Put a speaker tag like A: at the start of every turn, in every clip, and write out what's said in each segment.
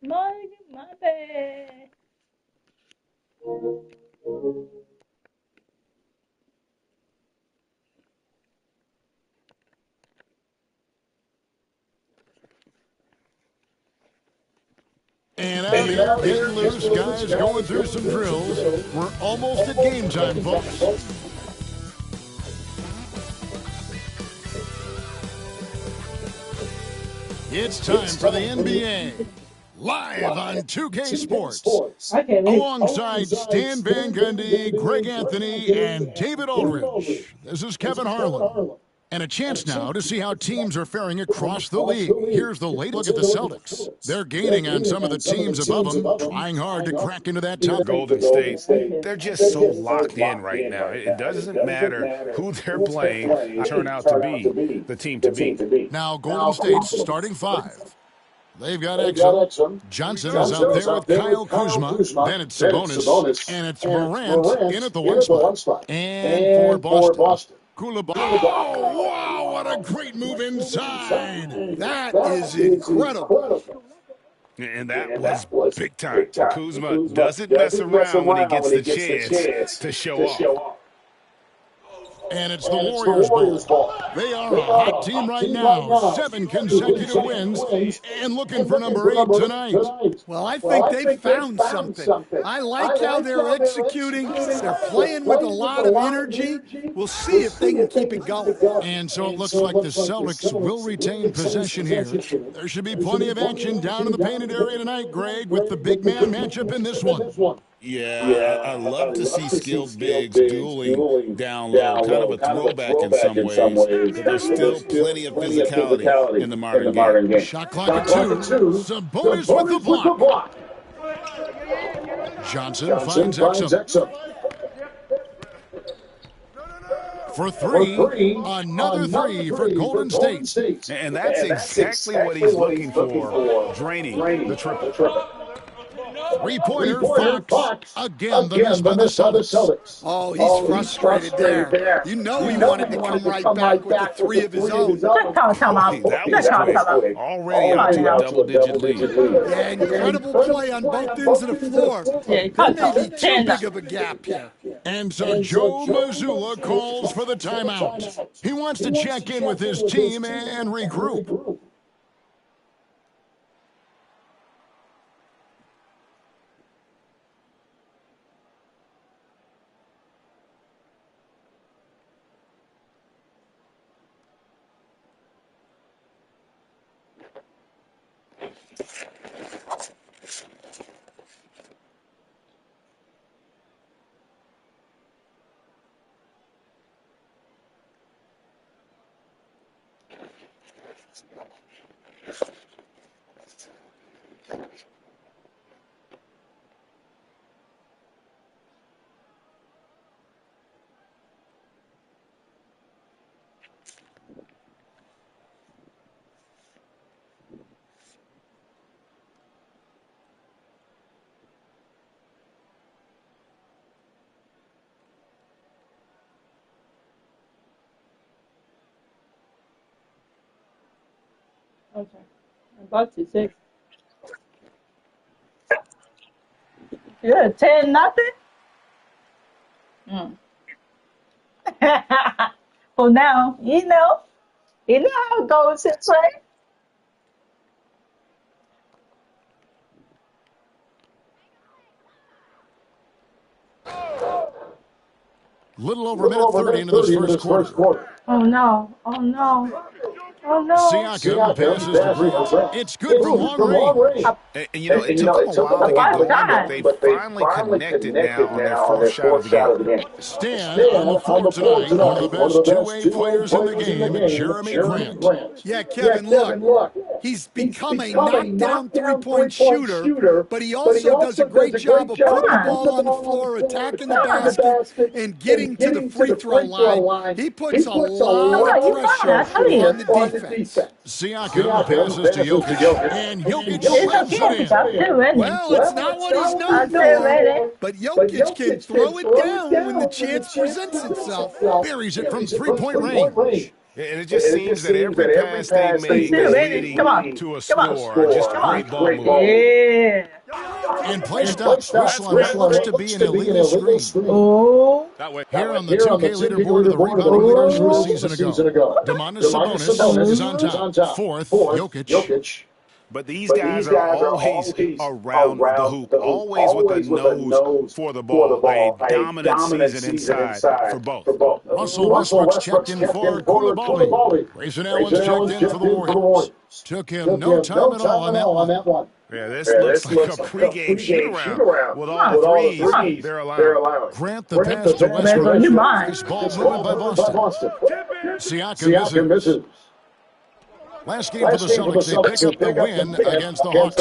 A: My bad.
B: And out here, getting loose, guys going through some drills. We're almost at game time, folks. It's time for the NBA. Live on 2K Sports. Alongside Stan Van Gundy, Greg Anthony, and David Aldridge. This is Kevin Harlan. And a chance now to see how teams are faring across the league. Here's the latest look at the Celtics. They're gaining on some of the teams above them, trying hard to crack into that top.
C: Golden State, they're just so locked in right now. It doesn't matter who they're playing, turn out to be the team to beat.
B: Now Golden State's starting five. They've got Exum. Johnson is out there with Kyle Kuzma. Then it's Sabonis. And it's Morant in at the one spot. And for Boston. Koulibaly. Oh, wow, what a great move inside.
D: That is incredible.
C: And that was big time. Kuzma doesn't mess around when he gets the chance to show off.
B: And it's the Warriors' ball. They are a hot team right now. 7 consecutive wins and looking for number 8 tonight.
D: Well, I think they've found something. I like how they're executing. They're playing with a lot of energy. We'll see if they can keep it going.
B: And so it looks like the Celtics will retain possession here. There should be plenty of action down in the painted area tonight, Greg, with the big man matchup in this one.
E: Yeah, I love to see skilled bigs dueling down low. Kind of a throwback in some ways. But there's still plenty of physicality in the modern game.
B: Shot clock at 2. Sabonis with the block. Johnson finds Exum. For 3, another 3 for Golden State.
C: And that's exactly what he's looking for, draining the triple.
B: Three-pointer, Fox. Again, the miss by the Celtics.
D: Oh, he's frustrated there. You know he wanted to come right back with the 3 of his own.
C: That was quick. Already up to a double-digit lead.
D: Yeah, incredible play on both ends of the floor. There may be too big of a gap here.
B: And so Joe Mazzulla calls for the timeout. He wants to check in with his team and regroup.
A: Okay. I'm about to say. Yeah, 10-0. Well, now you know how it goes this way.
B: Little over a minute 30 into this first quarter.
A: Oh no! Oh no! Oh no!
B: Siakam passes to Green. It's good from long range.
C: And, you know, it took them a while to get going, but they finally connected now on their first shot of the game.
B: Stan on the floor tonight, one of the best two-way players in the game, Jeremy Grant.
D: Yeah, Kevin, look, he's become a knockdown three-point shooter, but he also does a great job of putting the ball on the floor, attacking the basket, and getting to the free throw line. He puts a lot of pressure on the defense.
B: Siakam passes to Jokic, and Jokic slams it in.
D: Well, it's not what he's known for, but Jokic can throw it down when the chance presents itself.
B: Buries it from three-point range.
C: And it just seems that every pass they make is leading to a score. Just great ball movement.
A: Yeah.
B: And play stops. Whistle on what looks to be an illegal screen.
A: Oh.
B: Here on the 2K leaderboard of the rebounding leaders from a season ago. Domantas Sabonis is on top. Fourth, Jokic.
C: But these guys are always around the hoop, always with a nose for the ball. A dominant season inside for both.
B: Russell Westbrook's checked in for Koulibaly. Grayson Allen's checked in for the Warriors. Took him no time at all on that one.
C: Yeah, this looks like a pregame shoot-around with all threes they're allowing.
B: Grant the pass to Westbrook. This ball movement by Boston. Siakam misses. Last game for the Celtics, they pick up the win against the Hawks.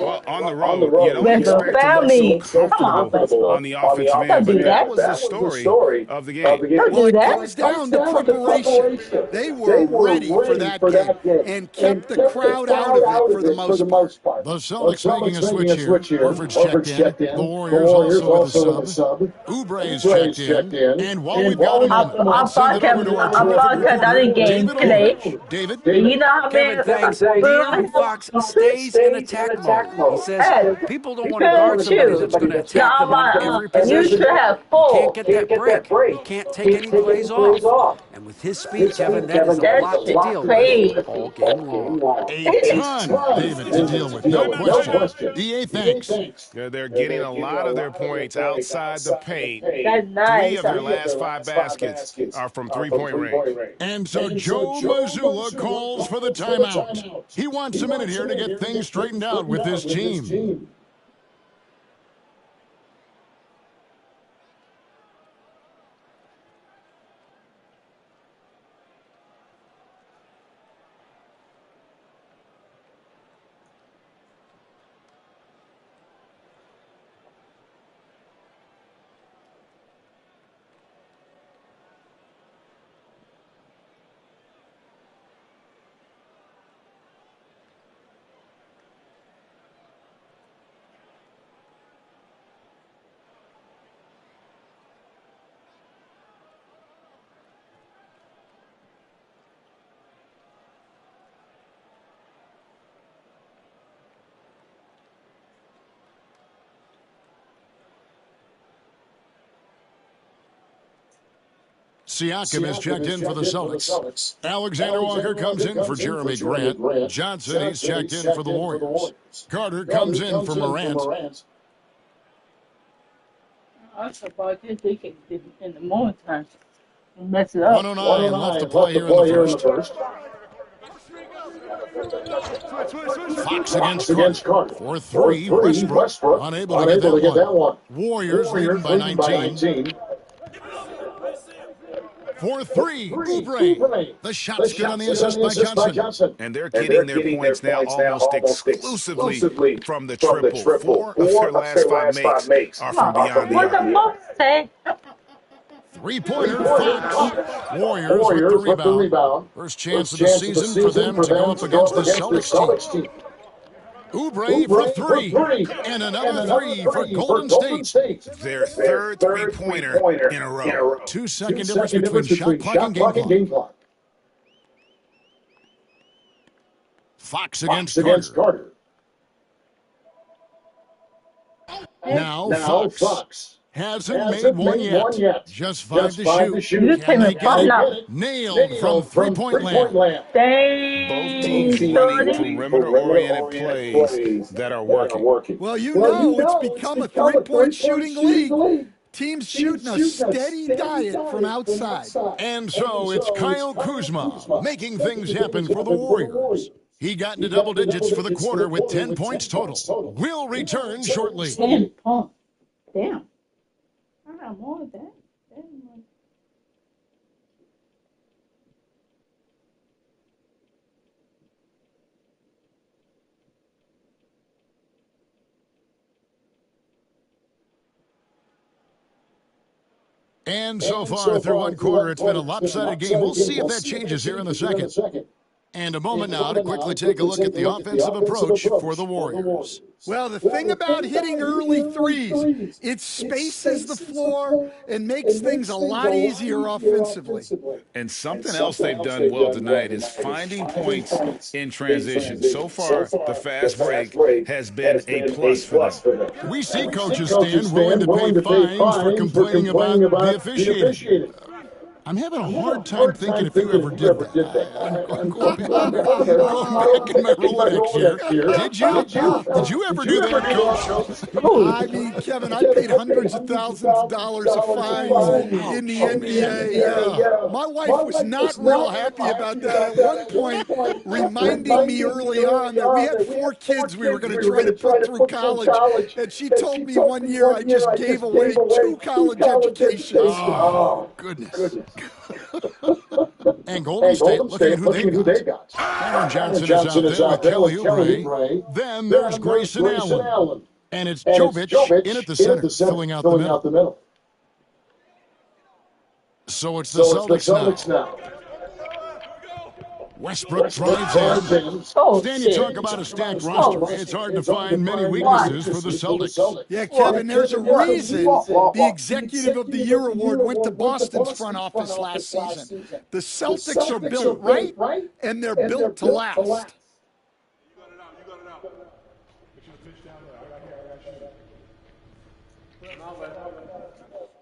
C: Well, on the road, you don't expect to look so comfortable on the offensive end, but that was the story of the game.
D: Well, it comes down to preparation. They were ready for that game and kept the crowd out of it for the most part.
B: The Celtics making a switch here. Horford's checked in. The Warriors also with a sub. Oubre's checked in. And while we've got him, let's send it over to our David.
F: Kevin thinks De'Aaron Fox stays in attack mode. He says people don't want to guard somebody that's going to attack them on every possession. You can't get that break. You can't take any plays off. And with his speed, Kevin, that is a lot to deal with all game long.
B: A ton, David, to deal with. No question. DA, thanks.
C: Yeah, they're getting a lot of their points outside the paint. 3 of their last 5 baskets are from three-point range.
B: And so Joe Mazzulla calls for the timeout. He wants a minute here to get things straightened out with this team. Siakam is checked in for the Celtics. Alexander Walker comes in for Jeremy Grant. Johnson, he's checked in for the Warriors. Carter comes in for Morant.
A: Also, about this, they can in the morning time mess it up.
B: 109 left to play here in the first. Fox against Carter. For 3, Westbrook unable to get that one. Warriors leading by 19. For 3, Oubre. The shot's good on the assist by Johnson.
C: And they're getting their points now almost exclusively from the triple. 4 of their last 5 makes are from beyond the arc.
B: Three-pointer, Fox. Warriors with the rebound. First chance of the season for them to go up against the Celtics team. Oubre for 3, and another 3 for Golden State.
C: Their third three-pointer in a row.
B: 2-second difference between shot clock and game clock. Fox against Carter. Now Fox. Hasn't made one yet. Just 5 to shoot.
A: Can they get it?
B: Nailed from three-point land.
C: Both teams running perimeter-oriented plays that are working.
D: Well, it's become a three-point shooting league. Teams shooting a steady diet from outside.
B: And so it's Kyle Kuzma making things happen for the Warriors. He got into double digits for the quarter with 10 points total. We'll return shortly.
A: 10 points. Damn. I got more of that.
B: And so far through one quarter, it's been a lopsided game. We'll see if that changes here in the second. And a moment now to quickly take a look at the offensive approach for the Warriors.
D: Well, the thing about hitting early threes, it spaces the floor and makes things a lot easier offensively.
E: And something else they've done well tonight is finding points in transition. So far, the fast break has been a plus for them.
B: We see coaches stand willing to pay fines for complaining about the officiating. I'm having a hard time thinking if you ever did that. I'm going back in my Rolodex here. Did you ever do that, Coach?
D: I mean, Kevin, I paid hundreds of thousands of dollars of fines in the NBA. My wife was not real happy about that. At one point, reminding me early on that we had 4 kids we were going to try to put through college, and she told me one year I just gave away 2 college educations.
B: Oh, goodness. And Golden State looking at who they got. Cameron Johnson is out there with Kelly Oubre. Then there's Grayson Allen. And it's Jovic in at the center, filling out the middle. So it's the Celtics now. Westbrook drives in. Stan, you talk about a stacked roster. It's hard to find many weaknesses for the Celtics.
D: Yeah, Kevin, there's a reason the Executive of the Year award went to Boston's front office last season. The Celtics are built right, and they're built to last.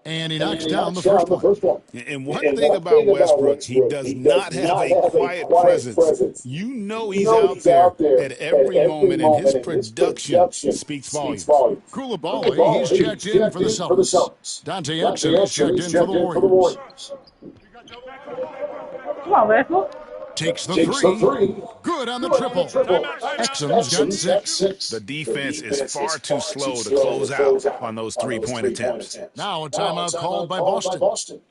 B: And he knocks down the first one.
E: And one thing about Westbrook, he does not have a quiet presence. You know he's out there at every moment, and his production speaks volumes.
B: Coulibaly, he's checked in for the Celtics. Dante Exum is checked in for the Warriors.
A: Come on, Westbrook.
B: Takes the three. Good on the triple. Exum's got 6.
E: The defense is far too slow to close out on those three-point attempts.
B: Now a timeout called by Boston.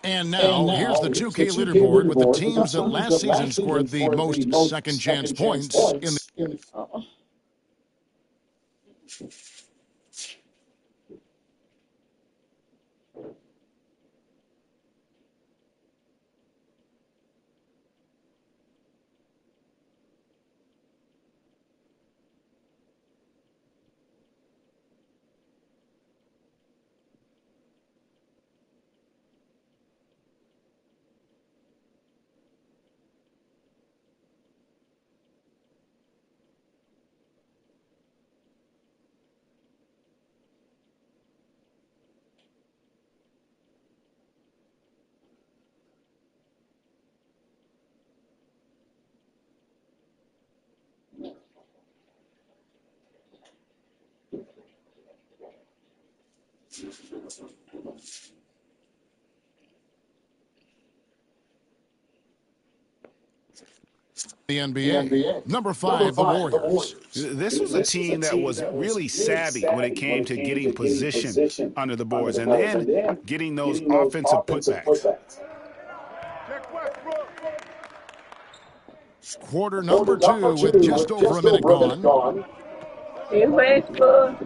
B: And now, here's the 2K leaderboard with the teams that last season scored the most second-chance points in the... The NBA. Number 5, the Warriors.
E: This was a team that was really savvy when it came to getting position under the boards and then getting those offensive putbacks.
B: Quarter number 2 with just over a minute gone.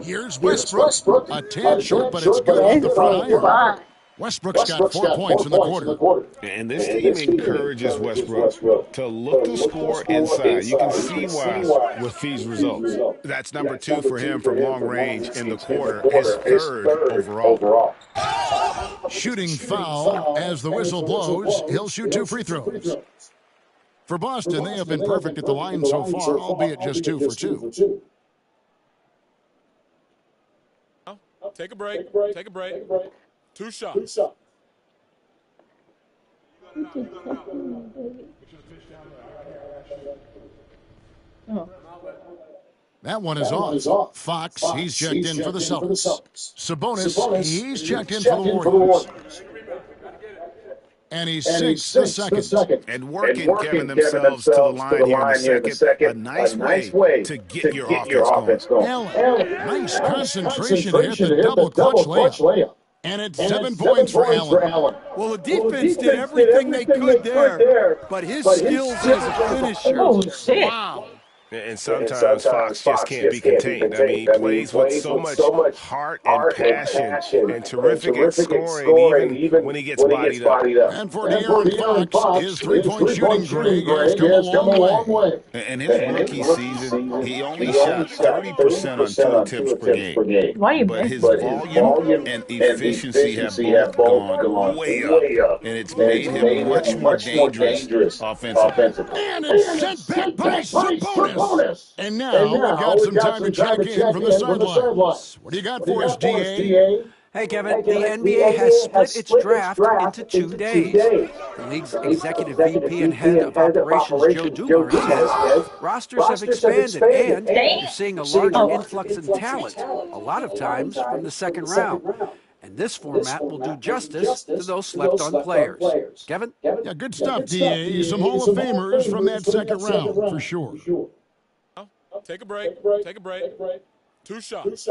B: Here's Westbrook. A tad short, but it's good off the front iron. Westbrook's got 4 points in the quarter.
E: And this team encourages Westbrook to look to score inside. You can see why with these results. That's number 2 for him from long range in the quarter, his 3rd overall.
B: Shooting foul as the whistle blows. He'll shoot 2 free throws. For Boston, they have been perfect at the line so far, albeit just 2 for 2.
G: Take a break. Take a break. 2 shots.
B: That one is off. Fox, he's checked in for the Celtics. Sabonis, he's checked in for the Warriors. And he sinks the second.
C: And working Kevin themselves to the line here in the second. A nice way to get your offense going.
B: Allen, nice concentration to hit the double clutch layup. And it's 7 points for Allen.
D: Well, the defense did everything they could there, but his skills as a finisher.
A: Oh, shit.
B: Wow.
C: And sometimes Fox just can't be contained. I mean, he plays with so much heart and passion and terrific at scoring, even when he gets bodied up.
B: And for De'Aaron Fox, his 3-point shooting grade has come a long way.
E: And his rookie season, he only shot 30% on 2 attempts per game. But his volume and efficiency have both gone way up. And it's made him much more dangerous offensively.
B: And it's sent back by Sabonis. And now we've got some time to check in from the sidelines. What do you got for us, DA?
F: Hey, Kevin, the NBA has split its draft into 2 days. The league's executive VP and head of operations, Joe Dumars, says rosters have expanded and you're seeing a larger influx in talent, a lot of times from the second round. And this format will do justice to those slept-on players. Kevin?
B: Yeah, good stuff, DA. Some Hall of Famers from that second round, for sure.
G: Take a break. Take a break. 2 shots.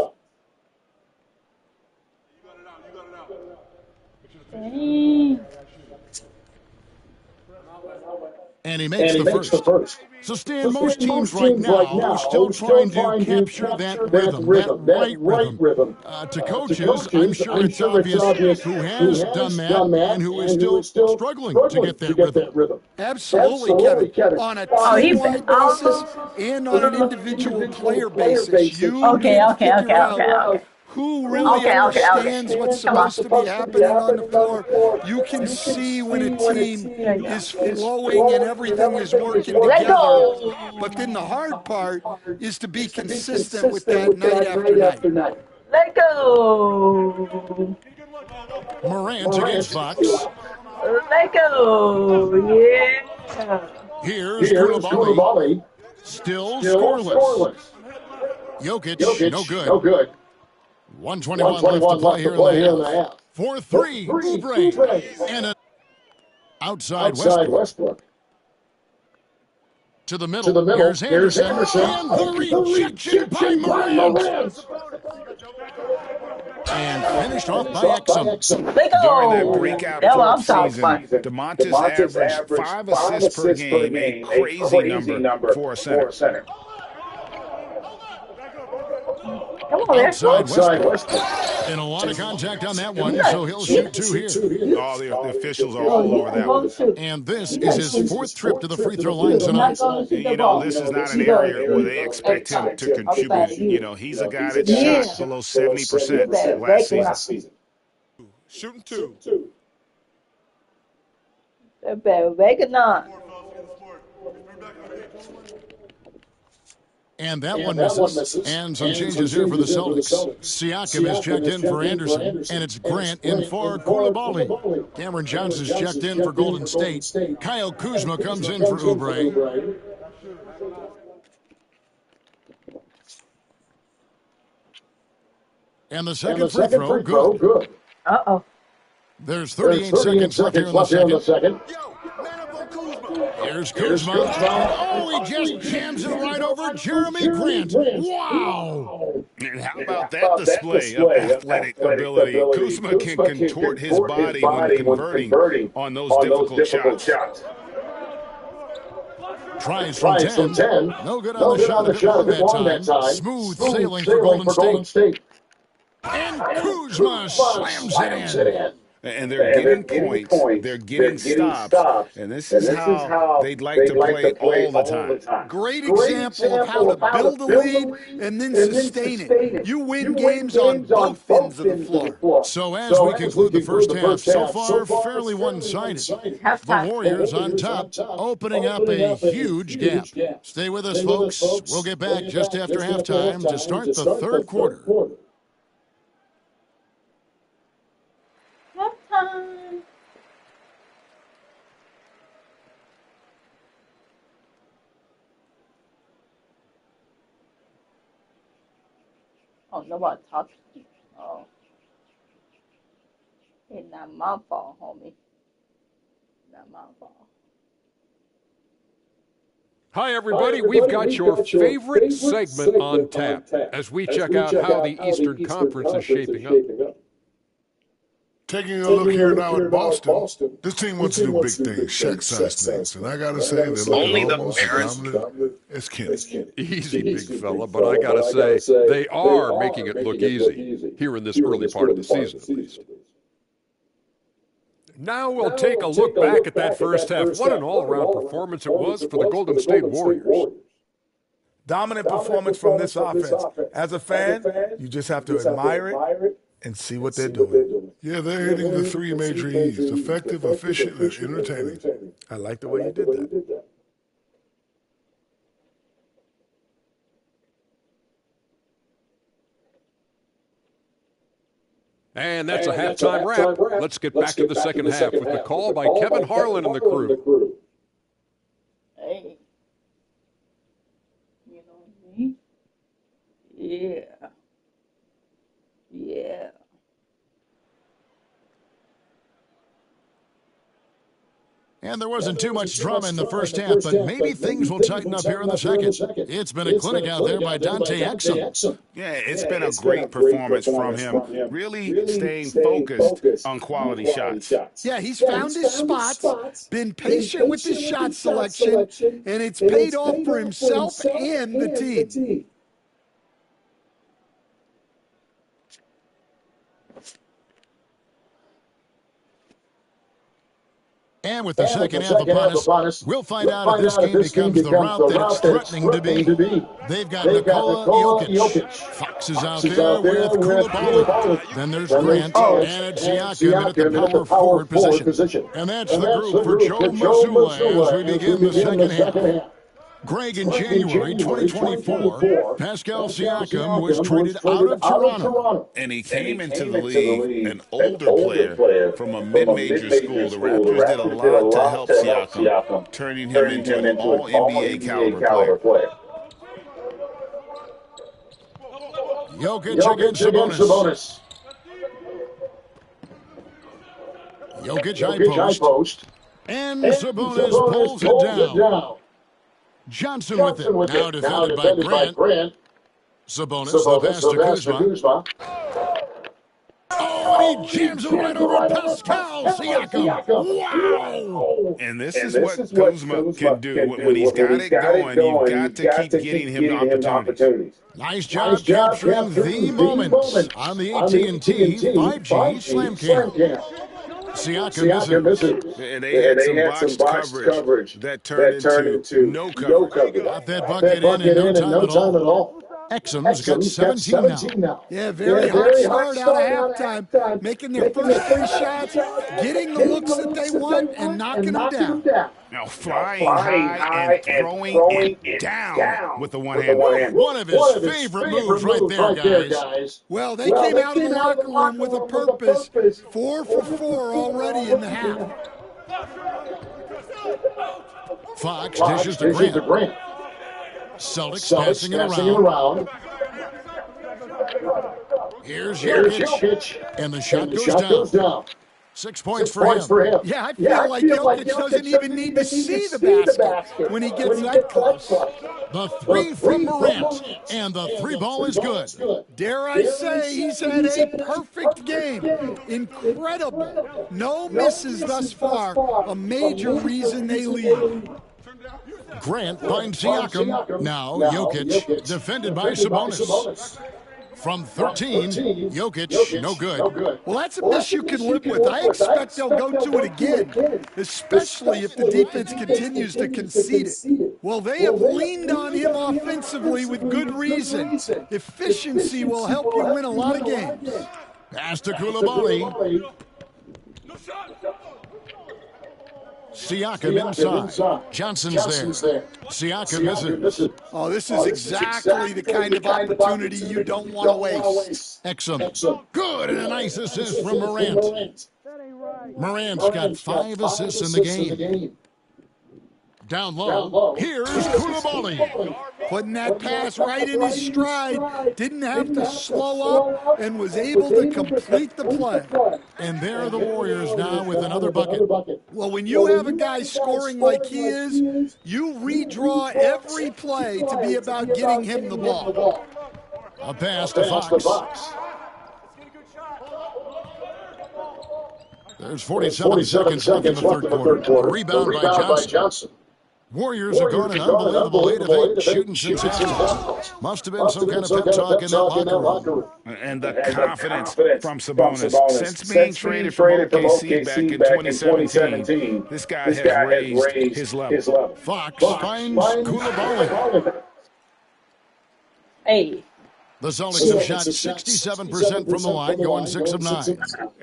B: And he makes the first. So, Stan, most teams right now are still trying to capture that rhythm, that right rhythm. To coaches, I'm sure it's obvious who has done that and who is still struggling to get that rhythm.
D: Absolutely, Kevin. On a team-wide basis and on an individual player basis, you need to figure out who really understands what's supposed to be happening on the floor. You can see when a team is flowing and everything is working together. But then the hard part is to be consistent with that night after night.
A: Let go.
B: Morant against Fox.
A: Let go. Yeah.
B: Here's Koulibaly. Still scoreless. Jokic, no good. 121 left to play here in the half. 4-3, Oubre. And an outside Westbrook. To the middle. Here's Anderson. And the rejection by Morant. And finished off by Exum.
C: During that breakout season, DeMontis averaged 5 assists per game, a crazy number for a center.
B: Outside Westbrook. And a lot of contact on that one, so he'll shoot 2 here.
C: Oh, the officials are all over that one.
B: And this is his 4th trip to the free throw line tonight.
C: You know, this is not an area where they expect him to contribute. You know, he's a guy that shot below 70% last season.
G: Shooting 2.
B: And that one misses. And some changes here for the Celtics. Siakam is checked in for Anderson, and it's Grant in for Koulibaly. Cameron Johnson's checked in for Golden State. Kyle Kuzma comes in for Oubre. And the second free throw, good.
A: Uh-oh.
B: There's 38 seconds left here in the second. Here's Kuzma. Oh, he just jams it right over Jeremy Grant. Wow.
C: And how about that display of athletic ability? Kuzma can contort his body when converting on those difficult shots.
B: Tries from 10. No good on the shot at long that time. Smooth sailing for Golden State. And Kuzma slams it in.
E: And they're getting points, they're getting stops, and this is how they'd like to play all the time.
D: Great example of how to build a lead and then sustain it. You win games on both ends of the floor.
B: So as we conclude the first half, so far fairly one-sided. The Warriors on top, opening up a huge gap. Stay with us, folks. We'll get back just after halftime to start the third quarter.
A: Halftime. Oh, nobody talks to you. Oh. It's not my fault, homie. Not my fault.
H: Hi, everybody. We've got your favorite segment on tap as we check out how the Eastern Conference is shaping up.
B: Taking a look here now at Boston, this team wants to do big things, Shaq-sized things, and I got to say, they're looking almost as dominant as Kenny.
H: Easy, big fella, but I got to say, they are making it look easy here in this early part of the season, at least. Now we'll take a look back at that first half. What an all-around performance it was for the Golden State Warriors.
I: Dominant performance from this offense. As a fan, you just have to admire it and see what they're doing.
B: Yeah, they're hitting the three major E's: effective, efficient, and entertaining.
I: I like the way you did that.
H: And that's a halftime wrap. Let's get back to the second half with the call by Kevin Harlan and the crew.
A: Hey. You know what I mean? Yeah. Yeah.
B: And there wasn't too much drama in the first half, but maybe things will tighten up here in the second. It's been a clinic out there by Dante Exum.
E: Yeah, it's been a great performance from him, really staying focused on quality shots.
D: Yeah, he's found his spots, been patient with his shot selection, and it's paid off for himself and the team.
B: And with the second half upon us, we'll find out if this game becomes the route that it's threatening to be. They've got Nikola Jokic. Fox is out there with Koulibaly. Then there's Grant and it's Siakam at the power forward position. And that's the group for Joe Mazzulla as we begin the second half. Greg, in January 2024, Pascal Siakam was traded out of Toronto.
E: And he came into the league an older player from a mid-major school. The Raptors did a lot to help Siakam, turning him into an all-NBA caliber player.
B: Jokic against Sabonis. Jokic high post. And Sabonis pulls it down. Johnson with it. Now defended by Grant. Sabonis, the pass to Kuzma. Oh, and he jams it right over Pascal Siakam. Wow!
E: And this is what Kuzma can do. When he's got it going, you've got to keep getting him opportunities.
B: Nice job capturing the moment on the AT&T 5G Slam Cam. Siakam misses.
E: And they had some box coverage that turned into no coverage.
B: Got that bucket in no time at all. Exum's got 17 now.
D: Yeah, very hot start out of halftime. Making their first three shots, getting the looks that they want, and knocking them down.
E: Now flying high and throwing it down with the one-hand.
B: One of his favorite moves right there, guys.
D: Well, they came out of the locker room with a purpose. 4 for 4 already in the half.
B: Fox dishes to Grant. Celtics passing it around. Here's Jokic. And the shot goes down. 6 points for him.
D: Yeah, I feel like Jokic doesn't even need to see the basket when he gets that close.
B: The three from Morant, and the three ball is good.
D: Dare I say he's had a perfect game. Incredible. No misses thus far. A major reason they lead.
B: Grant finds Siakam. Now Jokic, defended by Sabonis. From 13, Jokic, no good.
D: Well, that's a miss you can live with. I expect they'll go to it again, especially if the defense continues to concede it. Well, they have leaned on him offensively with good reason. Efficiency will help you win a lot of games.
B: Pass to Koulibaly. Siakam inside. Johnson's there. Siakam misses.
D: Oh, this is exactly the kind of opportunity you don't want to waste.
B: Exum. Good, and a nice assist from Morant. Morant's got 5 assists in the game. Down low. Here's Koulibaly.
D: Putting that pass right in his stride. Didn't have to slow up and was able to complete the play.
B: And there are the Warriors now with another bucket.
D: Well, when you have a guy scoring like he is, you redraw every play to be about getting him the ball.
B: A pass to Fox. There's 47 seconds left in the third quarter. Rebound by Johnson. Warriors are going an unbelievable 8 of 8 shooting since halftime. Must have been some kind of pep talk in that locker room.
E: And the confidence from Sabonis. Since being traded from OKC back in 2017, this guy has raised his level.
B: Fox finds Koulibaly.
A: Hey.
B: The Celtics have shot 67% from the line, going 6 of 9.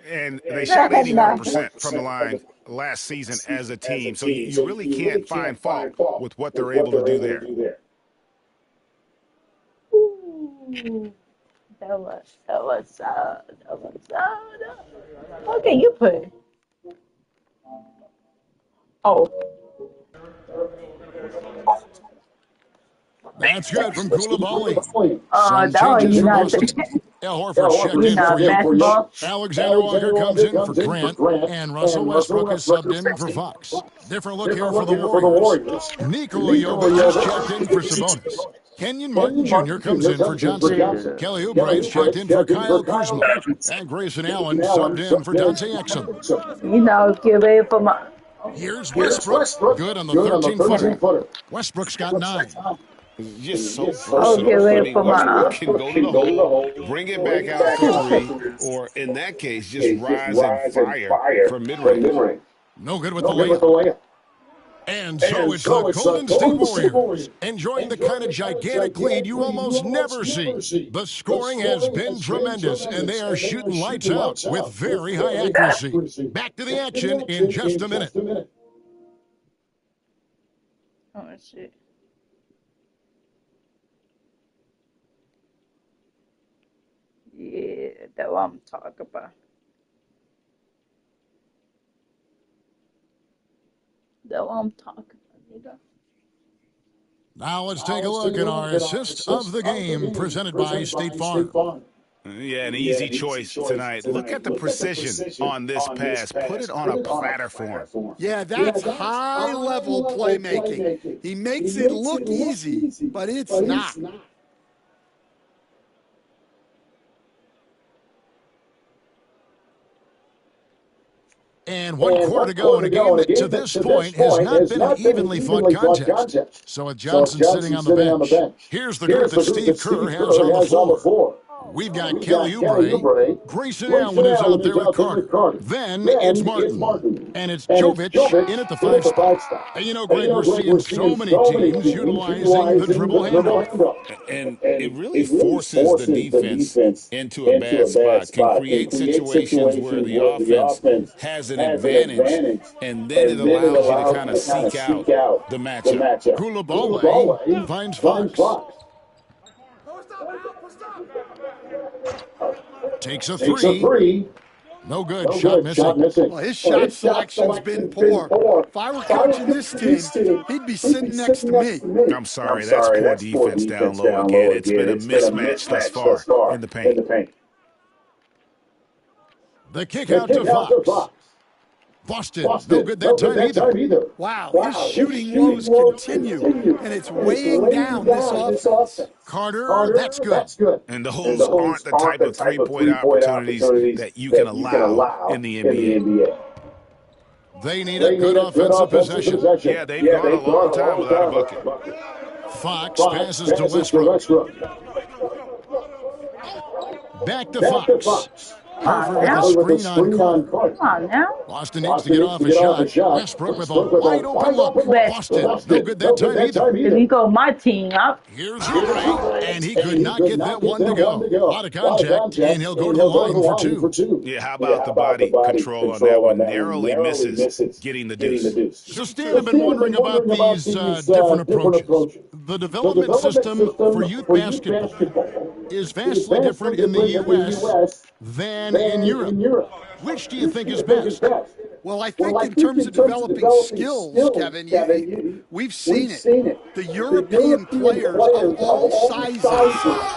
C: And they shot 81% from the line last season as a team. So you really can't find fault with what they're able to do there.
A: Ooh, that was okay, you put it. Oh.
B: That's good from Koulibaly.
A: That was not
B: Al Horford checked in for Jokic. Alexander Walker comes in for Grant, and Russell Westbrook is subbed in for Fox. Different look here for the Warriors. Nikola Jovic is checked in for Sabonis. Kenyon Martin Jr. comes in for Johnson. Kelly Oubre is checked in for Kyle Kuzma. And Grayson Allen subbed in for Dante Exum.
A: Give it for my...
B: Here's Westbrook. Good on the 13-footer. Westbrook's got 9.
E: Just so versatile. I mean, Westbrook can go to the hole, bring it back out for 3, or in that case, just rise and fire from mid-range.
B: No good with the layup. And so it's the Golden State Warriors enjoying the kind of gigantic lead you almost never see. The scoring has been tremendous, and they are shooting lights out with very high accuracy. Back to the action in just a minute.
A: Oh, shit. Yeah, that's what I'm talking about.
B: Now let's take a look at our assist of the game presented by State Farm.
E: Yeah, an easy choice tonight. Look at the precision on this pass. Put it on a platter for him.
D: Yeah, that's high-level playmaking. He makes it look easy, but it's not.
B: And 1 quarter to go in a game that to this point has not been an evenly fought contest. So with Johnson sitting on the bench, here's the group that Steve Kerr has on the floor. We've got Kelly Oubre. Grayson Allen is out there with Carter. Then it's Martin. And it's Jovic in at the 5 spot. And you know, Greg, we're seeing so many teams utilizing the dribble handoff.
E: And it really forces the defense into a bad spot. Can create situations where the offense has an advantage, and then it allows you to kind of seek out the matchup.
B: Koulibaly finds Fox. Takes a 3. No good. Shot missing.
D: Well, his shot selection's been poor. If I were coaching this team, he'd be sitting next to me.
E: I'm sorry, that's poor defense down low again. It's been a mismatch thus far in the paint.
B: The kick out to Fox. Boston, no good that time either.
D: Wow, his shooting woes continue, and it's weighing down this offense.
B: Carter, that's good.
E: And those aren't the type of three-point opportunities that you can allow in the NBA.
B: They need a good offensive possession.
E: Yeah, they've gone a long time without a bucket.
B: Fox passes to Westbrook. Back to Fox. Harvard with a screen on Clark.
A: Come on now.
B: Boston needs to get off a shot. Westbrook with a wide open look. Boston, no good that time either.
A: If you go my team up.
B: Here's Oubre, and he could not get that one to go. A lot of contact, and he'll go to the line for two.
C: Yeah, how about the body control on that one? Narrowly misses getting the deuce.
B: So Stan, I've been wondering about these different approaches. The development system for youth basketball is vastly different in the U.S. than in Europe. Which do you think is best?
D: Well, I think in terms of developing skills, Kevin, we've seen it. The European players of all sizes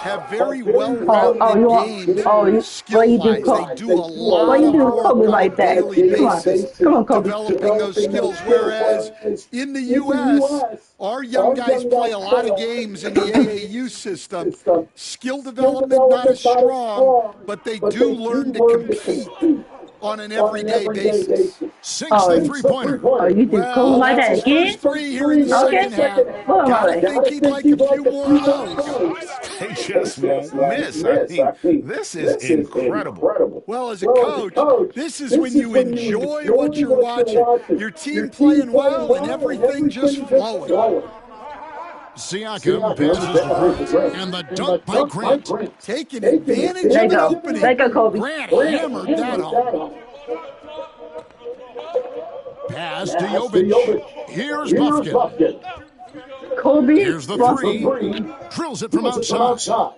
D: have very well-rounded games skill-wise. They do a lot of work on a daily basis developing those skills, whereas in the U.S., our young guys play a lot of games in the AAU system. Skill development not as strong, but they do learn to compete on an everyday basis.
B: Sinks the three-pointer.
A: Oh, you just cool like that again?
D: First three here in the second half. Gotta think he'd like a few more of those.
C: They just won't miss. I mean, this is incredible.
D: Well, as a coach, this is when you enjoy what you're watching. Your team playing well and everything just flowing.
B: Siakam passes to Grant, and the dunk by Grant.
D: Taking advantage of an opening. Grant hammered that home.
B: Pass to Jovic. Here's Bufkin.
A: Kobe.
B: Here's the three. Drills it from outside.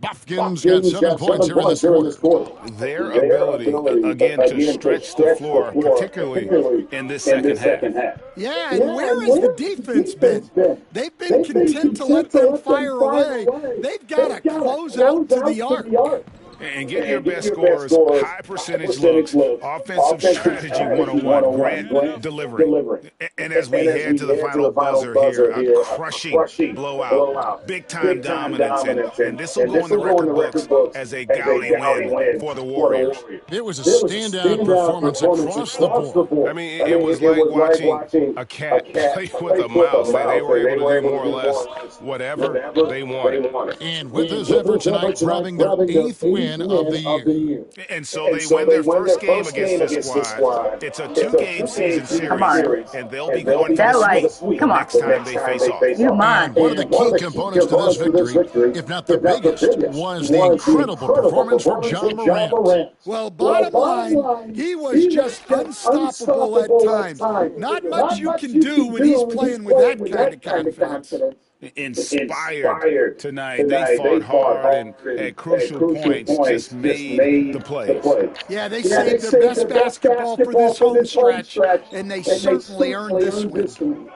B: Bufkin's got 7 points here in this quarter.
C: Their ability, again, to stretch the floor, particularly in this second half.
D: Yeah, and where has the defense been? They've been content to let them fire away. They've got to close out to the arc.
C: And get your best scorers, high percentage looks, offensive strategy 101, Grant delivering. And as we head to the final buzzer here, a crushing blowout, big-time dominance, and this will go in the record books as a gaudy win for the Warriors.
B: It was a standout performance across the board.
C: I mean, it was like watching a cat play with a mouse. They were able to do more or less whatever they wanted.
B: And with this effort tonight, grabbing their 8th win of the year.
C: And so they win their first game against this squad. It's a 2-game season series, and they'll be going to the sweep next time they face off.
B: And one of the key components to this victory, if not the biggest, was the incredible performance from Ja Morant.
D: Well, bottom line, he was just unstoppable at times. Not much you can do when he's playing with that kind of confidence.
C: Inspired tonight. They fought hard and at crucial points just made the plays.
D: Yeah, they saved their best basketball for this home stretch, and they certainly earned this win.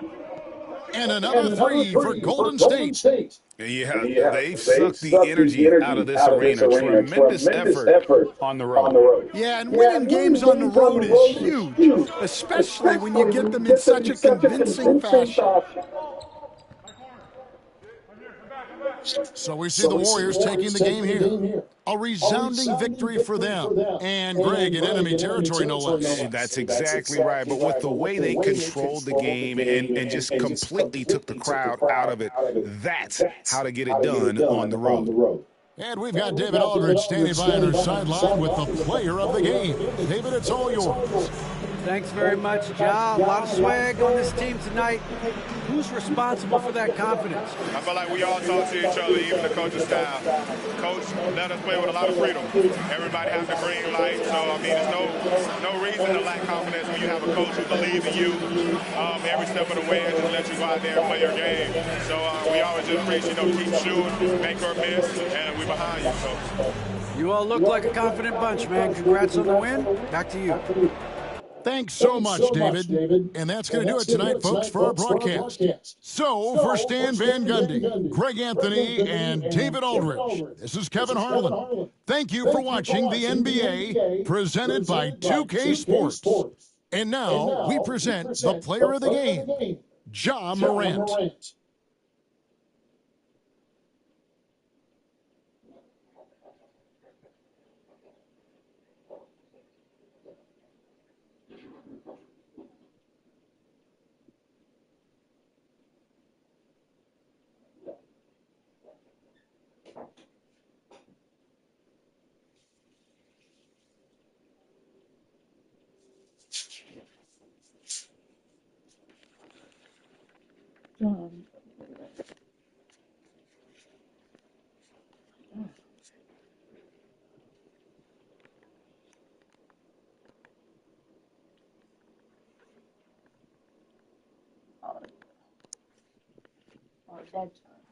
B: And another three for Golden State.
C: Yeah, they've sucked the energy out of this arena. Tremendous effort on the road.
D: Yeah, and winning games on the road is huge, especially when you get them in such a convincing fashion.
B: So we see the Warriors taking the game here. A resounding victory for them. And Greg in enemy territory, no less.
C: That's exactly right. But with the way they controlled the game and just completely took the crowd out of it, that's how to get it done on the road.
B: And we've got David Aldridge standing by on our sideline with the player of the game. David, it's all yours.
F: Thanks very much, Ja. A lot of swag on this team tonight. Who's responsible for that confidence?
G: I feel like we all talk to each other, even the coaching staff. Coach let us play with a lot of freedom. Everybody has the green light, so I mean, there's no reason to lack confidence when you have a coach who believes in you every step of the way and just let you go out there and play your game. So we always just preach, keep shooting, make or miss, and we're behind you. So
F: you all look like a confident bunch, man. Congrats on the win. Back to you.
B: Thanks so much, David. And that's going to do it tonight, folks, for our broadcast. So, for Stan Van Gundy, Greg Anthony, and David Aldridge, this is Kevin Harlan. Thank you for watching the NBA, presented by 2K Sports. And now, we present the player of the game, Ja Morant.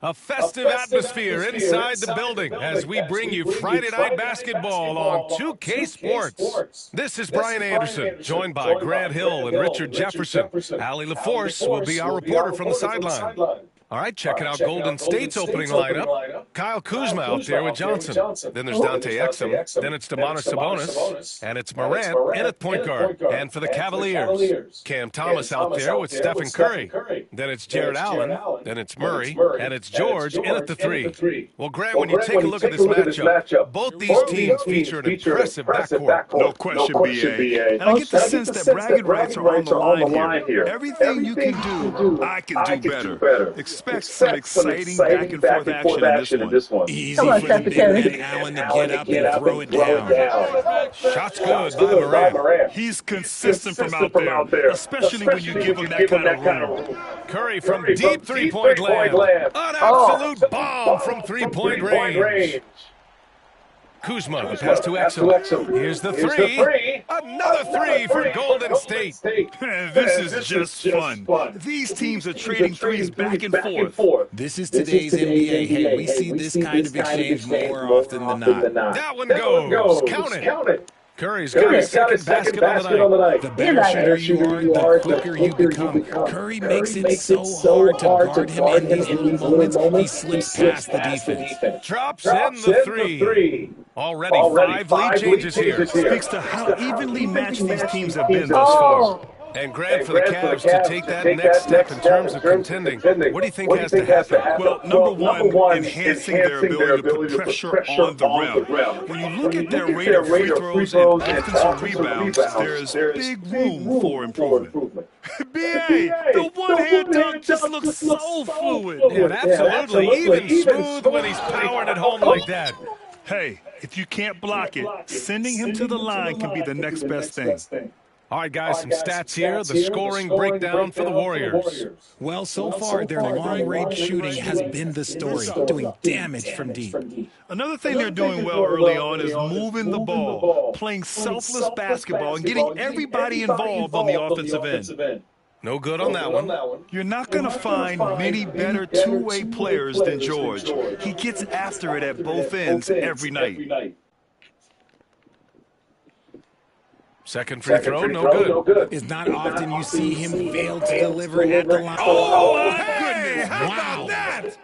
H: A festive atmosphere inside the building as we bring you Friday Night Basketball on 2K Sports. This is Brian Anderson, joined by Grant Hill and Richard Jefferson. Allie LaForce will be our reporter from the sideline. All right, checking out Golden State's opening lineup. Kyle Kuzma out there with Johnson. Then there's Dante Exum. Then it's Domantas Sabonis. And it's Morant in at point guard. And for the Cavaliers, Cam Thomas out there with Stephen Curry. Then it's Jared Allen. Then it's Murray. And it's George in at the 3. Well, Grant, when you take a look at this matchup, both these teams feature an impressive backcourt.
C: No question, B.A.
J: And I get the sense that bragging rights are on the line here. Everything you can do,
C: I can do better. Expect some exciting back-and-forth action in this one.
J: Easy for the big man Allen to get up and throw it down.
H: Shots good by Morant.
C: He's consistent from out there, especially when you give him that kind of room.
H: Curry from deep three-point land. An absolute bomb from three-point range. Kuzma, the pass to Exum. Here's the 3. Another 3 for Golden State.
C: This is just fun. These teams are trading threes back and forth.
J: This is today's NBA. Hey, we see this kind of exchange more often than not.
H: That one goes. Count it. Curry's got his second basket on the night.
J: The better shooter you are, the quicker you become. Curry makes it so hard to guard him in these little moments. He slips past the defense.
H: Drops in the 3. Already 5 lead changes here.
C: Speaks to how evenly matched these teams have been thus far.
H: And Grant for the Cavs to take that next step in terms of contending. What do you think has to happen?
C: Well, number one, enhancing their ability to put pressure on the rim. When you look at their rate of free throws and offensive rebounds, there's big room for improvement.
H: B.A., the one-hand dunk just looks so fluid. Yeah, absolutely. Even smooth when he's powered at home like that.
C: Hey, if you can't block it, sending him to the line can be the next best thing.
H: All right, guys, some stats here. The scoring breakdown for the Warriors.
J: Well, so far, their long-range shooting has been the story, doing damage from deep.
C: Another thing they're doing well early on is moving the ball, playing selfless basketball, and getting everybody involved on the offensive end.
H: No good on that one.
C: You're not going to find many better two-way players than George. He gets after it at both ends every night.
H: Second free throw, no good.
J: It's not often you see him fail to deliver at the line.
H: Oh, my goodness. How about that?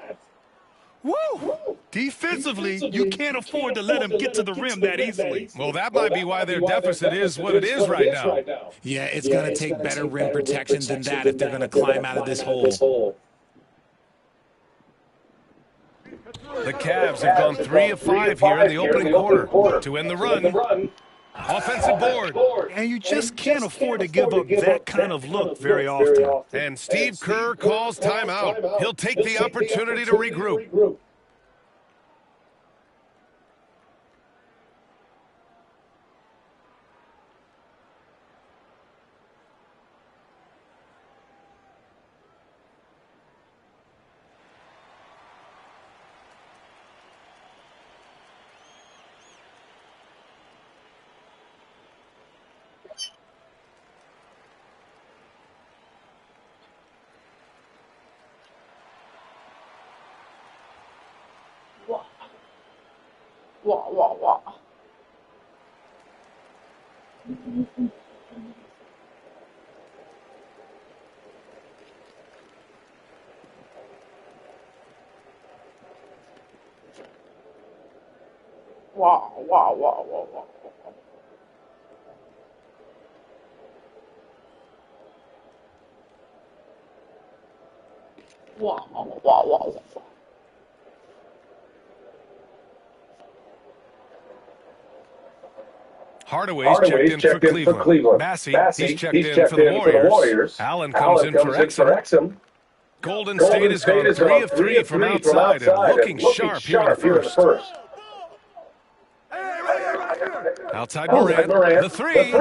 C: Woo! Defensively, you can't afford to let him get to the rim that easily.
H: Well, that might be why their deficit is what it is right now.
J: Yeah, it's going to take better rim protection than that if they're going to climb out of this hole.
H: The Cavs have gone 3 of 5 here in the opening quarter to end the run. Offensive board.
C: And you just can't afford to give up that kind of look very often.
H: And Steve Kerr calls timeout. He'll take the opportunity to regroup.
A: Wow.
H: Hardaway's checked in for Cleveland. Massey, he's checked in for the Warriors. Allen comes in for Exum. Golden State has gone 3 of 3 from outside and looking sharp here in the first. Outside Morant, the three.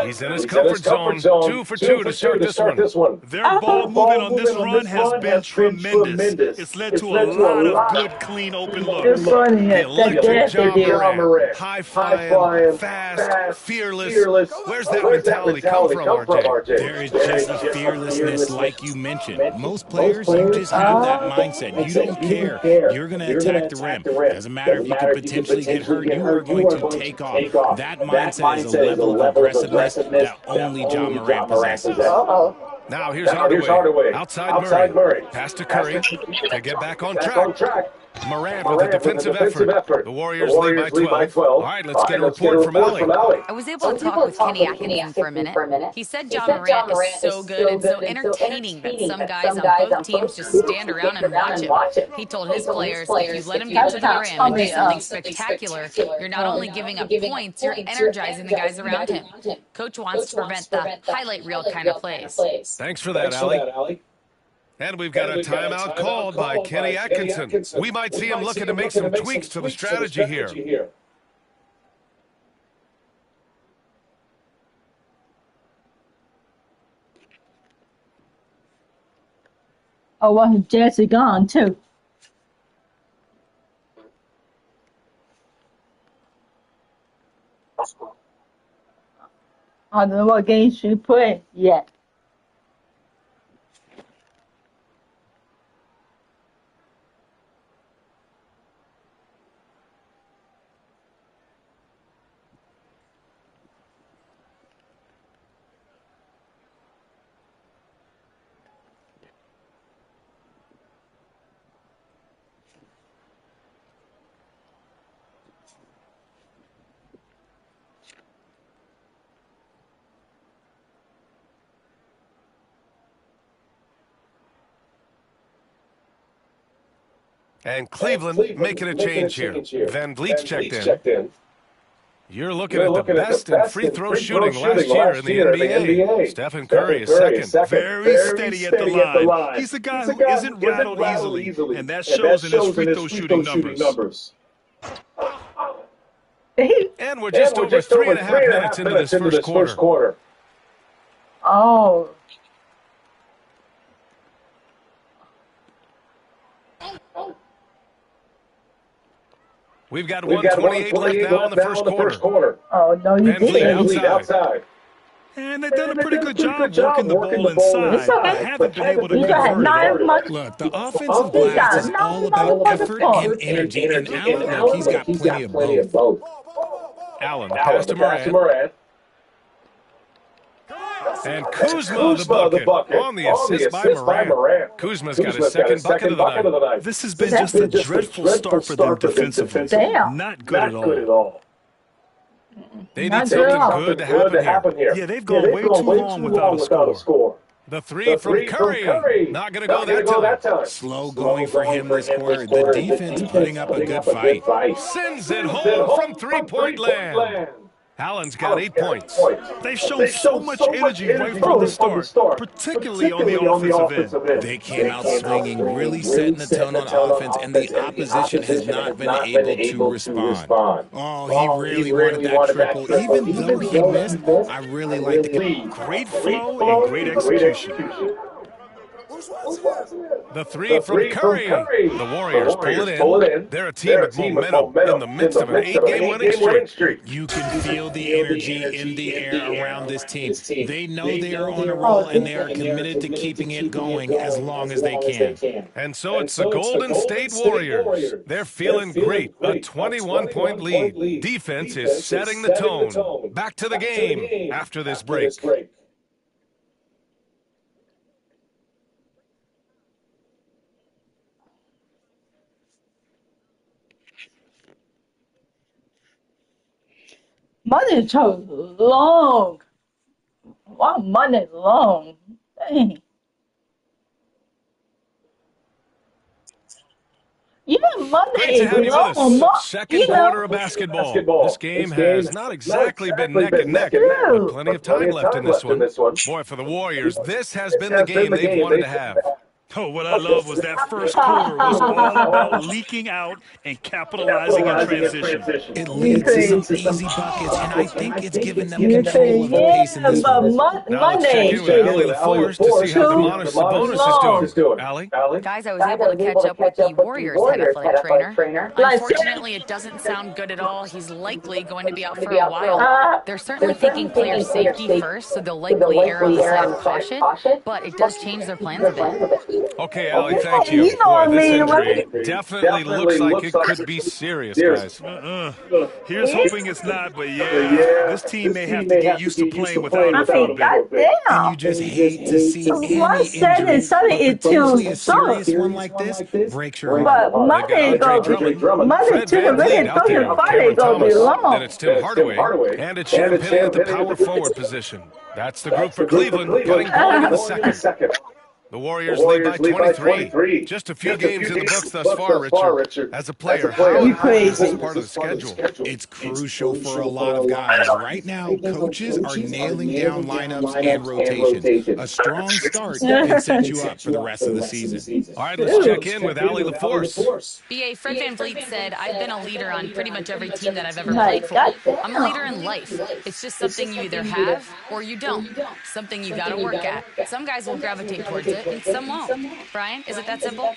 H: He's in his comfort zone. 2 for 2 to start this one.
G: Their ball movement on this run has been tremendous. It's led to a lot of good, clean, open looks.
H: The electric John Morant. High-flying, fast, fearless. Where's that mentality come from, RJ?
J: There is just a fearlessness like you mentioned. Most players, you just have that mindset. You don't care. You're going to attack the rim. Doesn't matter if you could potentially get hurt. You are going to take off. That mindset is a level of aggressiveness that only John Morant possesses.
H: Now here's Hardaway. Outside Murray. Pass to Curry to get back on track. Morant with a defensive effort. The Warriors lead by 12. All right, let's get a report from Allie.
K: I was able to talk with Kenny Atkinson for a minute. He said John Morant is so good and so entertaining that some guys on both teams just stand around and watch him. He told his players, if you let him get to the rim and do something spectacular, you're not only giving up points, you're energizing the guys around him. Coach wants to prevent the highlight reel kind of plays.
H: Thanks for that, Allie. And we've got a timeout called by Kenny Atkinson. We might see him looking to make some tweaks to the strategy here.
A: Oh, well, Jesse gone, too. I don't know what game she played yet.
H: And Cleveland making a change here. Van Vliet's checked in. You're looking at the best in free throw shooting last year in the NBA. Stephen Curry is second.
G: Very steady at the line. He's a guy who isn't rattled easily, and that shows in his free throw shooting numbers.
H: And we're just over 3.5 minutes into this first quarter.
A: Oh.
H: We've got 128 left now in the first quarter.
A: Oh, no, you didn't.
H: Outside.
G: And they've done a pretty good job working the ball inside. I haven't been able to convert.
J: Look, the offensive glass is all about effort and energy. And Allen, look, he's got plenty of both.
H: Allen, the pass to Morant. And Kuzma, the bucket, on the assist by Morant. Kuzma's got his second bucket of the night.
G: This has been just a dreadful start for them defensively.
A: Damn.
G: Not good at all.
H: They need something good to happen here.
G: Yeah, they've gone way too long without a score.
H: The three from Curry. Not going to go that time.
J: Slow going for him this quarter. The defense putting up a good fight.
H: Sends it home from three-point land. Allen's got 8 points.
G: They've shown so much energy right from the start, particularly on the offensive end.
J: They came out swinging, really setting the tone on offense, and the opposition has not been able to respond. Oh, he really wanted that triple. Even though he missed, I really liked the
G: great flow and great execution.
H: The three from Curry. The Warriors pull it in. They're a team with momentum in the midst of an 8-game winning streak.
J: You can feel the energy in the air around this team. They know they are on a roll, and they are committed to keeping it going as long as they can.
H: And so it's the Golden State Warriors. They're feeling great. A 21-point lead. Defense is setting the tone. Back to the game after this break.
A: Money is so long. Wow, money long. Dang. Yeah, money
H: Great to have you with us. Second quarter of
A: know.
H: basketball. This game has not exactly been neck and neck, but plenty of time left in this one. Boy, for the Warriors, this has been the game they've wanted to have.
L: Oh, what I love was that first quarter was all about leaking out and capitalizing in transition.
J: It leads to some easy buckets, and I think it's given them control of the pace in this one.
H: Now let's check in with Allie LaForce to see how Domantas Sabonis is doing. Allie?
K: Guys, I was able to catch up with the Warriors head athletic trainer. Unfortunately, it doesn't sound good at all. He's likely going to be out for a while. They're certainly thinking player safety first, so they'll likely err on the side of caution, but it does change their plans a bit.
H: Okay, Allie, thank you. Boy, this injury definitely looks like it could be serious, guys.
L: Here's hoping it's not, but yeah, this team may have to get used to playing without him for a bit.
J: And you just hate to see any injury, but potentially a serious one like this breaks your heart.
A: But Monday to really fucking Friday gonna be long.
H: Then it's Tim Hardaway, and it's Champagnie at the power forward position. That's the group for Cleveland, getting going in the second. The Warriors lead by 23. Just a few games in the books thus far, Richard. As a player, how is this part of the schedule?
J: It's crucial for a lot of guys. Right now, coaches are nailing down lineups and rotations. A strong start can set you up for the rest of the season.
H: All right, let's check in with Allie LaForce.
K: BA, Fred VanVleet said, I've been a leader on pretty much every team that I've ever played for. I'm a leader in life. It's just something you either have or you don't. Something you got to work at. Some guys will gravitate towards it, and some won't. Brian, is it that simple?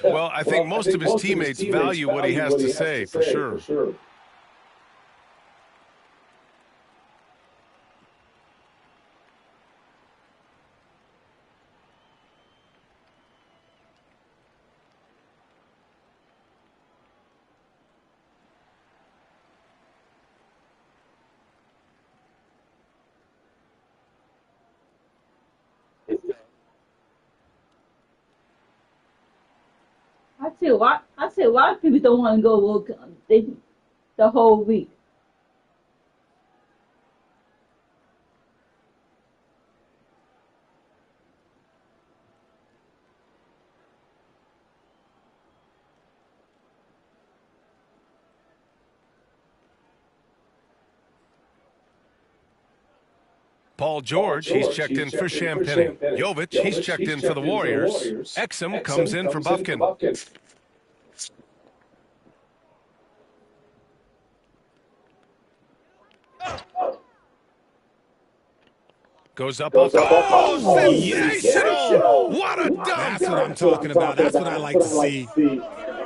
H: Well, I think most of his teammates value what he has to say, for sure.
A: I see a lot of people don't want to go work the whole week.
H: Paul George, he's checked in for Champagnie. Jovic, he's checked in for the Warriors. Exum comes in for Bufkin. Goes up. Oh, sensational! What a dunk!
J: That's what I'm talking about. That's what I like to see.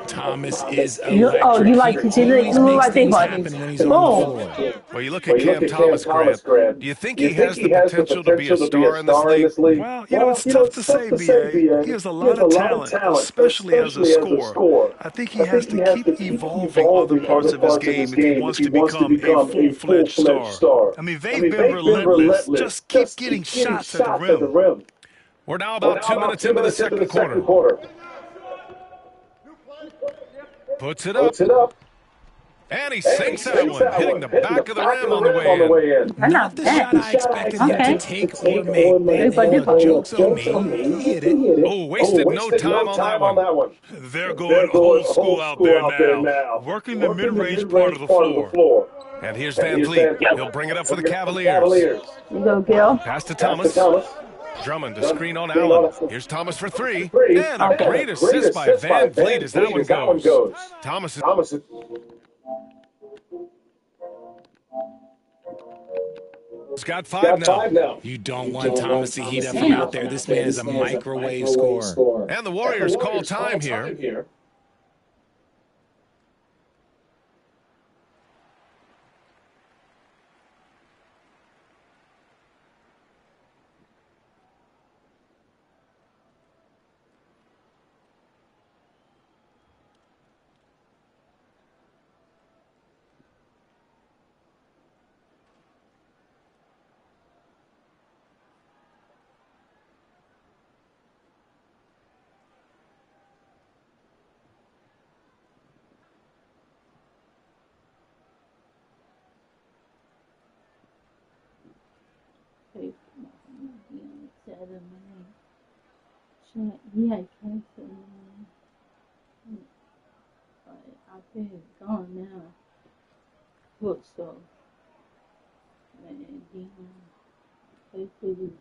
J: Thomas is electric.
A: You like to see the
J: things happen when he's on the floor.
H: Well, you look at Cam Thomas, Grant. Do you think he has the potential to be a star in this league?
L: Well, it's tough to say, B.A. He has a lot of talent, especially as a scorer. I think he has to keep evolving other parts of his game if he wants to become a full-fledged star. I mean, they've been relentless. Just keep getting shots at the rim.
H: We're now about 2 minutes into the second quarter. Puts it up. And he sinks that one, hitting the back of the rim on the way in.
J: Not the shot I expected him to take or make. Joke's on me. He hit it.
H: Oh, wasted no time on that one.
L: They're going old school out there now, working the mid-range part of the floor.
H: And here's VanVleet. He'll bring it up for the Cavaliers.
A: You go, Gil.
H: Pass to Thomas. Drummond to screen on Allen. Here's Thomas for three. And a great assist by VanVleet as that one goes. Thomas has got five now.
J: You don't want Thomas to heat up from out there. This man is a microwave scorer.
H: And the Warriors call time here.
A: Yeah, cancer. But I think it's gone now. Look, so man, hopefully,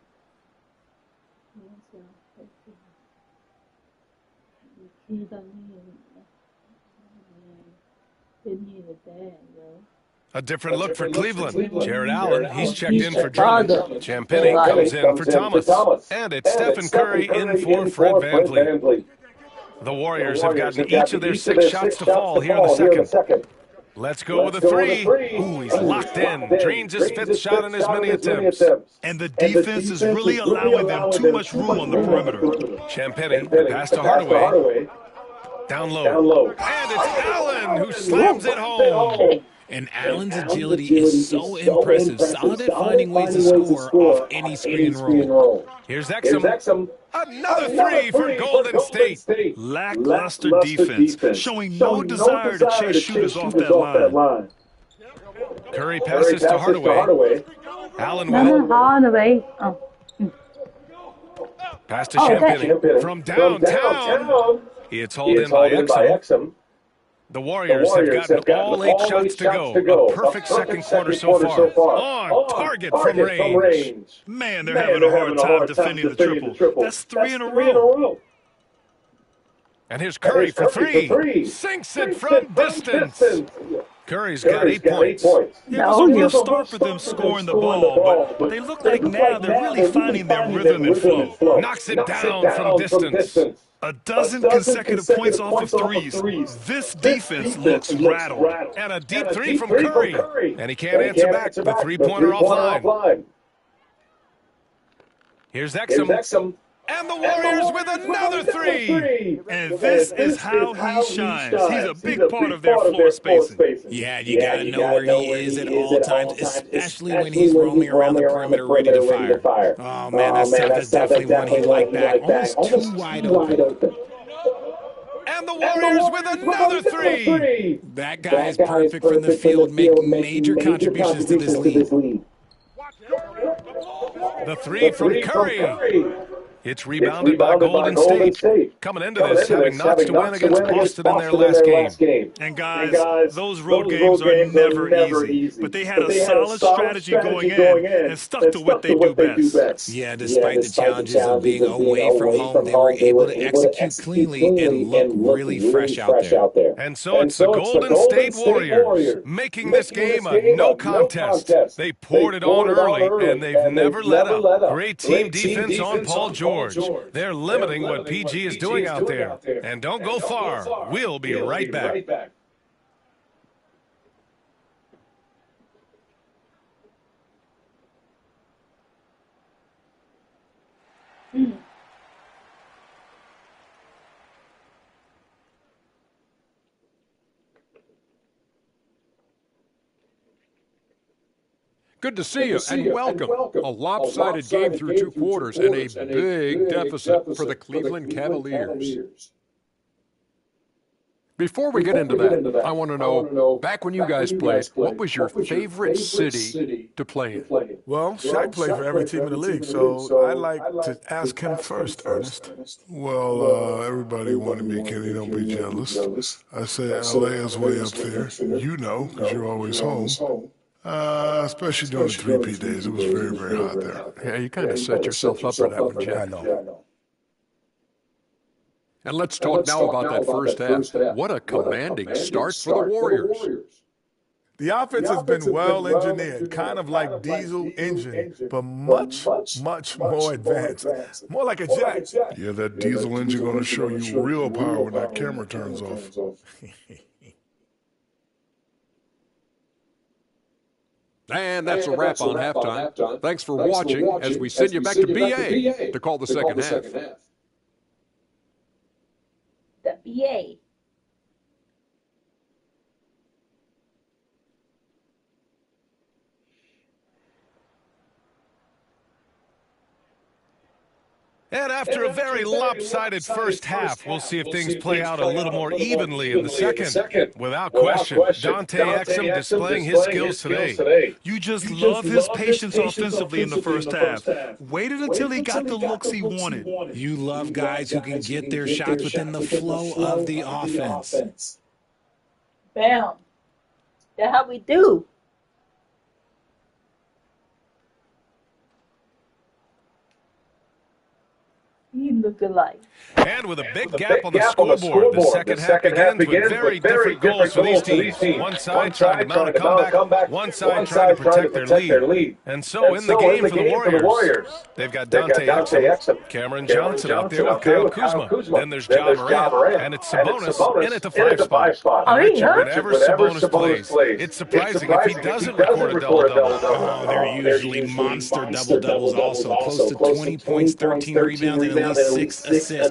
H: A different look for Cleveland. Jared Allen, he's checked in for Drummond. Champagnie comes in for Thomas. And it's Stephen Curry in for Fred VanVleet. The Warriors have gotten each of their 6 shots to fall here in the second. Let's go with a 3. Ooh, he's locked in. Drains his 5th shot in as many attempts.
L: And the defense is really allowing them too much room on the perimeter.
H: Champagnie, pass to Hardaway. Down low. And it's Allen who slams it home.
J: And Allen's agility is so impressive. Solid at finding ways to score off any screen and roll.
H: Here's Exum. Another 3 for Golden State.
L: Lackluster defense, showing no desire to chase shooters off that line.
H: Curry passes to Hardaway. Allen with it. Pass to Champagnie. From downtown. It's hauled in by Exum. The Warriors have gotten all 8 shots to go. A perfect second quarter so far. On target from range.
L: Man, they're having a hard time defending the triple. That's 3 in a row.
H: And here's Curry for 3. Sinks it from distance. Curry's got 8 points.
L: It was a real start for them scoring the ball, but they look like now they're really finding their rhythm and flow.
H: Knocks it down from distance.
L: A dozen consecutive points off of threes. This defense looks rattled.
H: And a deep 3 from Curry. And he can't answer back. The 3-pointer offline. Here's Exum. And the Warriors with another 3.
L: And this is how he shines. He's a big part of their floor spacing.
J: Yeah, you got to know where he is at all times, especially when he's roaming around the perimeter ready to fire. Oh, man, that's definitely one he liked back. Almost too wide open.
H: And the Warriors with another 3.
J: That guy is perfect from the field, making major contributions to this lead.
H: The 3 from Curry. It's rebounded by Golden State. Coming into this, having knots to win against Boston in their last game.
L: And guys, those road games are never easy. But they had a solid strategy going in and stuck to what they do best.
J: Yeah, despite the challenges of being away from home, they were able to execute cleanly and look really fresh out there.
H: And so it's the Golden State Warriors making this game a no contest. They poured it on early, and they've never let up. Great team defense on Paul George. They're limiting what PG is doing out there. And don't go far. We'll be right back.
M: Good to see you, and welcome. A lopsided game through 2 quarters and a big deficit for the Cleveland Cavaliers. Before we get into that, I want to know, back when you guys played, what was your favorite city to play in?
I: Well, Shaq played for every team in the league, so I'd like to ask him first, Ernest.
B: Well, everybody wanted me, Kenny, don't be jealous. I said LA is way up there. You know, because you're always home. Especially during the 3P days. It was very, very hot there.
M: Yeah, you kind of set yourself up for that one, Jack.
I: I know.
M: And let's talk now about that first half. What a commanding start for the Warriors.
I: The offense has been well engineered, kind of like diesel engine, but much more advanced. More like a jet.
B: Yeah, that diesel engine going to show you real power when that camera turns off.
M: And that's a wrap on halftime. Thanks for watching as we send you back to BA to call the second half.
A: The BA.
H: And after a very lopsided first half, we'll see if things play out a little more evenly in the second. Without question, Dante Exum displaying his skills today.
L: You just love his patience offensively in the first half. Waited until he got the looks he wanted.
J: You love guys who can get their shots within the flow of the offense.
A: Bam. That's how we do. You look alike.
H: And with a big gap on the scoreboard, the second half begins with very different goals for these teams. One side trying to mount a comeback, one side trying to protect their lead. And so in the game for the Warriors, they've got Dante Exum, Cameron Johnson out there with Kyle Kuzma. Then there's Ja Morant, and it's Sabonis in at the 5 spot. And Richard, whenever Sabonis plays, it's surprising if he doesn't record a double-double.
J: Oh, they're usually monster double-doubles also. Close to 20 points, 13 rebounds, and at least 6 assists.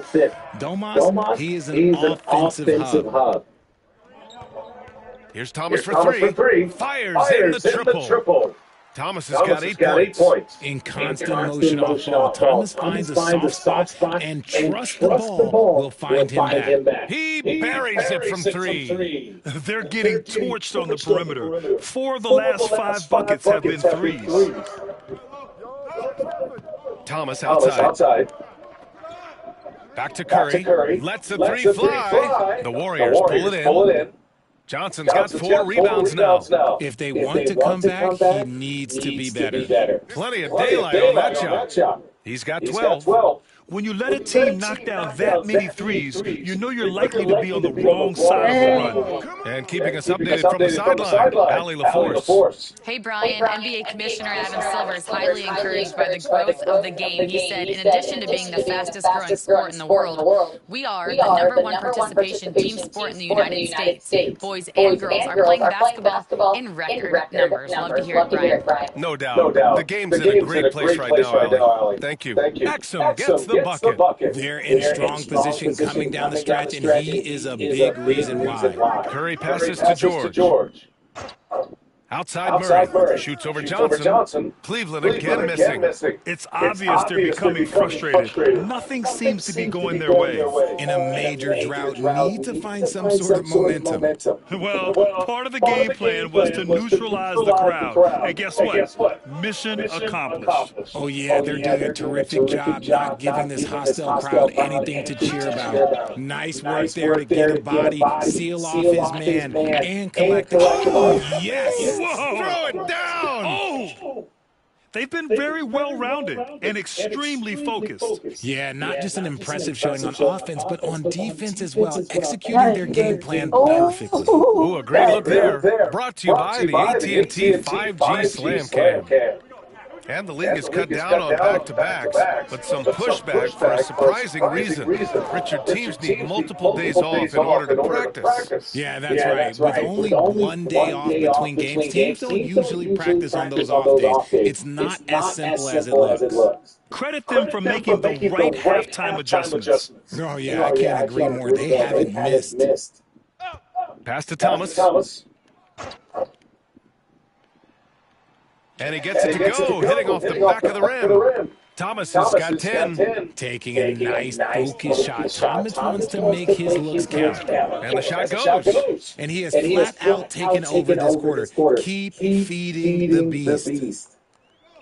J: Domas, he is an offensive hub.
H: Here's Thomas for three. Fires in the triple. Thomas has got 8 points.
J: In constant motion off ball, Thomas finds a soft spot and trust the ball will find him back.
H: He buries it from 3.
L: They're getting torched on the perimeter. 4 of the last 5 buckets have been threes.
H: Thomas outside. Back to Curry. Lets the 3 fly. The Warriors pull it in. Johnson's got 4 rebounds now.
J: If they want to come back, he needs to be better.
H: Plenty of daylight on that shot. He's got 12.
L: When you let a team knock down that many threes, you know you're likely to be on the wrong side of the run.
H: And keeping us updated from the sideline, Allie LaForce.
K: Hey, Brian, NBA Commissioner Adam Silver is highly encouraged by the growth of the game. He said, in addition to being the fastest growing sport in the world, we are the #1 participation team sport in the United States. Boys and girls are playing basketball in record numbers. Love to hear it, Brian.
H: No doubt. The game's in a great place right now, Allie. Thank you. Exum gets the bucket.
J: They're in strong position coming down the stretch, and he is a big reason why.
H: Curry passes to George. Outside Murray. Shoots over Johnson. Cleveland again missing.
L: It's obvious they're becoming frustrated. Nothing seems to be going their way.
J: In a major drought, need to find some sort of momentum.
L: Well, part of the game plan was to neutralize the crowd. And guess what? Mission accomplished.
J: Oh, yeah, they're doing a terrific job not giving this hostile crowd anything to cheer about. Nice work there to get a body, seal off his man, and collect it. Oh, yes!
L: Whoa!
H: Throw it down!
L: Oh! They've been very well-rounded and extremely focused.
J: Yeah, not just an impressive showing on offense, but on defense as well, executing their game plan perfectly.
H: Ooh, a great look there. Brought to you by the AT&T 5G Slam Cam. And the league has cut down on back-to-backs, but some pushback for a surprising reason. Richard, teams need multiple days off in order to practice.
J: Yeah, that's right. With only 1 day off between games, teams don't usually practice on those off days. It's not as simple as it looks.
L: Credit them for making the right halftime adjustments.
J: Oh, yeah, I can't agree more. They haven't missed.
H: Pass to Thomas. And he gets it to go, hitting off the back of the rim. Thomas has got 10.
J: Taking a nice focus shot. Thomas wants to make his looks count.
H: And the shot goes.
J: And he has flat out taken over this quarter. Keep feeding the beast.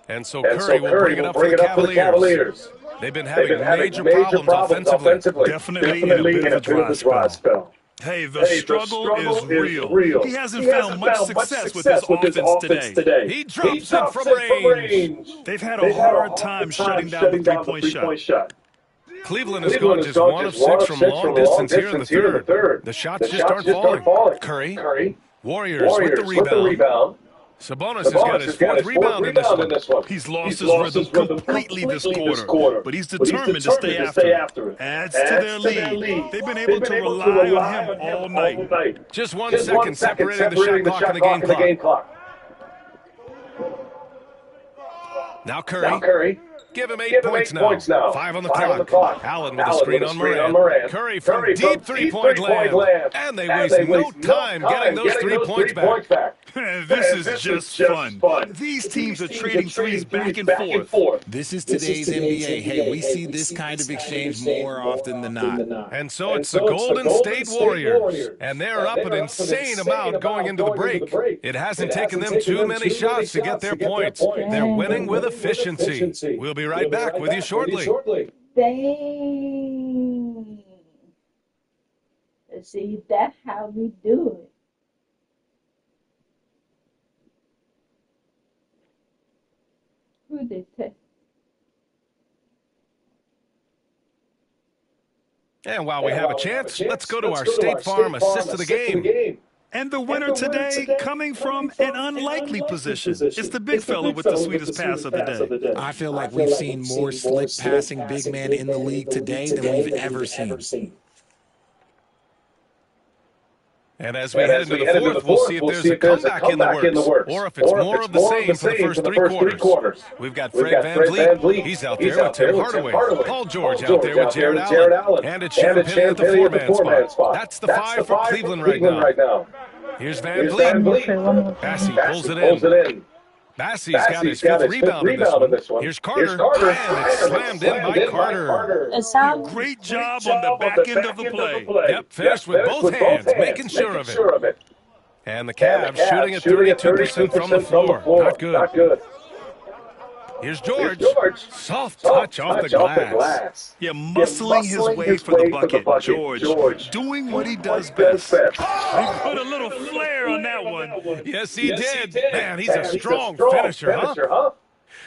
H: And so Curry will bring it up for the Cavaliers. They've been having major problems offensively.
L: Definitely in a bit of a dry spell. Hey, the struggle is real. He hasn't found much success with his offense today.
H: He drops it from range.
L: They've had a hard time shutting down the three-point shot.
H: Cleveland has gone just 1 of 6 from long distance here in the third. The shots just aren't falling. Curry. Warriors with the rebound. Sabonis has got his 4th rebound in this one.
L: He's lost his rhythm completely this quarter, but he's determined to stay after it. Adds to their lead. They've been able to rely on him all night.
H: Just 1 second separating the shot clock and the game clock. Now Curry. Give him 8 points now. 5 on the clock. Allen with a screen on Morant. Curry from deep three-point land. And they waste no time getting those 3 points back.
L: This is just fun. These teams are trading threes back and forth.
J: This is today's NBA. Hey, we see this kind of exchange more often than not.
H: And so it's the Golden State Warriors. And they're up an insane amount going into the break. It hasn't taken them too many shots to get their points. They're winning with efficiency. We'll be right back with you shortly.
A: Dang. Let's see, that's how we do it. Who did that?
H: And while we have a chance, let's go to our State Farm assist of the game.
L: And the winner today coming from an unlikely position. It's the big fella with the sweetest pass of the day.
J: I feel like we've seen more slick passing big men in the league today than we've ever seen.
H: And as we head into the fourth, we'll see if there's a comeback in the works, or if it's more of the same for the first three quarters. We've got Fred VanVleet. He's out there with Tim Hardaway. Paul George out there with Jared Allen. And it's Sean Penny at the four-man spot. That's the five for Cleveland right now. Here's VanVleet. Bassey pulls it in. Bassey's got his fifth rebound in this one. Here's Carter. And it's slammed in by Carter.
L: Great job on the back end of the play.
H: Yep, finished with both hands, making sure of it. And the Cavs shooting at 32% from the floor. Not good. Here's George. Soft touch off the glass.
L: Yeah, muscling his way for the bucket. George doing what he does best. He put a little flair on that one.
H: Yes, he did. Man, he's a strong finisher, huh?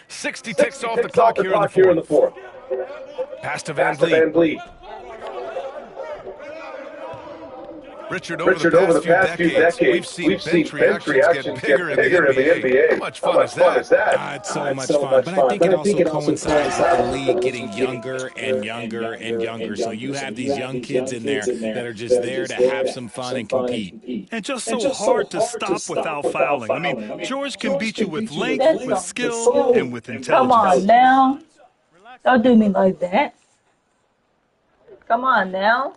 H: 60 ticks off the clock here in the fourth. Pass to VanVleet. Richard, over the past few decades, we've seen bench reactions get bigger in the NBA. How much fun is that?
J: It's so much fun. But I think it also coincides with the league getting younger and younger and younger. So you have these young kids in there that are just there to have some fun and compete.
L: And just so hard to stop without fouling. I mean, George can beat you with length, with skill, and with intelligence.
A: Come on now. Don't do me like that. Come on now.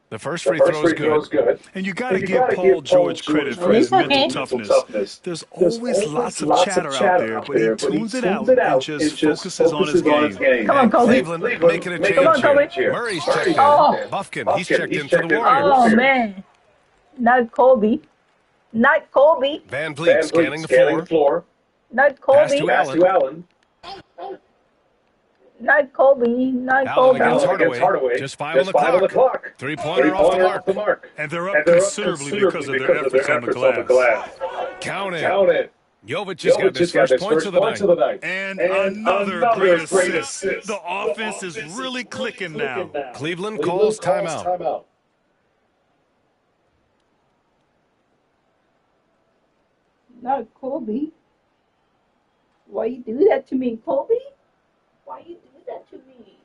H: The first free throw is good.
L: And you got to give Paul George credit for his mental toughness. There's always lots of chatter out there, but he tunes it out and just focuses on his game.
A: Come on, Kobe.
H: Cleveland making a change here. Murray's checked in. Buffkin, he's checked in for the Warriors.
A: Oh, man. Not Kobe.
H: VanVleet scanning the floor.
A: Not Kobe.
H: Pass to Allen.
A: Not Kobe.
H: Allen against Hardaway. Just five on the clock. Three-pointer off the mark.
L: And they're up considerably because of their efforts on the glass.
H: Count it. Jovic has got his first points of the night.
L: And another great assist. The offense is really clicking now.
H: Cleveland calls timeout.
A: Not Kobe. Why you do that to me, Kobe? Why you do that to me?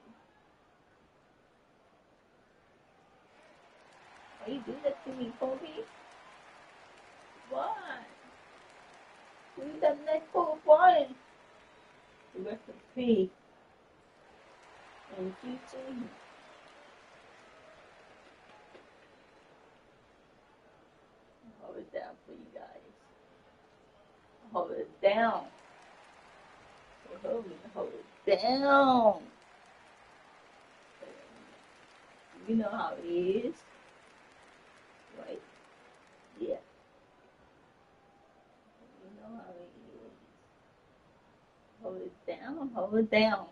A: Why you do that to me, Kobe? Why? Do that next Kobe? Why? The rest of P and GT. Hold it down for you guys. Hold it down. Hold it down. You know how it is. Right? Yeah. You know how it is. Hold it down.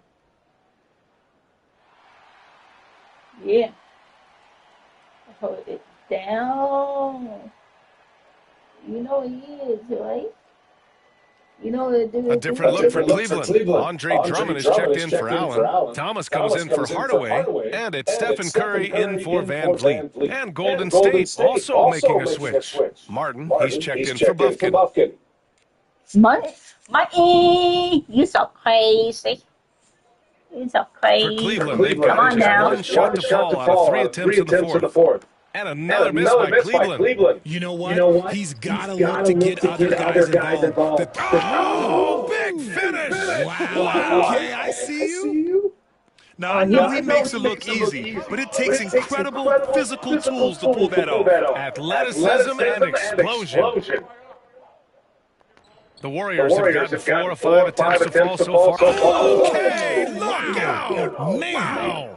A: Yeah. Hold it down. You know it is, right? You know what to do.
H: A different look for Cleveland. Andre Drummond is checked in for Allen. Thomas comes in for Hardaway. And it's Stephen Curry in for VanVleet. And Golden State also making a switch. Martin, he's checked in for Buffkin.
A: Money, you so crazy.
H: For Cleveland, they've got just one shot to fall out of 3 attempts in the fourth. And another miss by Cleveland.
J: You know what? He's got to look to get other guys involved.
H: Oh, big finish!
J: Wow. Okay, I see you.
L: Now, I know he makes it look easy, but it takes incredible physical tools to pull that off.
H: Athleticism and explosion. The Warriors have gotten 4 of 5 attempts to fall so far. Okay, look out! Man!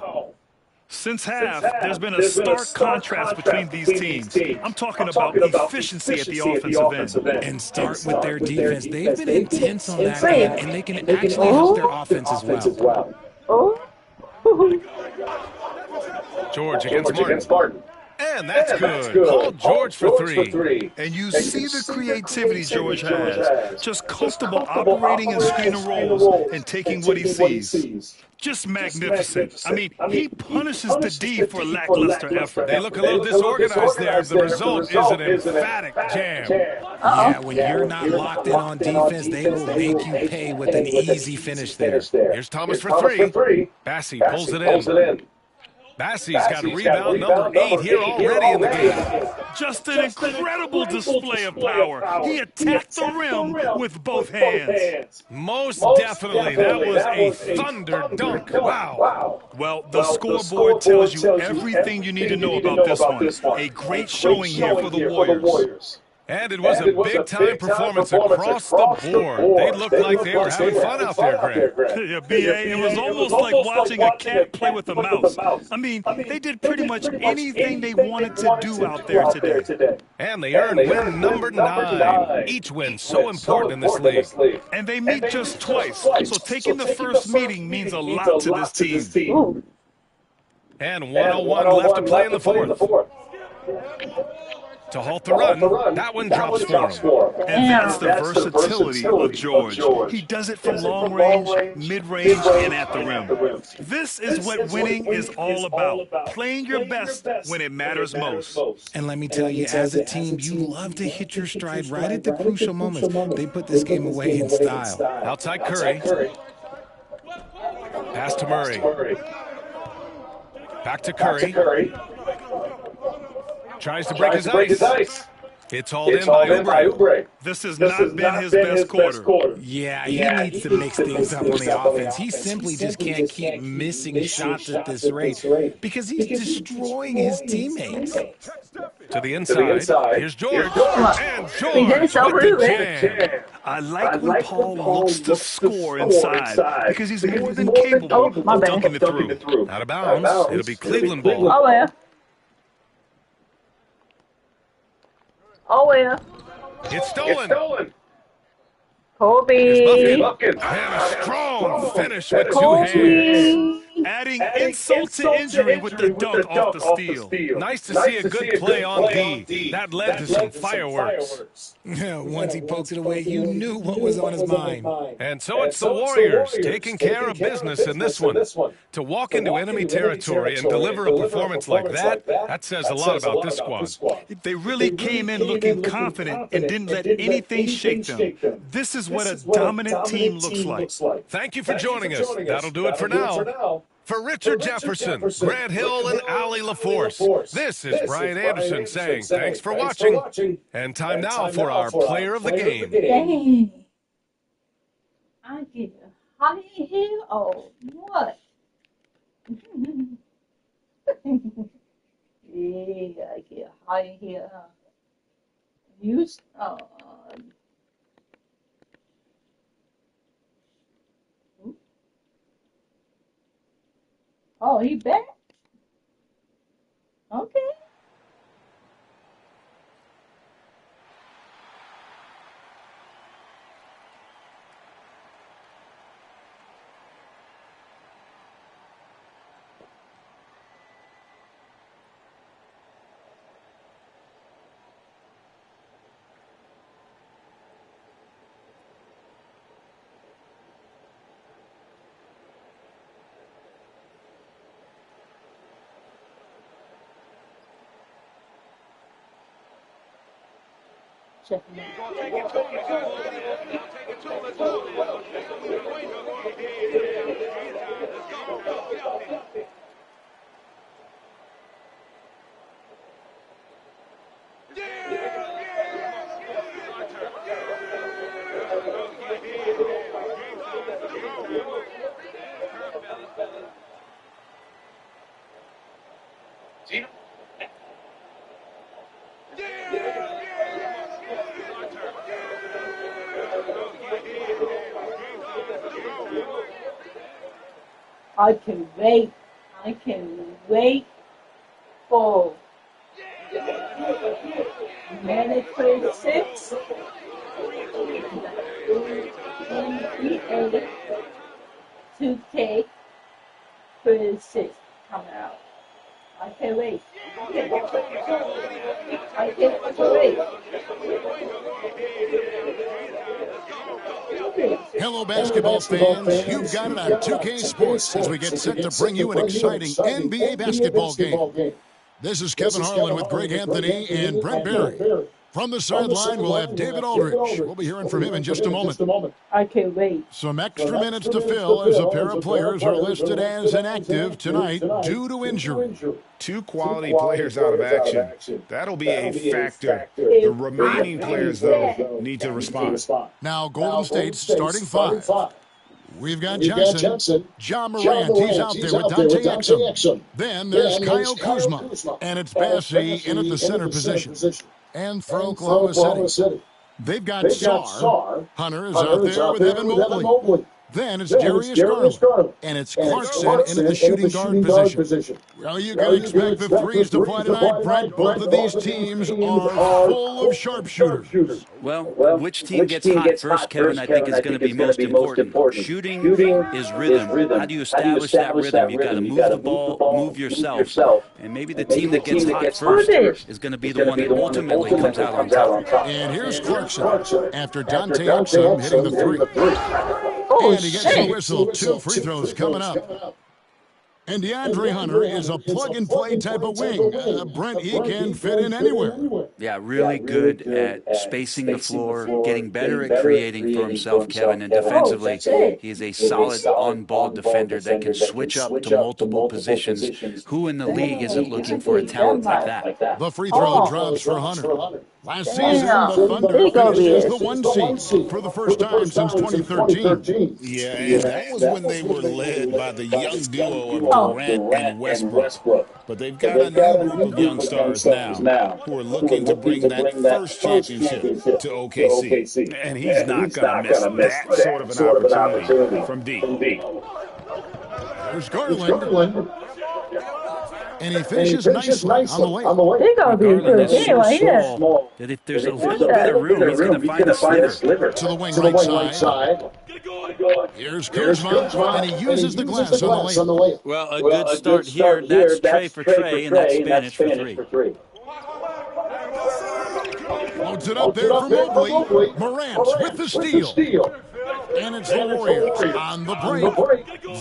L: Since half, there's been a stark contrast between these teams. I'm talking about efficiency at the offensive end.
J: And start with their defense. They've been intense on that end, and they can actually help their offense as well.
H: George against Martin. And that's good. Call George for three.
L: And you see the creativity George has. Just comfortable operating in screen and rolls and taking what he sees. Just magnificent. I mean, he punishes the D for lackluster effort.
H: They look a little disorganized there. The result is an emphatic jam.
J: Yeah, when you're not locked in on defense, they will make you pay with an easy finish there.
H: Here's Thomas for three. Bassey pulls it in. Bassey's got rebound number 8 here already in the game.
L: Just an incredible display of power. He attacked the rim with both hands.
H: Most definitely. That was a thunder dunk. Wow.
L: Well, the scoreboard tells you everything you need to know about this one. A great showing here for the Warriors.
H: And it was a big-time performance across the board. They looked like they were having fun out there, Greg.
L: Yeah, B.A., it was almost like watching a cat play with a mouse. I mean, they did pretty much anything they wanted to do out there today.
H: And they earned win number 9. Each win so important in this league.
L: And they meet just twice, so taking the first meeting means a lot to this team.
H: And 101 left to play in the fourth. To halt the run, that one drops for him.
L: And that's the versatility of George. He does it from long range, mid-range, and at the rim. This is what winning is all about, playing your best when it matters most.
J: And let me tell you, as a team, you love to hit your stride right at the crucial moments. They put this game away in style.
H: Outside Curry. Pass to Murray. Back to Curry. Tries to break his ice. It's hauled in by Oubre.
L: This has not been his best quarter.
J: Yeah, he needs to mix things up on the offense. He simply just can't keep missing shots at this rate because he's destroying his teammates.
H: To the inside. Here's George. And George with the jam.
L: I like when Paul looks to score inside because he's more than capable of dunking it through.
H: Out of bounds. It'll be Cleveland ball.
A: Oh, yeah. Oh, yeah.
H: It's stolen.
A: Kobe.
H: And a strong finish with 2 hands.
L: Adding insult to injury with the dunk off the steal.
H: Nice to see a good play on D. That led to some fireworks.
J: Once he poked it away, you knew what was on his mind.
H: And so it's the Warriors taking care of business in this one. To walk into enemy territory and deliver a performance like that says a lot about this squad.
L: They really came in looking confident and didn't let anything shake them. This is what a dominant team looks like.
H: Thank you for joining us. That'll do it for now. For Richard Jefferson, Grant Hill, and Allie LaForce, this is Brian Anderson saying thanks for watching. And time now for our player of the game.
A: Dang. I get hot in here or what? Yeah, I get hot in here. Oh, he back? Okay. Checking I can wait for minute 26. NBA 2K 26 coming out. I can't wait. I can't wait.
B: Hello, basketball fans. You've got it on 2K Sports as we get set to bring you an exciting NBA basketball game. This is Kevin Harlan with Greg Anthony and Brent Barry. From the sideline, we'll have David Aldridge. We'll be hearing from him in just a moment.
A: I can't wait.
B: Some extra minutes to fill as a pair of players are listed as inactive tonight due to injury.
C: 2 quality players out of action. That'll be a factor. The remaining players, though, need to respond.
B: Now, Golden State's starting 5. We've got Johnson, John Morant, he's out there with Dante Exum. Then there's Kyle Kuzma, and it's Bassey in at the center position. And for Oklahoma City, they've got Sarr. Hunter is out there with Evan Mobley. Then it's Darius Garland, and it's Clarkson in at the shooting guard position. Well, you can expect the threes to fly tonight, Brent. Both of these teams are full of sharpshooters.
F: Well, which team gets hot first, Kevin, I think is going to be most important. Shooting is rhythm. How do you establish that rhythm? You've got to move the ball, move yourself. And maybe the team that gets hot first is going to be the one that ultimately comes out on top.
B: And here's Clarkson after Dante Exum hitting the 3. And he gets the whistle. 2 free throws coming up. And DeAndre Hunter is a plug-and-play type of wing. Brent, he can fit in anywhere.
F: Yeah, really good at spacing the floor, getting better at creating for himself, Kevin. And defensively, he's a solid on-ball defender that can switch up to multiple positions. Who in the league isn't looking for a talent like that?
B: The free throw drops for Hunter. Last season, the Thunder finished as the 1 seed for the first time since 2013.
E: Yeah, and that was when they were led by the young duo of Durant and Westbrook. But they've got a new group of young stars now who are looking to bring that first championship to OKC.
C: And he's not going to miss that sort of an opportunity from deep.
B: There's Garland. And he finishes nicely on the layup.
A: They're going to be a good game right here.
F: That if there's a little bit of room, he's going to find a sliver.
B: To the wing right side. Here's Kuzma, and he uses the glass on the layup.
F: Well, a good start here. That's Trey for Trey, and that's Spanish for 3.
B: Loads it up there for Mobley. Morant with the steal. And it's the Warriors on the break.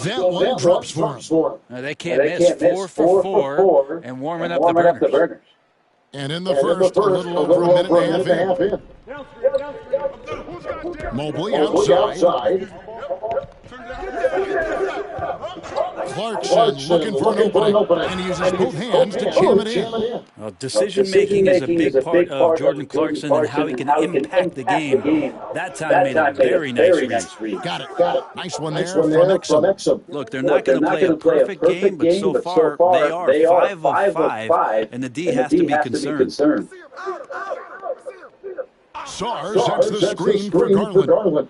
B: That one drops for him.
F: They can't miss. 4 for 4 and warming up the burners.
B: And in the first, a little over a minute and a half in. Mobley outside. Clarkson looking for an opening, and he uses both hands to jam it in.
F: Well, decision-making is a big part of Jordan Clarkson and how he can impact the game. That time made a very nice read.
B: Got it. Nice one there from Exum.
F: Look, they're not going to play a perfect game, but so far they are 5 of 5, and the D has to be concerned.
B: Sarr sets the screen for Garland.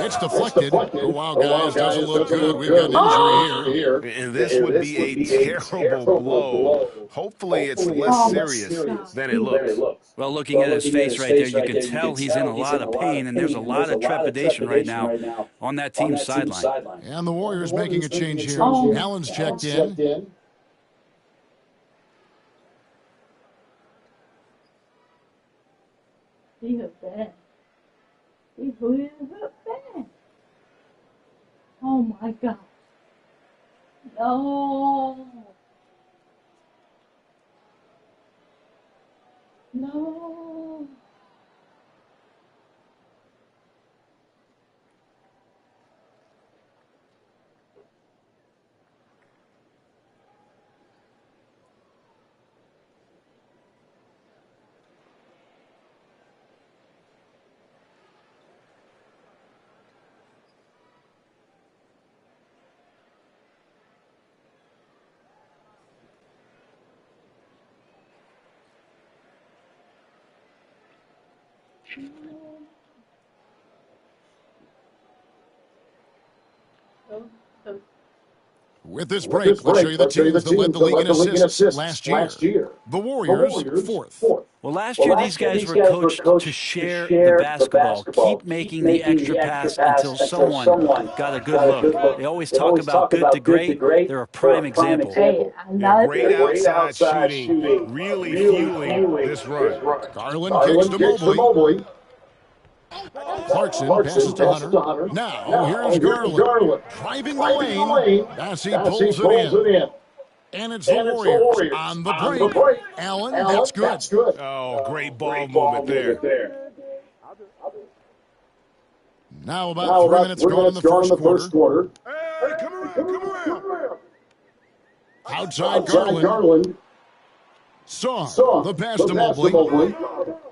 B: It's deflected. Oh, wow, guys, doesn't look good. We've got an injury here.
C: And this would be a terrible blow. Hopefully it's less serious than it looks.
F: Well, looking at his face right there, you can tell he's in a lot of pain, and there's a lot of trepidation right now on that team's sideline.
B: And the Warriors making a change here. Allen's checked in.
A: He hooked that. He hooked that. Oh my God. No. No.
B: With this break, we'll show you the teams that led the league in assists last year. The Warriors, fourth.
F: Well, last year these guys were coached to share the basketball, keep making the extra pass until someone got a good look. They always talk about good to great. They're a prime example.
C: Yeah, great outside shooting, really fueling this run.
B: Garland kicks to Mobley. Clarkson passes to Hunter. Now, here's Garland. Driving the lane. Massey pulls it in. And it's the Warriors on the break. Allen, that's good.
C: Oh, great ball movement there.
B: Now about 3 minutes gone in the first quarter.
C: Hey, come around.
B: Outside Garland. Saw the pass to Mobley.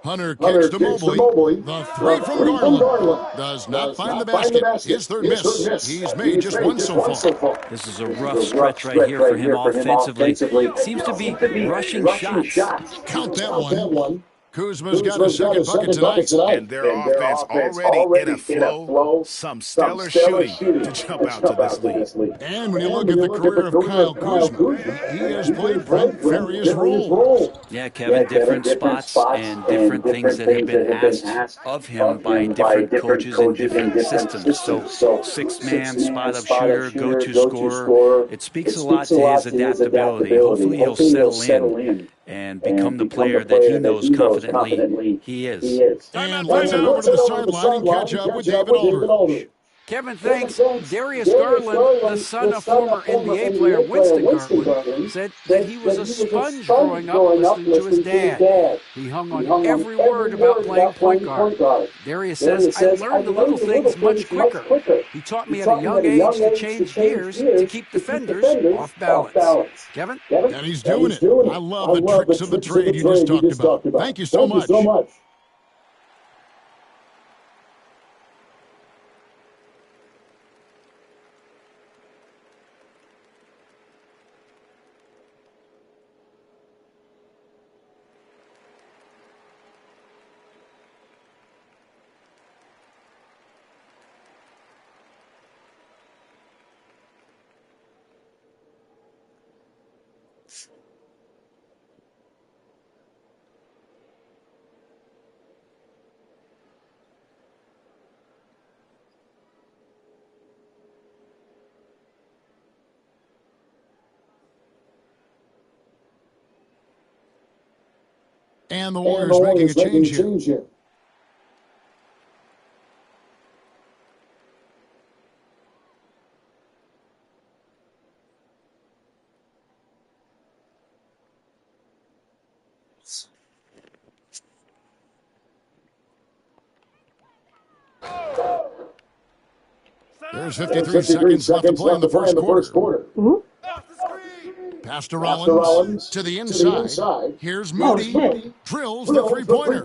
B: Hunter kicks to Mobley. The three from Garland. Does not find the basket. His third miss. He's made just one so far.
F: This is a rough stretch right here for him offensively. Seems to be rushing shots.
B: Count that one. Kuzma's got a second bucket tonight.
C: And their offense already in a flow. Some stellar shooting to jump out to this lead.
B: And when you look at the career of Kyle Kuzma, he has played various roles.
F: Yeah, Kevin, different spots and different things that have been asked of him by different coaches in different systems. So, six-man, spot-up shooter, go-to scorer. It speaks a lot to his adaptability. Hopefully he'll settle in and become the player that he knows confidently he is.
B: And let's head over to the sideline and catch up with David Aldridge.
F: Kevin, thanks. Darius Garland, the son of former NBA player Winston Garland, said that he was a sponge growing up listening to his dad. He hung on every word about playing point guard. Darius says, I learned the little things much quicker. He taught me at a young age to change gears to keep defenders off balance. Kevin?
B: And he's doing it. I love the tricks of the trade you just talked about. Thank you so much. And the Warriors making a change here. There's 53 seconds left to play in the first quarter. Pass to Rollins to the inside. Here's Moody. Drills the three-pointer.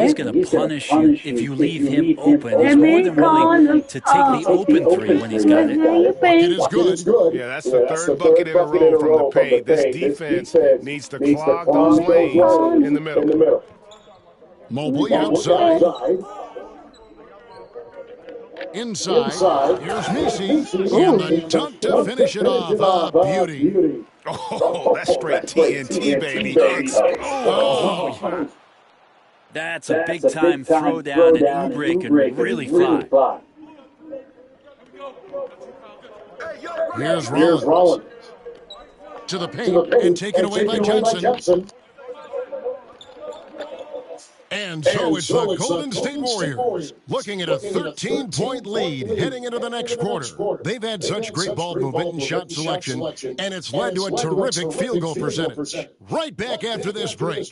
F: He's going to punish you if you leave him open. He's more than willing to take the open three when he's got it.
B: Bucket is good.
C: Yeah, that's the third bucket in a row from the paint. This defense needs to clog those lanes in the middle.
B: Mobley outside. Inside. Here's Macy. And the dunk to finish it off. Beauty.
C: Oh, that's straight TNT, baby. Oh.
F: That's a big-time throwdown, and Oubre can really fly.
B: Here's Rollins. To the paint and taken away by Johnson. And so it's the Golden State Warriors looking at a 13-point lead heading into the next quarter. They've had such great ball movement and shot selection, and it's led to a terrific field goal percentage. Right back after this break.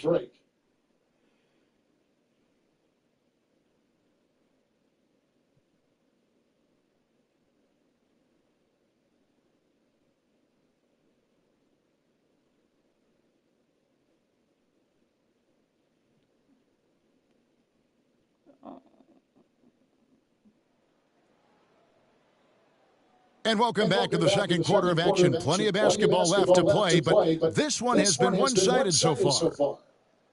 B: And welcome back to the second quarter of action. Plenty of basketball left to play, but this one has been one-sided so far.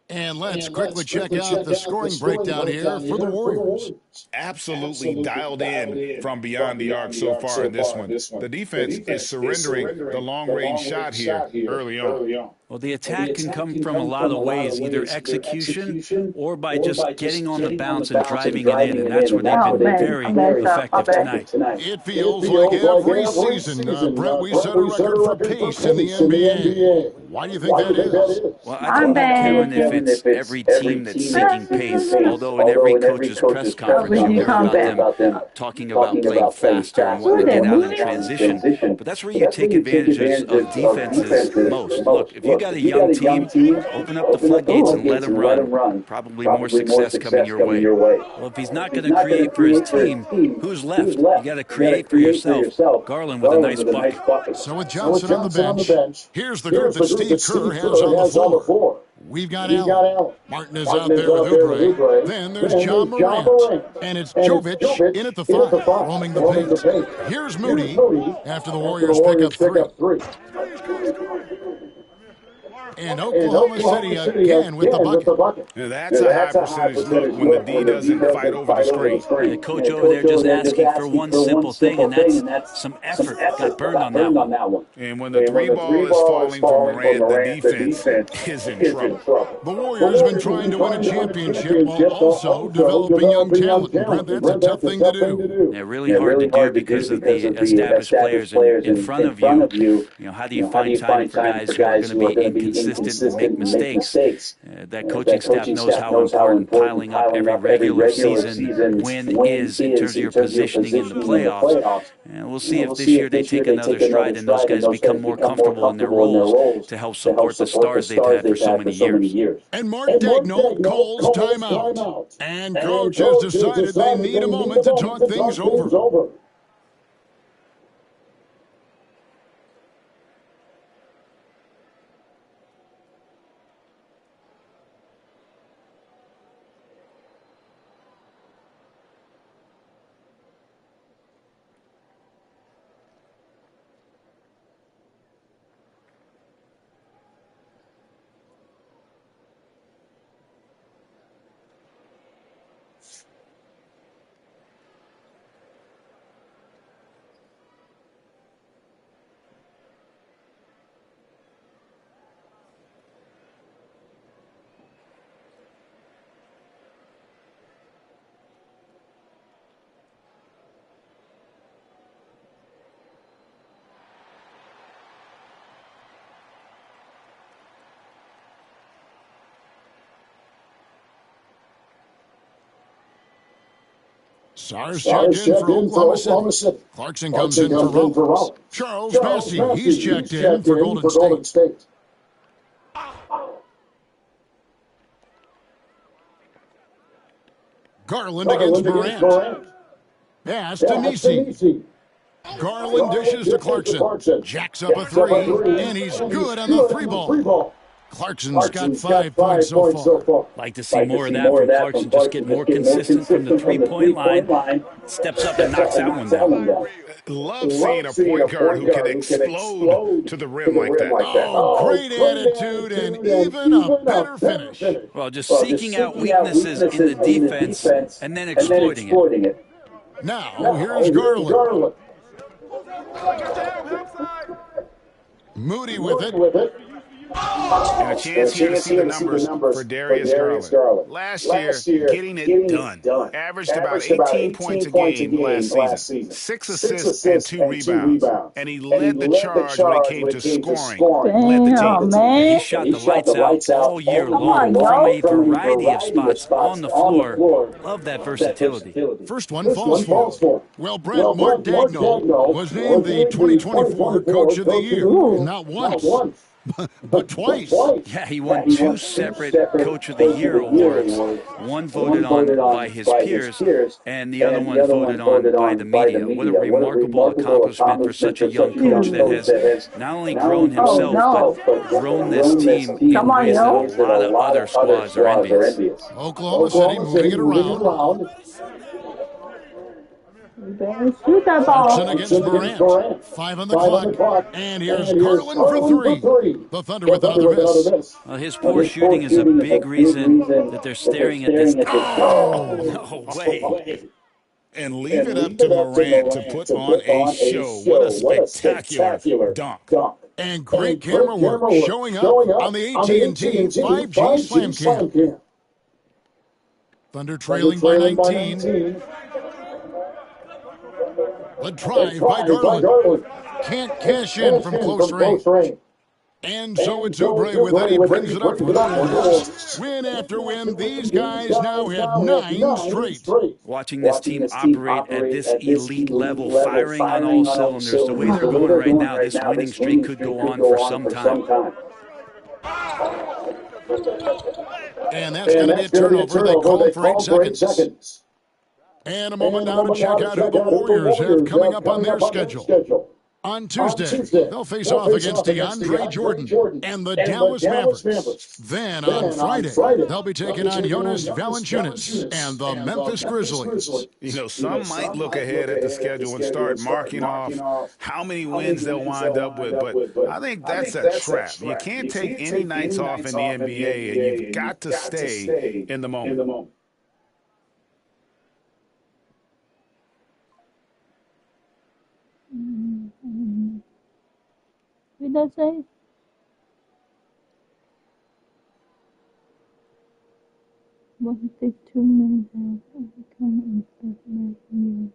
B: And let's quickly check out the scoring breakdown here for the Warriors.
C: Absolutely dialed in from beyond the arc so far in this one. The defense is surrendering the long-range shot here early on.
F: Well, the attack can come from a lot of ways, either execution or by just getting on the bounce and driving it in, and that's where they've been very effective tonight.
B: It feels like every season, Brett, we set a record for pace in the NBA. Why do you think that is?
F: Well, I don't know, Kevin, if it's every team that's seeking pace, although in every coach's press conference you hear about them talking about playing faster and wanting to get out in transition. But that's where you take advantage of defenses most. Look, if you got a young team, open up the floodgates and let them run. Probably more success coming your way. Well, if he's not going to create for his team, who's left? You got to create for yourself. Garland with a nice bucket.
B: So with Johnson on the bench, here's the group that Steve Kerr has on the floor. We've got Allen. Martin is out there with Oubre. Then there's John Morant. And it's Jovic in at the 5, roaming the paint. Here's Moody after the Warriors pick up 3. And Oklahoma City again with the bucket.
C: Yeah, that's a high percentage look when the D doesn't fight over the screen.
F: The coach over there just asking for one simple thing, and that's some effort. Got burned on that one.
C: And when the 3 ball is falling for Morant, the defense is in trouble.
B: The Warriors have been trying to win a championship while also developing young talent. Brent, that's a tough thing to do.
F: Yeah, really hard to do because of the established players in front of you. You know, how do you find time for guys who are going to be inconsistent and make mistakes? That coaching staff knows how important piling up every regular season win is in terms of your positioning in the playoffs. And we'll see if this year they take another stride and those guys become more comfortable in their roles to help support the stars they've had for so many years.
B: And Mark Daigneault calls timeout. And coach has decided they need a moment to talk things over. Sars checked in for Oklahoma City. Clarkson comes in for Rollins. Charles Massey, he's checked in for Golden State. Garland against Morant. Pass to Nisi. Garland dishes to Clarkson. Jacks up a 3, and he's good on the 3 ball. Clarkson's got 5 points so far.
F: Like to see more of that from Clarkson. Just get more consistent from the 3-point line. Steps up and knocks that one down.
C: Love seeing a point guard who can explode to the rim like that.
B: Oh, great attitude and even a better finish.
F: Well, just seeking out weaknesses in the defense and then exploiting it.
B: Now, here's Garland. Moody with it.
C: And a chance here to see the numbers for Darius Garland. Last year, getting it done. Averaged about 18 points a game last season. 6 assists and 2 rebounds. And he led the charge when it came to scoring. Led the team.
F: He shot the lights out all year long from a variety of spots on the floor. Love that versatility.
B: First one falls for. Well, Brent, Mark Daigneault was named the 2024 Coach of the Year. Not once. But twice.
F: Yeah, he won 2 separate Coach of the Year awards. One voted on by his peers, and the other one voted on by the media. What a remarkable accomplishment for such a young coach that has not only grown himself, but grown this team in ways that a lot of other squads are envious.
B: Oklahoma City moving it around.
A: You better shoot that ball.
B: Johnson against Morant. 5 on the clock. And here's Garland for 3. The Thunder with another miss.
F: Well, his poor shooting is a big reason that they're staring at this.
B: Oh,
F: no way.
E: And leave it up to Morant to put on a show. What a spectacular dunk.
B: And great camera work showing up on the AT&T 5G Slam Cam. Thunder trailing by 19. A drive by Garland. Can't cash in from close range. And so it's Oubre with it. He brings it up for the Warriors. Win after win, these guys now have 9 straight.
F: Watching this team operate at this elite level, firing on all cylinders, the way they're going right now, this winning streak could go on for some time.
B: And that's going to be a turnover. They call for 8 seconds. And a moment now to check out who the Warriors have coming up on their schedule. On Tuesday, they'll face off against DeAndre Jordan and the Dallas Mavericks. Then on Friday, they'll be taking on Jonas Valanciunas and the Memphis Grizzlies.
E: You know, some might look ahead at the schedule and start marking off how many wins they'll wind up with, but I think that's a trap. You can't take any nights off in the NBA, and you've got to stay in the moment.
A: What did that say? What if there's too many times I come and stuff like you?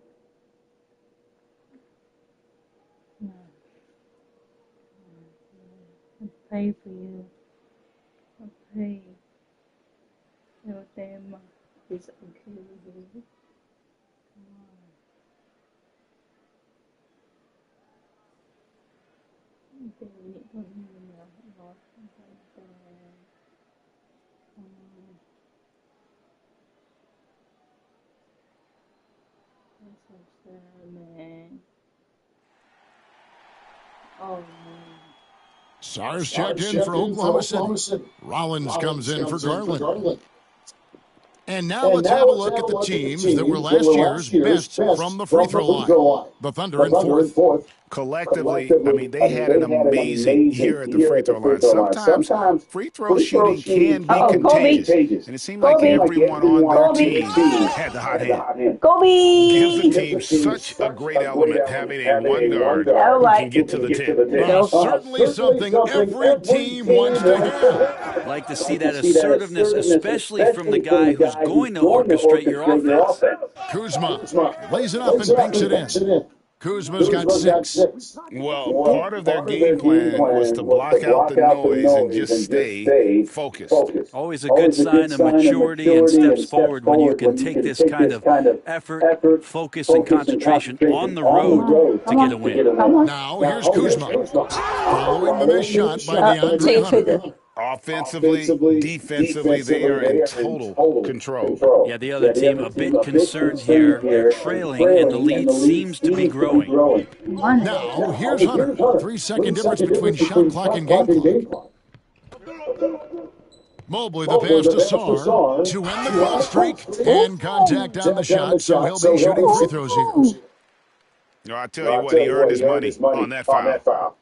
A: I'll pay for you. I'll pay. Everything is okay with you.
B: Sars checked in for Oklahoma City. Rollins comes in for Garland. And now let's have a look at the teams that were last year's best from the free throw line. The Thunder in fourth.
E: Collectively, I mean, they had an amazing year at the free throw line. Sometimes free throw shooting can be contagious. And it seemed like everyone on their team had the hot hand. Gives the team such a great element having a one guard who can get to the tip.
B: Certainly something every team wants to have.
F: Like to see that assertiveness, especially from the guy who's going to orchestrate your offense.
B: Kuzma lays it up and banks it in. Kuzma's got 6.
E: Well, part of their game plan was to block out the noise and just stay focused.
F: Always a good sign of maturity and steps forward when you can take this kind of effort, focus, and concentration on the road to get a win.
B: Now, here's Kuzma. Following the missed shot by DeAndre Hunter.
E: Offensively, defensively, they are in total control.
F: Yeah, the other team a bit concerned here. They're trailing, and the lead seems to be growing.
B: Now, here's Hunter. 3-second difference between shot clock and game clock. Mobley the pass to Sarr to end the clock streak and contact on the shot, so he'll be shooting free throws here.
E: No, I tell you what, he earned his money on that foul.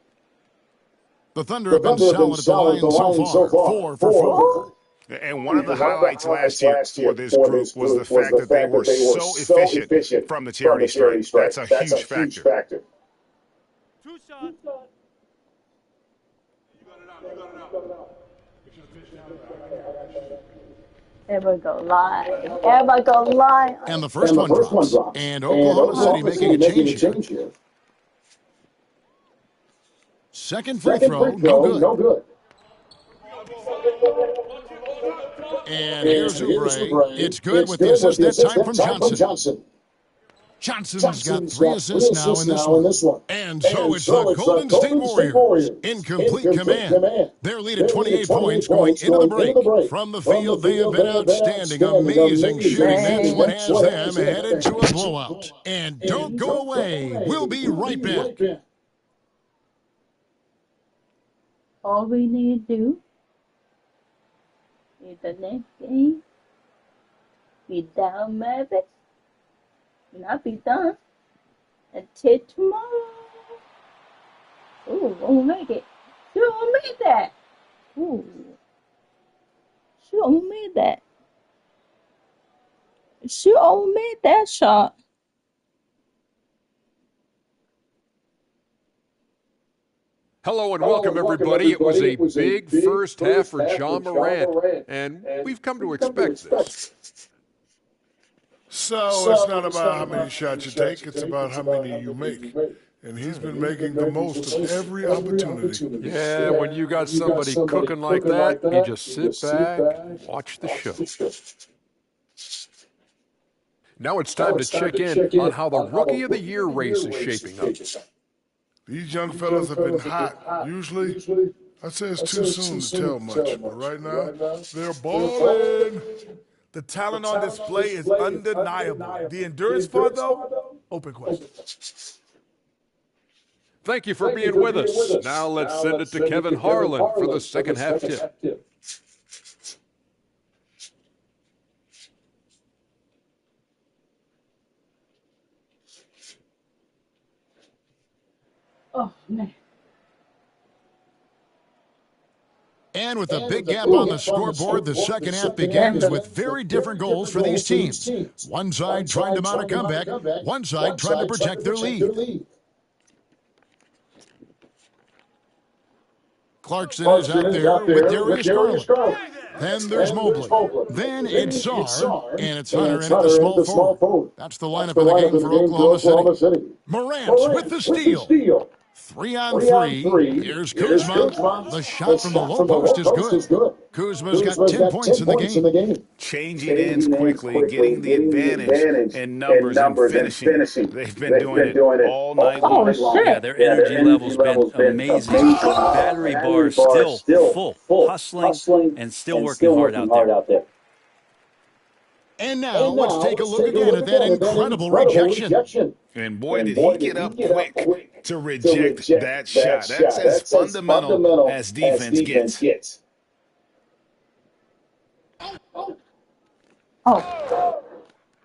B: The Thunder have been solid at the line so far, 4 for 4.
E: And one of the highlights last year for this group was the fact that they were so efficient from the charity stripe. That's a huge factor.
G: 2 shots.
A: Everybody go live.
B: And the first one drops. And Oklahoma City making a change here. Second free throw, no good. And here's Oubre. It's good with the assist that time from Johnson. Johnson's got 3 assists now in this one. And so it's the Golden State Warriors in complete command. Their lead at 28 points going into the break. From the field, they have been outstanding. Amazing shooting. That's what has them headed to a blowout. And don't go away. We'll be right back.
A: All we need to do is the next game be down Mavericks. Not be done. Until tomorrow. Ooh, almost make it. She almost made that. Ooh. She almost made that. She almost made that shot.
M: Hello and welcome, everybody. It was a big first half for John Morant, and we've come to expect this.
I: So it's not about how many shots you take, it's about how many you make. And he's been making the most of every opportunity.
M: Yeah, when you got somebody cooking like that, you just sit back and watch the show. Now it's time to check in on how the Rookie of the Year race is shaping up.
I: These young fellas have been hot. Usually, I'd say it's too soon to tell much, but right now, they're balling. The talent on display is undeniable. The endurance part, though, open question.
M: Thank you for being with us. Now let's send it to Kevin Harlan for the second half tip.
A: Oh, man.
B: And with a big gap on the scoreboard, the second half begins with very different goals for these teams. One side trying to mount a comeback, one side trying to protect their lead. Clarkson is out there with Darius Garland. Then there's Mobley. Then it's Sarr, and it's Hunter in at the small forward. That's the lineup of the game for Oklahoma City. Morant with the steal. 3-on-3. Here's Kuzma. The shot from the low post is good. Kuzma's got 10 points in the game.
C: Changing ends quickly, getting the advantage in numbers and finishing. They've been doing it all night long.
F: Yeah, their energy level's been amazing. Battery bar still full, hustling, and still working hard out there.
B: And now let's take a look again at that incredible rejection.
C: And boy, did he get up quick to reject that shot. That's as fundamental as defense gets.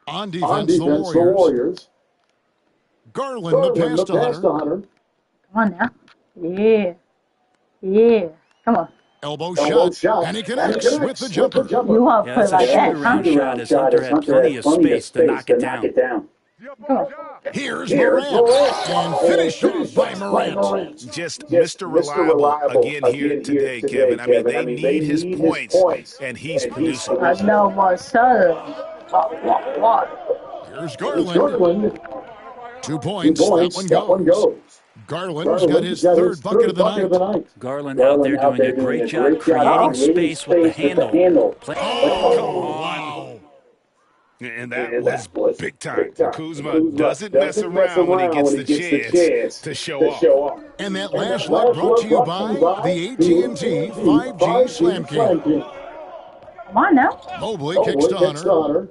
B: On defense, the Warriors. Garland, the pass to Hunter.
A: Come on now. Yeah. Come on.
B: Elbow shot, and he connects with the jumper.
A: You want to
F: Yeah,
A: play
F: that's a
A: like that,
F: shoot-around shot as Hunter had plenty of space to knock it down.
B: Here's Morant, and finished off by Morant.
C: Just Mr. Reliable again here today, Kevin. I mean, they need his points, and he's producing.
A: I know my son. What?
B: Here's Garland. 2 points. That one goes. Garland's got his third bucket of the night.
F: Garland out there doing a great job creating space with the handle.
B: Wow.
C: And that was big time. Kuzma doesn't mess around when he gets the chance to show off.
B: And that last look brought to you by the AT&T 5G Slam King.
A: Come on now.
B: Mobley kicks to Hunter.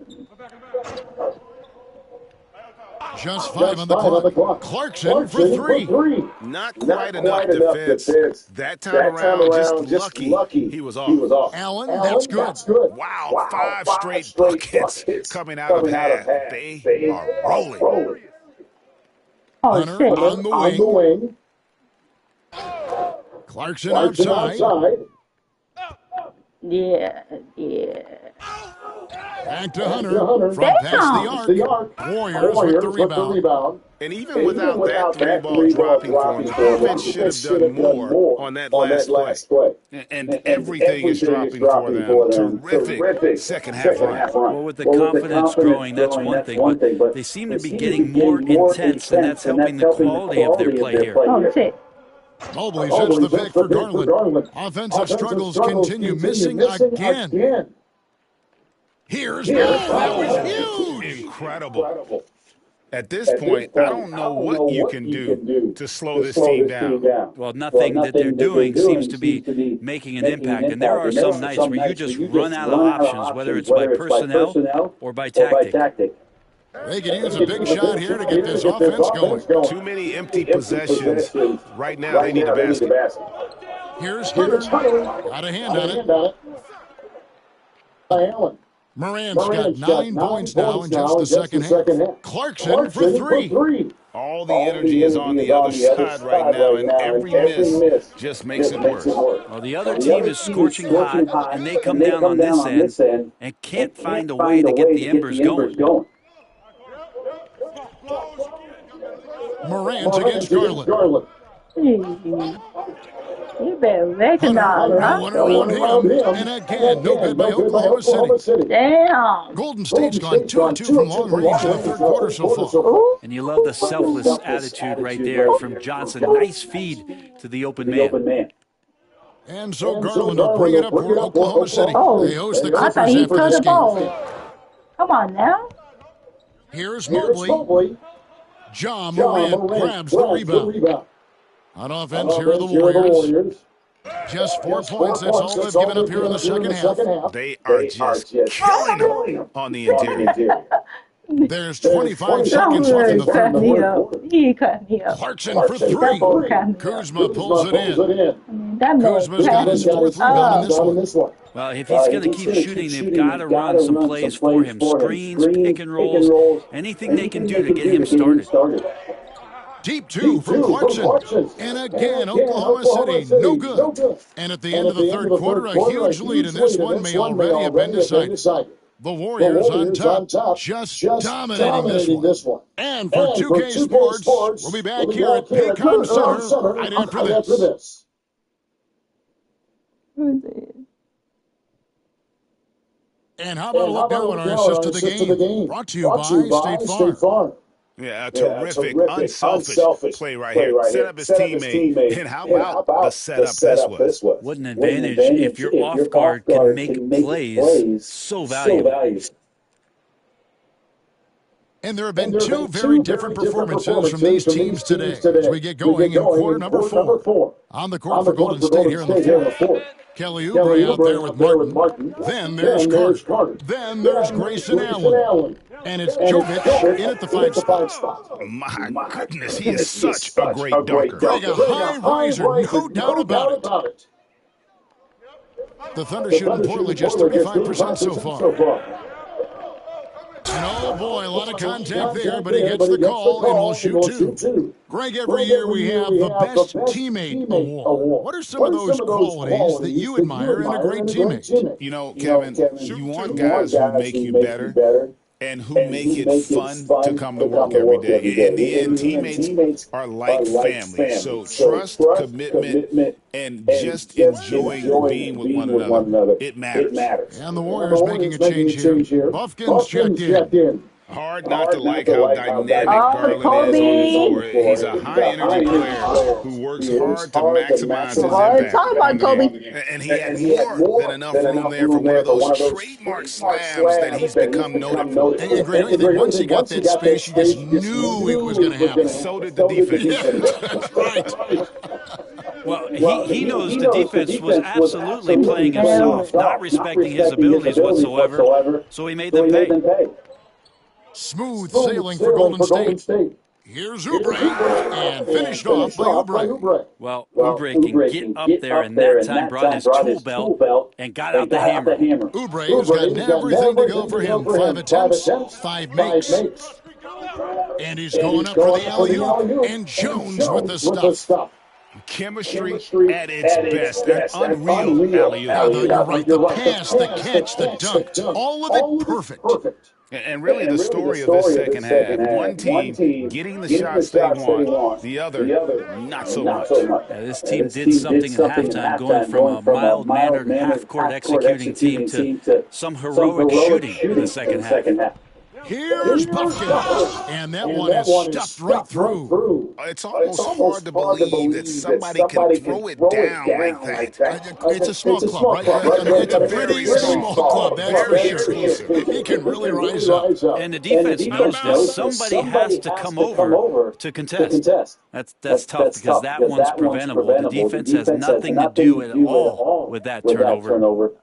B: Just 5 on the clock. Clarkson for 3.
C: Not quite enough defense. That time around, just lucky he was off.
B: Allen, that's good.
C: Wow, 5 straight buckets coming out of half. They are rolling.
B: Hunter on the wing. Clarkson outside.
A: Yeah.
B: Back to Hunter from past the arc. Warriors with the rebound.
C: And even without that 3-ball dropping for him, the defense should have done more on that last play. And everything is dropping for them. Terrific second half run.
F: Well, with the confidence growing, that's one thing. But they seem to be getting more intense, and that's helping the quality of their play here.
A: Oh, shit.
B: Mobley sets the pick for Garland. Offensive struggles continue, missing again. Here's that was huge.
C: Incredible. At this point, I don't know what you can do to slow this team down.
F: Well, nothing that they're doing seems to be making an impact. And there are some nights where you just run out of options, whether it's by personnel or by tactic.
B: They could use a big shot here to get this offense going.
C: Too many empty possessions. Right now, they need a basket.
B: Here's Hunter. Got a hand on it.
A: Allen.
B: Morant's got 9 points now in just the second half. Clarkson for 3.
E: All the energy is on the other side right now, and every miss just makes it worse.
F: Well, the other team is scorching hot, and they come down on this end and can't find a way to get the embers going.
B: Morant against Garland.
A: You better recognize, huh?
B: Around him. And again, no good by Oklahoma City.
A: Damn.
B: Golden State's gone 2 of 2 from long range in the third quarter so far.
F: And you love the selfless attitude right there from Johnson. Nice feed to the open man.
B: And so Garland will bring it up for Oklahoma City. They host the Clippers
A: after this
B: game.
A: Come on now.
B: Here's Mobley. Ja Morant grabs the rebound. On offense, here are the Warriors. Just 4 points. That's all they've given up here in the second half.
E: They are just killing them on the interior.
B: There's 25 seconds left in the third quarter. Clarkson for 3. Kuzma pulls it in. Kuzma's got his 4th rebound in this one.
F: Well, if he's going to keep shooting, they've got to run some plays for him. Screens, pick and rolls, anything they can do to get him started.
B: Deep 2 from Clarkson. And again, Oklahoma City, no good. And at the end of the third quarter, a huge lead in this one may already have been decided. The Warriors on top, just dominating this one. And for 2K Sports, we'll be back here at Paycom Center right after this. And how about a look now at our assist to the game? Brought to you by State Farm.
E: Yeah, a terrific, unselfish play right here. Set up his teammate. And how about the setup this was?
F: What an advantage if your off guard can make plays so valuable.
B: And there have been 2 very different performances from these teams today as we get going in quarter number 4. On the court for Golden State here in the fourth. Kelly Oubre out there with Martin. Then there's Carter. Then there's Grayson Allen. And it's Jovic in at the 5 spot.
E: My goodness, he is such a great dunker.
B: Greg, a high riser, no doubt about it. The Thunder shooting poorly, just 35% so far. And oh boy, a lot of contact there, but he gets the call and will shoot 2. Greg, every year we have the Best Teammate Award. What are some of those qualities that you admire in a great teammate?
E: You know, Kevin, you want guys who make you better and who make it fun to come to work every day. In the end, teammates are like family. So trust, commitment, and just enjoying being with one another. It matters.
B: And the Warriors making a change here. Buffkin's checked in.
E: Hard not to like how dynamic Garland is on the floor. He's a high-energy player who works hard to maximize his impact.
A: Talk about Kobe.
E: And he had more than enough room there for one of those trademark slams that he's become noted for.
B: And Greg, I think once he got that space, you just knew it was going to happen.
E: So did the defense.
B: Right.
F: Well, he knows the defense was absolutely playing him soft, not respecting his abilities whatsoever, so he made them pay.
B: Smooth sailing for Golden State. Here's Oubre, and finished off by Oubre.
F: Well, Oubre can get up there, and that time brought his tool belt and got out the hammer.
B: Oubre's got everything to go for him. 5 attempts, 5 makes. And he's going up for the alley-oop, and Jones with the stuff.
E: Chemistry at its best. An unreal alley-oop.
B: You're right. The pass, the catch, the dunk, all of it perfect.
E: And really the story of this second half, one team getting the shots they want, the other not so much.
F: This team did something at halftime, going from a mild-mannered half-court executing team to some heroic shooting in the second half.
B: Here's Buffkin, and that one is stuffed right through.
E: It's almost hard to believe that somebody can throw it down like that.
B: It's a small club, right? It's a pretty small club, that's for sure. He can really rise up.
F: And the defense knows this. Somebody has to come over to contest. That's tough because that one's preventable. The defense has nothing to do at all with that turnover.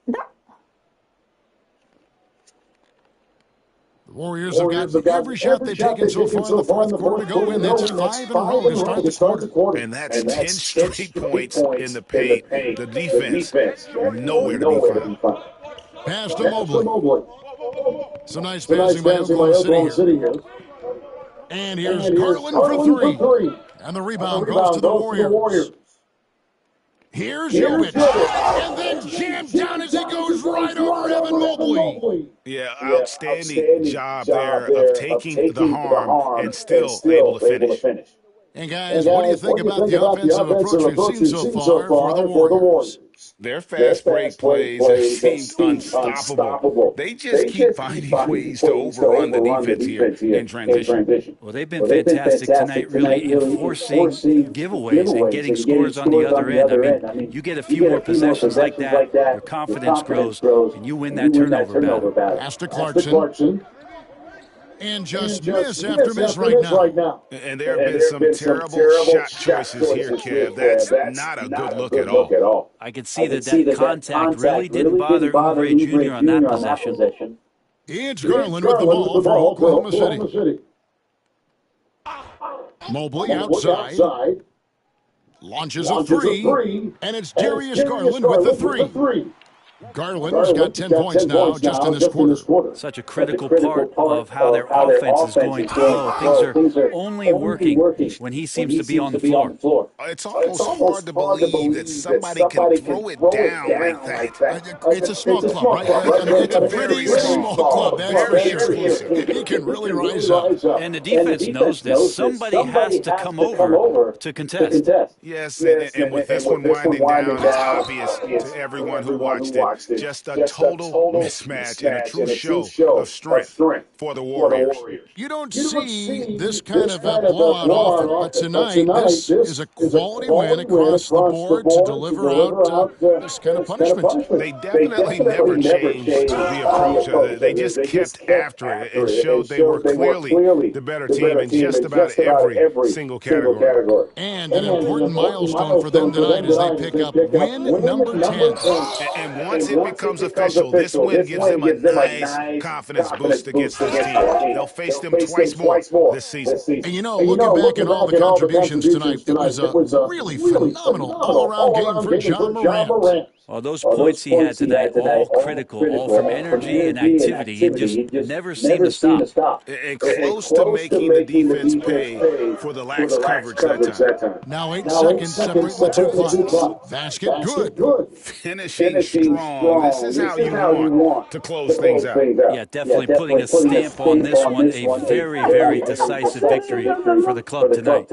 B: The Warriors have got every shot they've taken so far in the fourth quarter to go in. That's 5 in a row to start the quarter.
E: And that's 10 straight points in the paint. The defense, nowhere to be found.
B: Pass to Mobley. Some nice passing by Oklahoma City here. And here's Garland for three. And the rebound goes to the Warriors. Here's Jovic. And then jammed down as he goes right over Evan Mobley.
C: Yeah, outstanding job there of taking the harm and still able to finish.
B: And guys, what do you think about the offensive approach we've seen so far for the Warriors?
C: Their fast break plays have seemed unstoppable. They just keep finding ways to overrun the defense here in transition.
F: Well, they've been fantastic tonight, really enforcing giveaways and getting scores on the other end. I mean, you get a few more possessions like that, your confidence grows, and you win that turnover battle.
B: Pass to Clarkson. And just miss after miss right now.
C: And there have been some terrible shot choices here, Kev. That's not a good look at all.
F: I could see that contact really didn't bother Oubre Jr. on that possession.
B: It's Garland with the ball for Oklahoma City. Mobley outside. Launches a three. And it's Darius Garland with the three. Garland's got 10 points now just in this quarter.
F: Such a critical part of how their offense is going to flow. Things are only working when he seems to be on the floor.
C: It's almost hard to believe that somebody can throw it down like that.
B: It's a small club, right? I mean, it's a pretty small club, that's for sure. He can really rise up.
F: And the defense knows this. Somebody has to come over to contest.
C: Yes, and with this one winding down, it's obvious to everyone who watched it. Just a total mismatch and a true show of strength for the Warriors.
B: You don't see this kind of a blowout often, but tonight this is a quality win across the board to deliver out this kind of punishment.
C: They definitely never changed the approach. They just kept after it and showed they were clearly the better team in just about every single category.
B: And an important milestone for them tonight as they pick up win number 10.
C: And once it becomes official, this win gives them a nice confidence boost against this team. They'll face them twice more this season.
B: And you know, looking back at all the contributions tonight, it was a really phenomenal all-around game for John Morant.
F: Well, those points he had tonight, all critical, all from energy and activity. He just never seemed to stop.
C: And close to making the defense pay for the lax coverage that time.
B: Now 8 seconds separate the two clocks. Basket good.
C: Finishing strong. This is how you want to close things out.
F: Yeah, definitely putting a stamp on this one. A very, very decisive victory for the club tonight.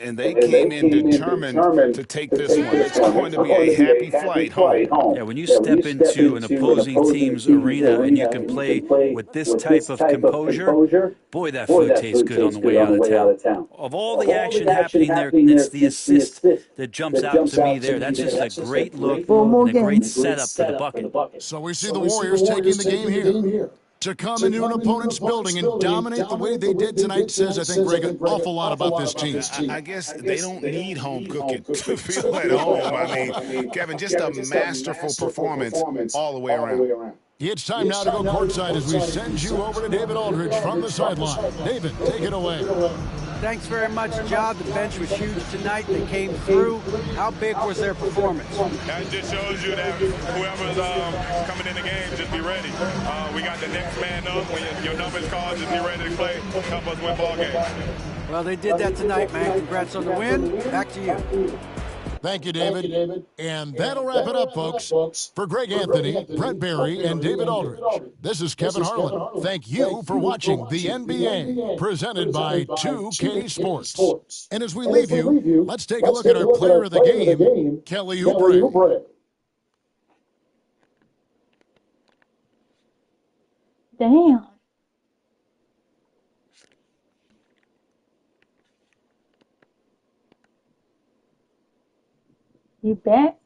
C: And they came in determined to take this one. It's going to be a happy flight home.
F: Yeah, when you step into an opposing team's arena and you can play with this type of composure, boy, that food tastes good on the way out of town. Of all the action happening there, it's the assist that jumps out to me there. That's just a great look and a great setup for the bucket.
B: So we see the Warriors taking the game here. To come into an opponent's building and dominate the way they did tonight says, I think, Greg, an awful lot about this team.
C: I guess they don't need home cooking to feel at home. I mean, Kevin, just a masterful performance all the way around.
B: It's time now to go courtside as we send you over to David Aldridge from the sideline. David, take it away.
N: Thanks very much, John. The bench was huge tonight. They came through. How big was their performance?
G: That just shows you that whoever's coming in the game, just be ready. We got the next man up. When your number's called, just be ready to play. Help us win ball games.
N: Well, they did that tonight, man. Congrats on the win. Back to you.
B: Thank you, David. And that'll wrap it up, folks. For Greg Anthony, Brent Barry, and David Aldridge, this is Kevin Harlan. Thank you for watching the NBA, presented by 2K Sports. And as we leave you, let's take a look at our player of the game, Kelly Oubre.
A: Damn. You bet.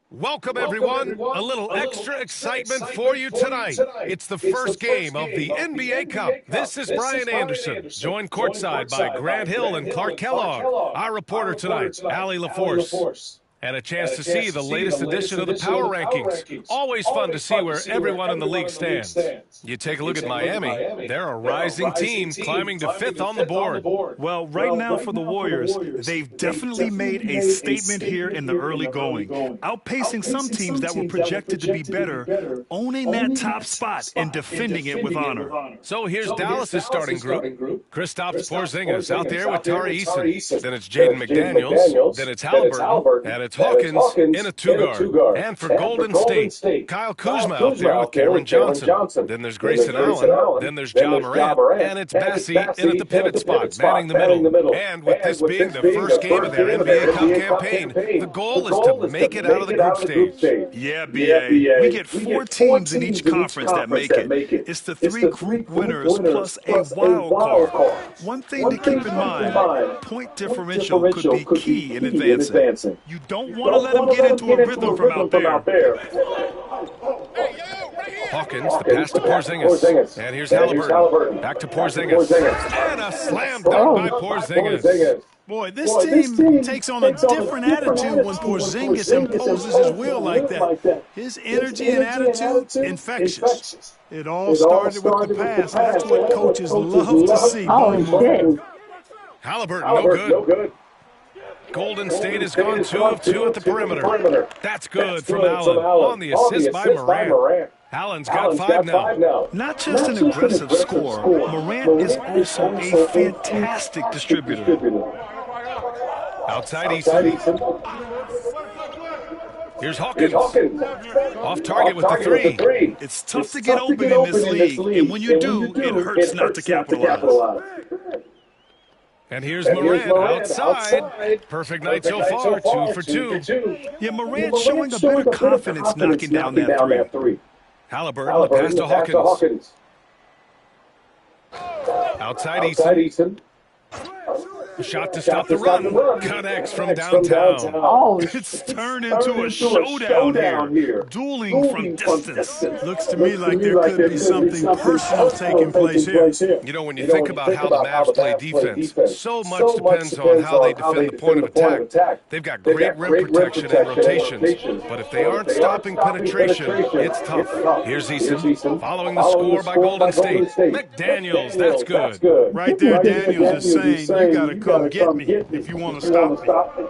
H: Welcome, everyone. A little extra excitement for you tonight. It's the first game of the NBA Cup. This is Brian Anderson, joined courtside by Grant Hill and Clark Kellogg. Our reporter tonight, Allie LaForce. And a chance to see the latest edition of the Power Rankings. Always fun to see where everyone in the league stands. You take a look at Miami. They're a rising team climbing to 5th on the board.
L: Well, right now for the Warriors, they've definitely made a statement here in the early going, outpacing some teams that were projected to be better, owning that top spot and defending it with honor.
H: So here's Dallas's starting group. Kristaps Porzingis out there with Tari Eason. Then it's Jaden McDaniels. Then it's Halliburton. And it's Hawkins in a two-guard. And for Golden State, Kyle Kuzma out there with Cameron Johnson. Then there's Grayson Allen. Then there's Ja Morant. And it's Bassie in at the pivot spot, manning the middle. And with this being the first game of their NBA Cup campaign, the goal is to make it out of the group stage.
L: Yeah, B.A. We get 4 teams in each conference that make it. It's the 3 group winners plus a wild card. One thing to keep in mind, point differential could be key in advancing. You don't want to let them get into a rhythm from out there.
H: Hawkins, the pass to Porzingis. And here's Halliburton. Back to Porzingis. And a slam dunk by Porzingis.
L: Boy, this team takes on a different attitude when Porzingis imposes his will like that. His energy and attitude, infectious. It all started with the pass. That's what coaches love to see.
A: Oh, shit.
H: Halliburton, no good. Golden State has gone 2 of 2 at the perimeter. That's good from Allen on the assist by Morant. Allen's got 5 now.
L: Not just an aggressive scorer, Morant is also a fantastic distributor.
H: Outside Eason. Here's Hawkins. Off target with the 3.
L: It's tough to get open in this league, and when you do, it hurts not to capitalize.
H: And here's Morant outside. Perfect night so far, 2 for 2.
L: Yeah, Morant showing a better confidence knocking down that 3.
H: Halliburton, the pass to Hawkins. Outside Eason. Shot to stop the run. Connects from downtown.
A: Oh,
L: it's turned into a showdown here. Dueling from distance.
D: Looks to me like there could be something personal taking place here.
H: You know, when you think about how the Mavs play defense, so much depends on how they defend the point of attack. They've got great rim protection and rotations, but if they aren't stopping penetration, it's tough. Here's Eason, following the score by Golden State. McDaniels, that's good.
D: Right there, Daniels is saying, you got to come get me if you want to stop me.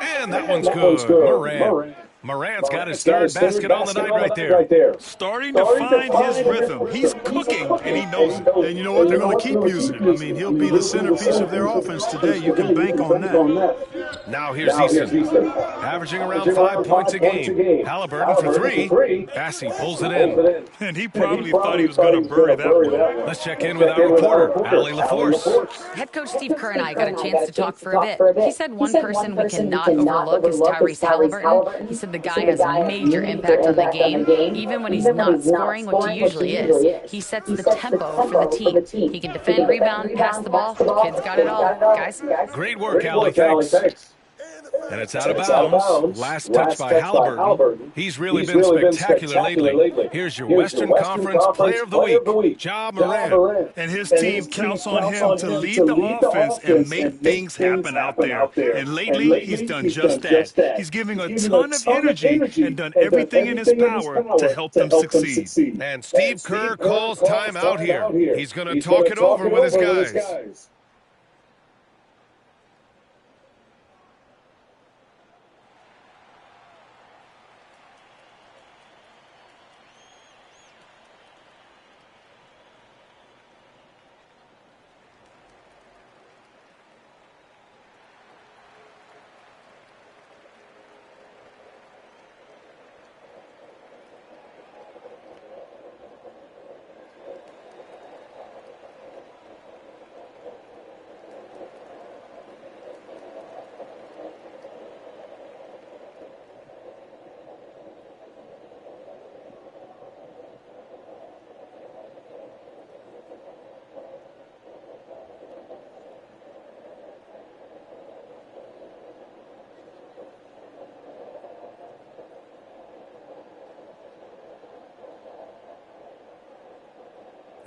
H: And that one's good. Morant's got his 3rd basket on the night right there.
L: Starting to find his rhythm. He's cooking, and he knows it.
D: And you know what? They're going to keep using him. I mean, he'll be the centerpiece of their offense today. You can bank on that.
H: Now here's Eason, averaging around 5 points a game. Halliburton for 3. Bassie pulls it in.
L: And he probably thought he was going to bury that one.
H: Let's check in with our reporter, Allie LaForce.
K: Head coach Steve Kerr and I got a chance to talk for a bit. He said one person we cannot overlook is Tyrese Halliburton. He said the guy has a major impact on the game, even when he's not scoring, which he usually is. He sets the tempo for the team. He can defend, rebound, pass the ball. The kid's got it all, guys.
H: Great work, Allie. Thanks. And it's out of bounds. Last touch by Halliburton. He's really been spectacular lately. Here's your Western Conference Player of the Week, Ja Morant.
L: And his team counts on him to lead the offense and make things happen out there. And lately, he's done just that. He's giving a ton of energy and done everything in his power to help them succeed.
H: And Steve Kerr calls time out here. He's going to talk it over with his guys.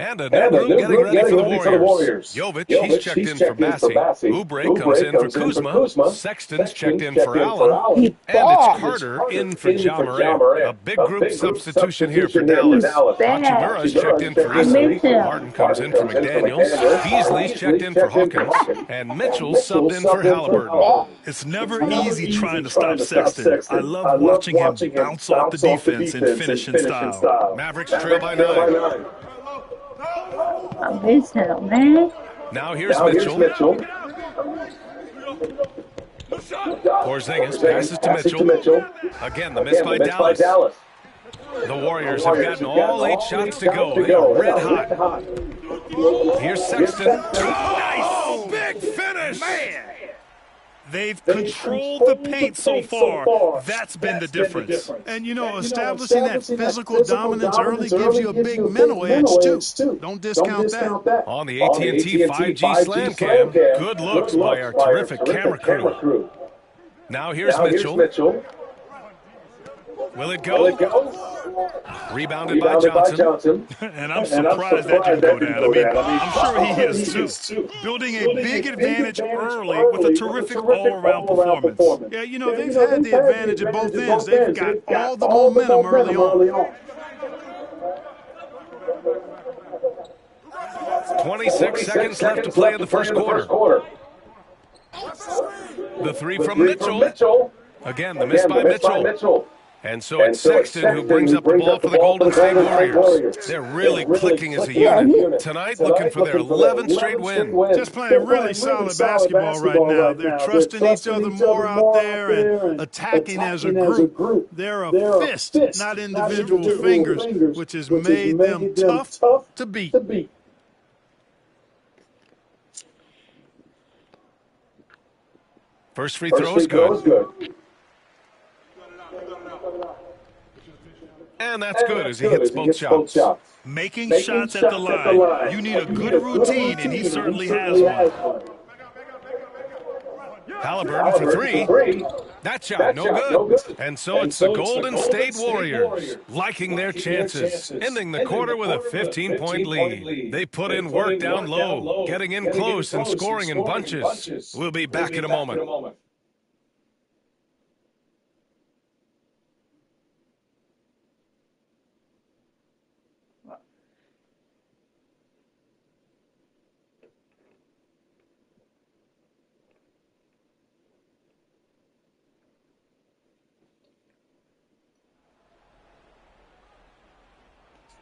H: And a new group getting ready for the Warriors. Jovic, he's checked in for Bassi. Oubre comes in for Kuzma. Sexton's checked in for Allen. And it's Carter in for Ja Morant. A big group substitution here for Dallas. Hachimura's checked in for Easley. Martin comes in for McDaniels. Beasley's checked in for Hawkins. And Mitchell's subbed in for Halliburton.
L: It's never easy trying to stop Sexton. I love watching him bounce off the defense and finish in style.
H: Mavericks trail by 9.
A: I miss him, man.
H: Now here's Mitchell. Porzingis passes to Mitchell. Again, the miss by Dallas. The Warriors have gotten all 8 shots to go. They are red hot. Here's Sexton. Oh, big finish! Man!
L: They've controlled the paint so far. That's been the difference.
I: And, you know, establishing that physical dominance early gives you a big mental edge, too. Don't discount that.
H: On the AT&T 5G Slam Cam, good looks by our terrific camera crew. Now here's Mitchell. Will it go? Rebounded by Johnson.
L: And I'm surprised that didn't go down. I mean, I'm sure he is too. Building a big advantage early with a terrific all-around performance.
I: Yeah, you know, they've had the advantage at both ends. They've got all the momentum early on.
H: 26 seconds left to play in the first quarter. The three from Mitchell. Again, the miss by Mitchell. And so it's Sexton who brings up the ball for the Golden State Warriors. They're really clicking as a unit. Tonight, looking for their 11th straight win.
I: Just playing really solid basketball right now. They're trusting each other more out there and attacking as a group. They're a fist, not individual fingers, which has made them tough to beat.
H: First free throw is good. And that's good as he hits both shots.
L: Making shots at the line. You need a good routine, and he certainly has one.
H: Halliburton for three. That shot, no good. And so it's the Golden State Warriors liking their chances, ending the quarter with a 15-point lead. They put in work down low, getting in close and scoring in bunches. We'll be back in a moment.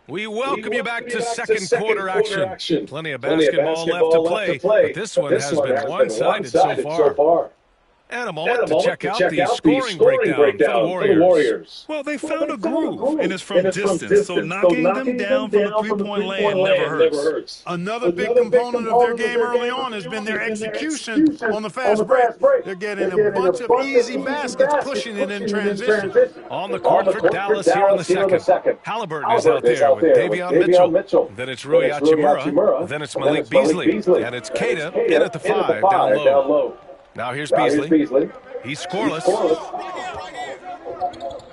H: We welcome you back to second quarter action. Plenty of basketball left to play, but this one has been one-sided so far. And a moment to check out the scoring breakdown for the Warriors.
L: Well, they found a groove, and it's from distance, so knocking them down from the three-point land never hurts.
I: Another big component of their game early on has been their execution on the fast break. They're getting a bunch of easy baskets, pushing it in transition.
H: On the court for Dallas here in the second. Halliburton is out there with Davion Mitchell. Then it's Rui Hachimura. Then it's Malik Beasley. And it's Keita in at the 5 down low. Now here's Beasley. He's scoreless.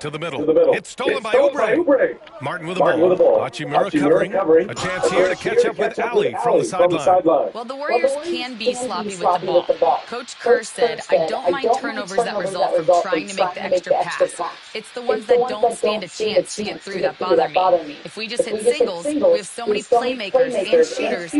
H: To the middle. It's stolen by Oubre. Martin with the ball. Hachimura covering. A chance here to catch up with Ali from the sideline.
K: Well, the Warriors can be sloppy with the ball. Coach Kerr said, I don't mind turnovers that result from trying to make the extra pass. It's the ones that don't stand a chance to get through that bother me. If we just hit singles, we have so many playmakers and shooters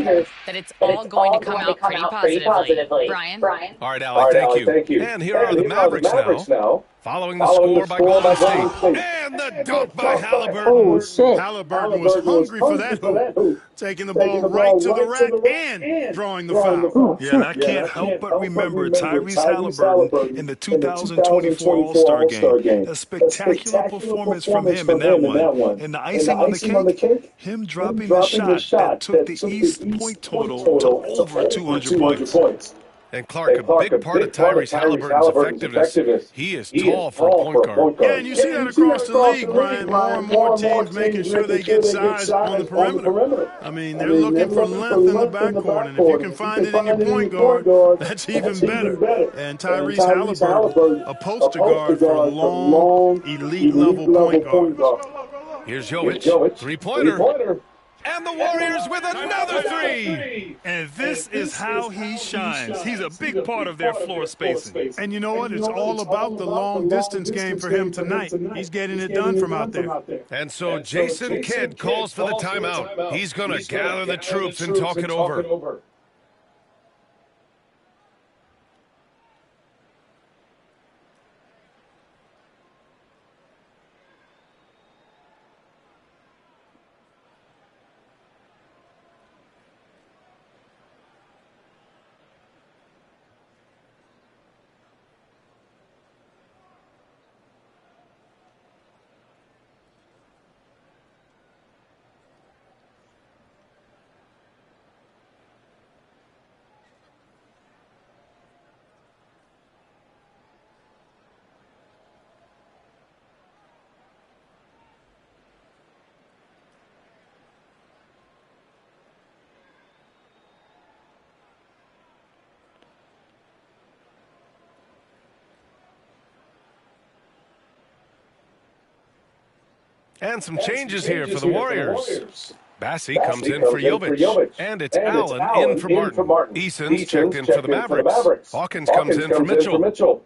K: that it's all going to come out pretty positively. Brian?
H: All right, Ali, thank you. And here are the Mavericks now. Following the score by Golden State. And the dunk by Halliburton.
I: Halliburton was hungry for that hoop. Taking the ball right to the rack and drawing the foul.
L: Yeah, and I can't help but remember Tyrese Halliburton in the 2024 All-Star Game. A spectacular performance from him in that one. And the icing on the cake, him dropping the shot that took the East point total to over 200 points.
H: And Clark, a big part of Tyrese Halliburton's effectiveness, he is tall for a point guard.
I: Yeah, and you see that across the league, Brian. More and more teams making sure they get size on the perimeter. I mean, they're looking for length in the backcourt, and if you can find it in your point guard, that's even better. And Tyrese Halliburton, a poster guard for long, elite-level point guards.
H: Here's Jovic, three-pointer. And the Warriors with another three.
L: And this is how he shines. He's a big part of their floor spacing. And you know what? It's all about the long-distance game for him tonight. He's getting it done from out there.
H: And so Jason Kidd calls for the timeout. He's going to gather the troops and talk it over. And some changes here for the Warriors. Bassi comes in for Jovic. And it's Allen in for Martin. Eason's checked in for the Mavericks. Hawkins comes in for Mitchell.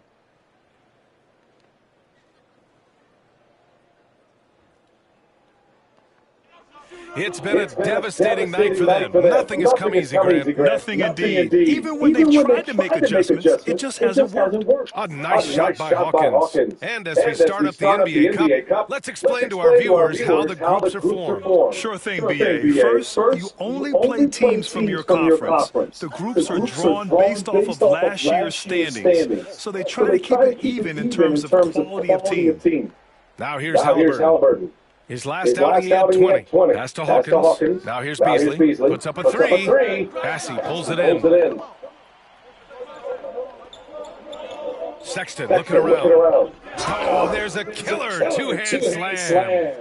H: It's been a devastating night for them. Nothing has come easy, Grant.
L: Nothing indeed. Even when they've tried to make adjustments, it just hasn't worked.
H: A nice shot by Hawkins. And as we start up the NBA Cup, let's explain to our viewers how the groups are formed.
L: Sure thing, B.A. First, you only play teams from your conference. The groups are drawn based off of last year's standings. So they try to keep it even in terms of quality of team.
H: Now here's Halliburton. His last outing, he had 20. Pass to Hawkins. Now here's Beasley. Puts up a three. Bassi pulls it in. Sexton looking around. Oh, there's a killer two-hand slam.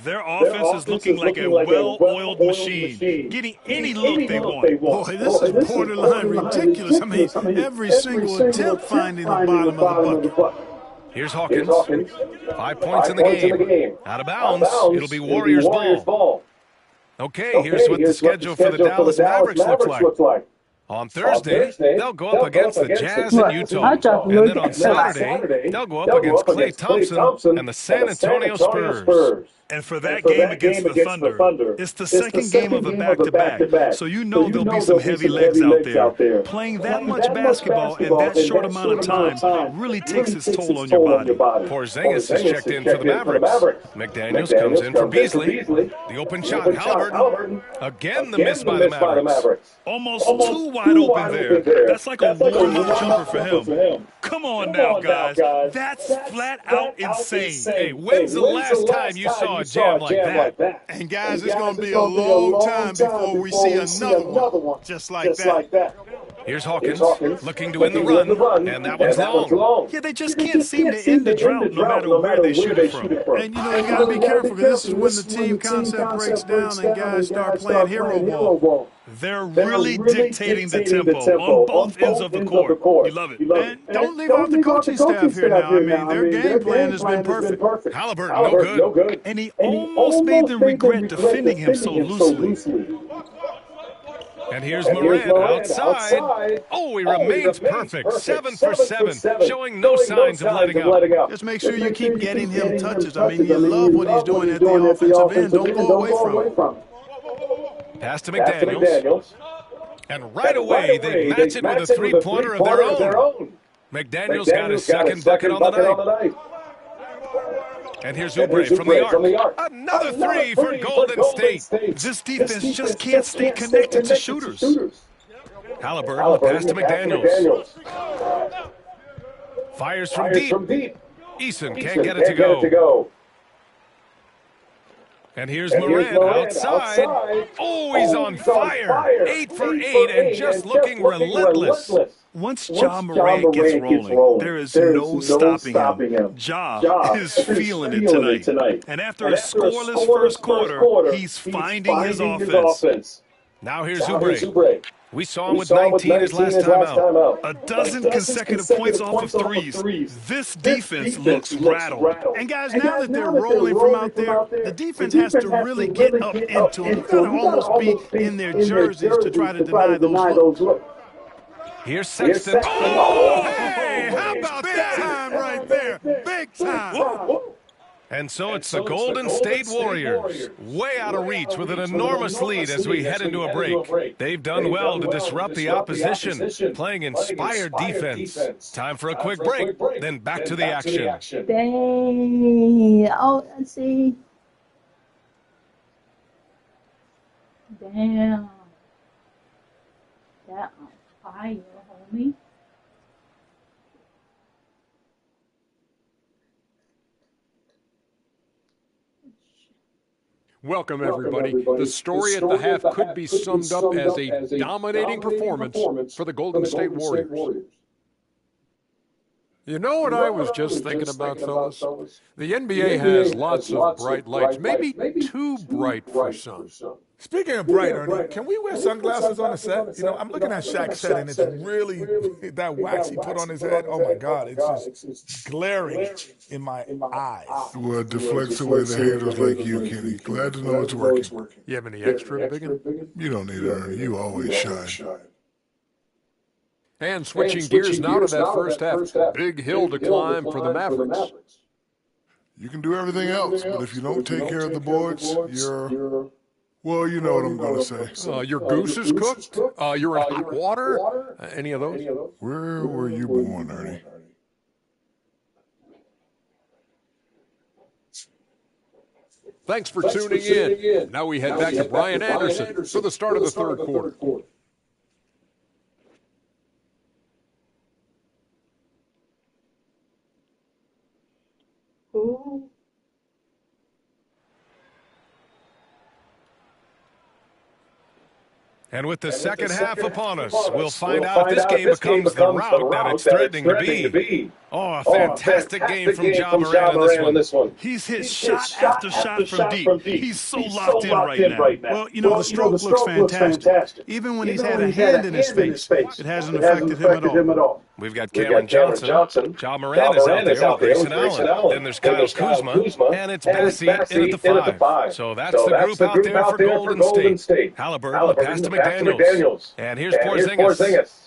L: Their offense is looking like a well-oiled machine, getting any look they want.
O: Boy, this is borderline ridiculous. I mean, every single attempt finding the bottom of the bucket.
H: Here's Hawkins. 5 points in the game. Out of bounds. It'll be Warriors ball. Okay, here's what the schedule for the Dallas Mavericks looks like. On Thursday, they'll go up against the Jazz in Utah. And then on Saturday, they'll go up against Klay Thompson and the San Antonio Spurs.
L: And for that game against the Thunder, it's the second game of a back-to-back. So you know there'll be some heavy legs out there. Playing that much basketball in that short amount of time really takes its toll on your body.
H: Porzingis is checked in for the Mavericks. McDaniels comes in for Beasley. The open shot, Halliburton. Again, the miss by the Mavericks.
L: Almost too wide open there. That's like a warm-up jumper for him. Come on now, guys. That's flat out insane.
H: Hey, when's the last time you saw a jam like that?
O: And guys, it's going to be a long time before we see another one just like that.
H: Here's Hawkins looking to end the run, and that one's long.
L: Yeah, they just can't seem to end the drought no matter where they shoot it from.
O: And, you know, you got to be careful because this is when the team concept breaks down and guys start playing hero ball.
L: They're really dictating the tempo on both ends of the court. You love it.
O: And don't leave out the coaching staff here now. I mean, their game plan has been perfect.
H: Halliburton, no good.
L: And he almost made them regret defending him so loosely.
H: And here's Morant outside. Oh, he remains perfect. 7 for 7, showing no signs of letting up.
O: Just make sure you keep getting him touches. I mean, you love what he's doing at the offensive end. Don't go away from him.
H: Pass to McDaniels. And right away, they match it with a three-pointer of their own. McDaniels got his second bucket on the night. And here's Oubre from the arc. Another three for Golden State.
L: This defense just can't stay connected to shooters.
H: Halliburton, the pass to McDaniels. Fires from deep. Eason can't get it to go. And here's Morant outside. Oh, he's on fire. 8 for 8 and just looking relentless.
L: Once Ja Morant gets rolling, there is no stopping him. Ja is feeling it tonight. And after a scoreless first quarter, he's finding his offense.
H: Now here's Oubre. We saw him with 19 his last time out.
O: A dozen consecutive points off of threes. This defense looks rattled. And guys, now that they're rolling from out there, the defense has to really get up into them. You've got to almost be in their jerseys to try to deny those looks.
H: Here's Sexton.
O: Oh, hey, how about that time right there? Big time.
H: And so it's the Golden State Warriors, way out of reach with an enormous lead as we head into a break. They've done well to disrupt the opposition, playing inspired defense. Time for a quick break, then back to the action.
A: Dang. Oh, let's see. Damn. That on fire, homie.
M: Welcome, everybody. The story at the half could be summed up as a dominating performance for the Golden State Warriors. You know what I was just thinking about, fellas? The NBA has lots of bright lights, maybe too bright for some.
I: Speaking of bright, Ernie, can we wear sunglasses on the set? You know, I'm looking at Shaq's set, and it's really, that wax he put on his head, oh my God, it's just glaring in my eyes.
L: Well, it deflects away the haters like you, Kenny. Glad to know it's working.
M: You have any extra, Biggin?
L: You don't need it, Ernie. You always shine.
M: And switching gears now to that first half. Big hill to climb for the Mavericks.
L: You can do everything else, but if you don't take care of the boards, you're... Well, you know what I'm going to say.
M: Your goose is cooked? You're in hot water? Any of those?
L: Where were you born, Ernie?
M: Thanks for tuning in. Now we head back to Brian Anderson for the start of the third quarter.
A: Ooh.
H: And with the second half upon us, we'll find out if this game becomes the rout that it's threatening to be. Oh, a fantastic game from Ja Morant in this one.
O: He's hit shot after shot from deep. He's so locked in right now. Well, you know, the stroke looks fantastic. Even when he's had a hand in his face, it hasn't affected him at all.
H: We've got Cameron Johnson. Ja Morant is out there with Grayson Allen. Then there's Kyle Kuzma, and it's Bessie in at the 5. So that's the group out there for Golden State. Halliburton, pass to McDaniels. And here's Porzingis.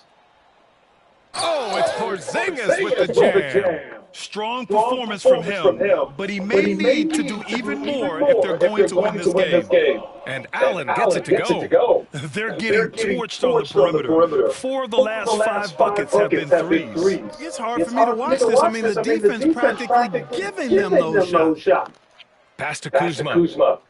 H: Oh, it's Porzingis with the jam.
O: Strong performance from him, but he may need to do even more if they're going to win this game.
H: And Allen gets it to go.
O: They're getting torched on the perimeter. 4 of the last 5 buckets have been threes. It's hard for me to watch this. I mean, the defense practically giving them those shots.
H: Pass to Kuzma.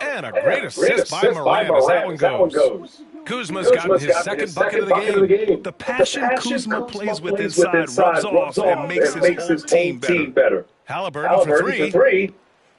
H: And a great assist by Morant as that one goes. Kuzma's gotten his second bucket of the game.
O: The passion Kuzma plays with inside rubs off and makes his whole team better.
H: Halliburton for three.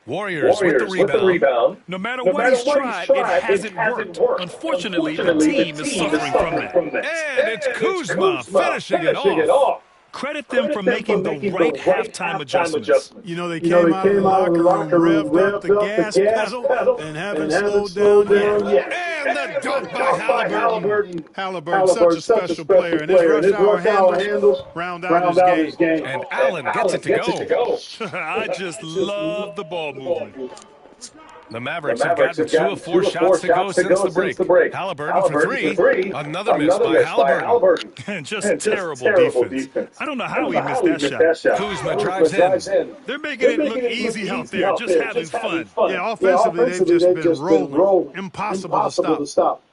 H: Warriors with the rebound.
O: No matter what he's tried, it hasn't worked. Unfortunately, the team is suffering from that.
H: And it's Kuzma finishing it off.
O: Credit them for making the right halftime adjustments. You know, they came out of the locker room, revved up the gas pedal, and haven't slowed down yet.
H: And the dunk by Halliburton.
O: Halliburton, such a special player, and his rush hour handles round out his game.
H: And Allen gets it to go.
O: I just love the ball movement.
H: The Mavericks have gotten 2 of 4 shots to go since the break. Halliburton for three. Another miss by Halliburton.
O: Just terrible defense. I don't know how he missed that shot.
H: Kuzma drives in.
O: They're making it look easy out there, just having fun. Yeah, offensively, they've just been rolling. Impossible to stop.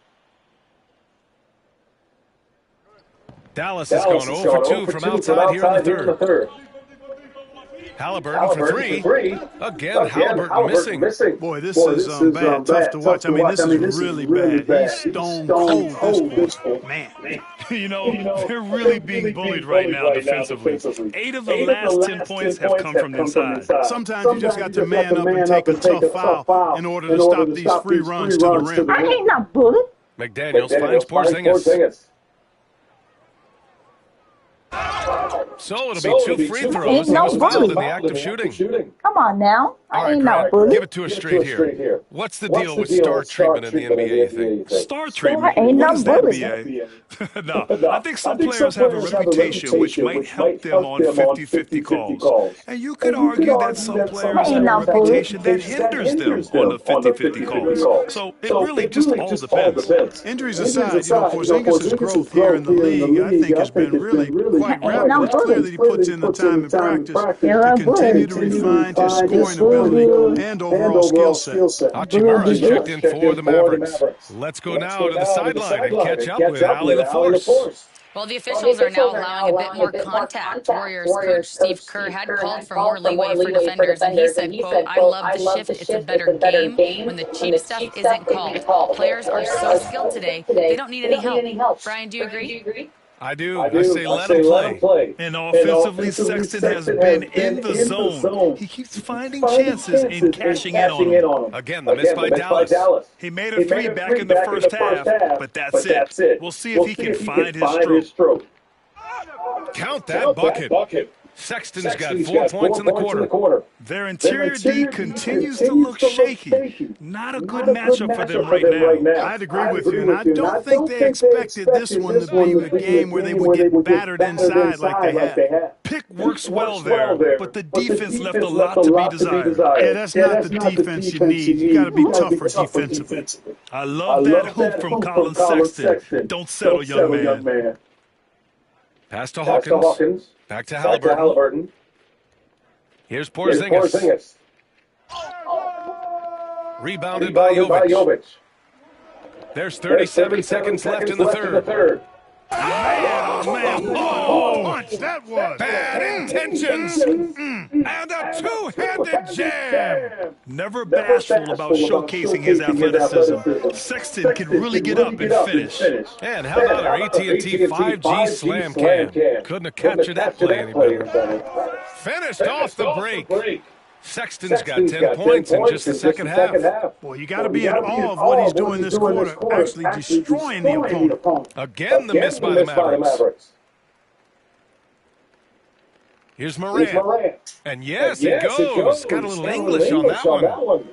H: Dallas has gone 0 for 2 from outside here in the third. Halliburton for three. Again, Halliburton missing.
O: Boy, this is bad, tough to watch. I mean, this is really bad. He's stone cold this point. Man. You know, they're really being bullied right now defensively. 8 of the last 10 points have come from the inside. Sometimes you just got to man up and take a tough foul in order to stop these free runs to the rim.
A: I ain't no bullet.
H: McDaniels finds Porzingis. So it'll be 2 free throws. He was fouled in the act of shooting.
A: Come on now.
H: All right, Grant, give it to us straight here. What's the deal with star treatment in the NBA, you think?
O: Star treatment? What is that, BA? No, I think some players have a reputation which might help them on 50-50 calls. And you could argue that some players have a reputation that hinders them on the 50-50 calls. So it really just all depends.
L: Injuries aside, Porzingis' growth here in the league, I think, has been really quite rapid. It's clear that he puts in the time and practice to continue to refine his scoring ability and overall skill set.
H: Hachimura's checked in for the Mavericks. Let's go now to the sideline and catch up with Allie LaForce.
K: Well, the officials are now allowing a bit more contact. Warriors coach Steve Kerr had called for more leeway for defenders, and he said, quote, "I love the shift. It's a better game when the cheap stuff isn't called. Players are so skilled today, they don't need any help." Brian, do you agree?
H: I do. I say let him play.
O: And offensively, Sexton has been in the zone. He keeps finding chances and cashing in on them.
H: Again, the miss by Dallas.
O: He made a 3 back in the first half, but that's it. We'll see if he can find his stroke.
H: Count that bucket. Sexton's got 4 points in the quarter.
O: Their interior D continues to look shaky. Not a good matchup for them right now.
L: I'd agree with you, and I don't think they expected this one to be a game where they would get battered inside like they had.
O: Pick works well there, but the defense left a lot to be desired.
L: Yeah, that's not the defense you need. You got to be tougher defensively.
O: I love that hoop from Colin Sexton. Don't settle, young man.
H: Pass to Hawkins. Back to Halliburton. Here's Porzingis. Rebounded by Jovic. There's 37 seconds left in the third.
I: Man. Oh, punch that was.
H: Bad intentions. And a two-handed jam.
O: Never bashful about showcasing his athleticism. Sexton can really get up and finish.
H: And how about our AT&T 5G Slam Cam? Couldn't have captured that play any better. Finished off the break. Sexton's got 10 points in just the second half.
L: Boy, you got to be in awe of what he's doing this quarter, actually destroying the opponent.
H: Again, the miss by the Mavericks. Here's Morant. And yes, it goes. Got a little English on that one.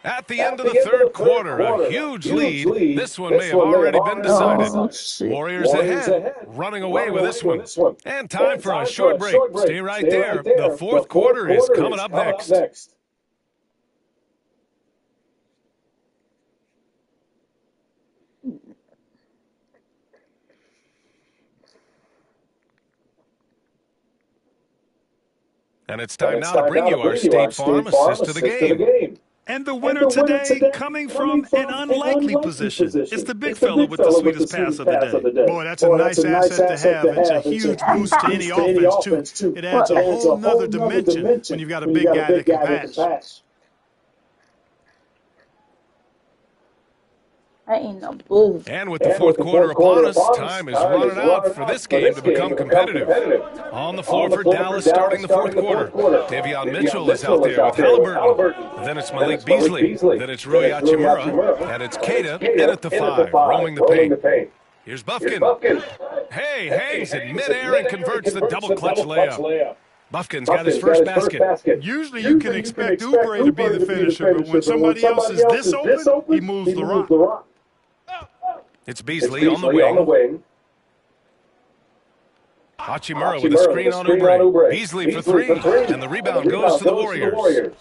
H: At the end of the third quarter, a huge lead. This one may have already been decided. Warriors ahead, running away with this one. And time for a short break. Stay right there. The fourth quarter is coming up next. And it's time now to bring you our State Farm assist to the game.
O: And the winner today coming from an unlikely position. It's the big fella with the sweetest pass of the day.
L: Boy, that's a nice asset to have. It's a huge boost to any offense, too. It adds a whole nother dimension when you've got a big guy that can pass.
A: I ain't no bull.
H: And with the fourth quarter upon us, time is running out for this game to become competitive. On the floor for Dallas starting the fourth quarter. Davion Mitchell is out there with Halliburton. Then it's Malik Beasley. Then it's Rui Hachimura. And it's Queta in at the 5, roaming the paint. Here's Bufkin. Hey, hangs in midair and converts the double clutch layup. Bufkin's got his first basket.
L: Usually you can expect Oubre to be the finisher, but when somebody else is this open, he moves the rock.
H: It's Beasley on the wing. Hachimura with a screen on Oubre. Beasley for 3, and the rebound goes to the Warriors.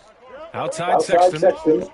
H: Outside Sexton.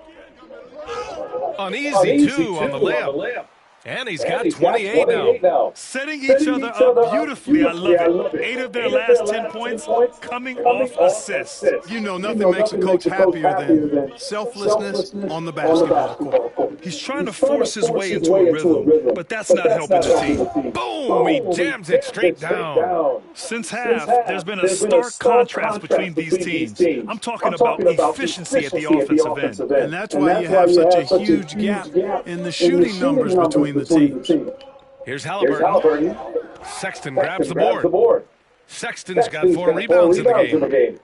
H: An easy 2 on the layup. And he's got 28 now.
O: Setting each other up beautifully. I love it. 8 of their last 10 points coming off assists.
L: You know, nothing makes a coach happier than selflessness on the basketball court.
O: He's trying to force his way into a rhythm, but that's not helping the team.
H: Boom! He jams it straight down.
O: Since half, there's been a stark contrast between these teams. I'm talking about efficiency at the offensive end.
L: And that's why you have such a huge gap in the shooting numbers between the teams.
H: Here's Halliburton. Sexton grabs the board. Sexton's got 4 rebounds in the game.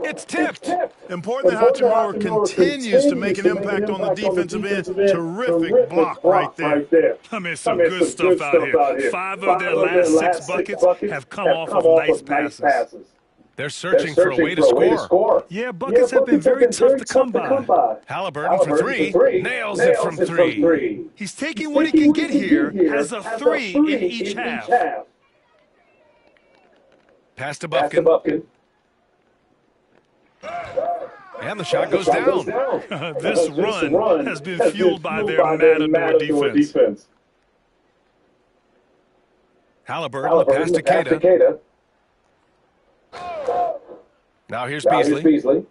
H: It's tipped.
O: Important that Hachimura continues to make an impact on the defensive end. Terrific block right there. I mean, some good stuff out here. 5 of their last 6 buckets have come off of nice passes.
H: They're searching for a way to score.
O: Yeah, buckets have been very tough to come by.
H: Halliburton for 3. Nails it from 3.
O: He's taking what he can get here. Has a 3 in each half.
H: Pass to Bufkin. And the shot goes down.
O: This run has been fueled by their Matador defense.
H: Halliburton, the pass to Queta. Now here's Beasley.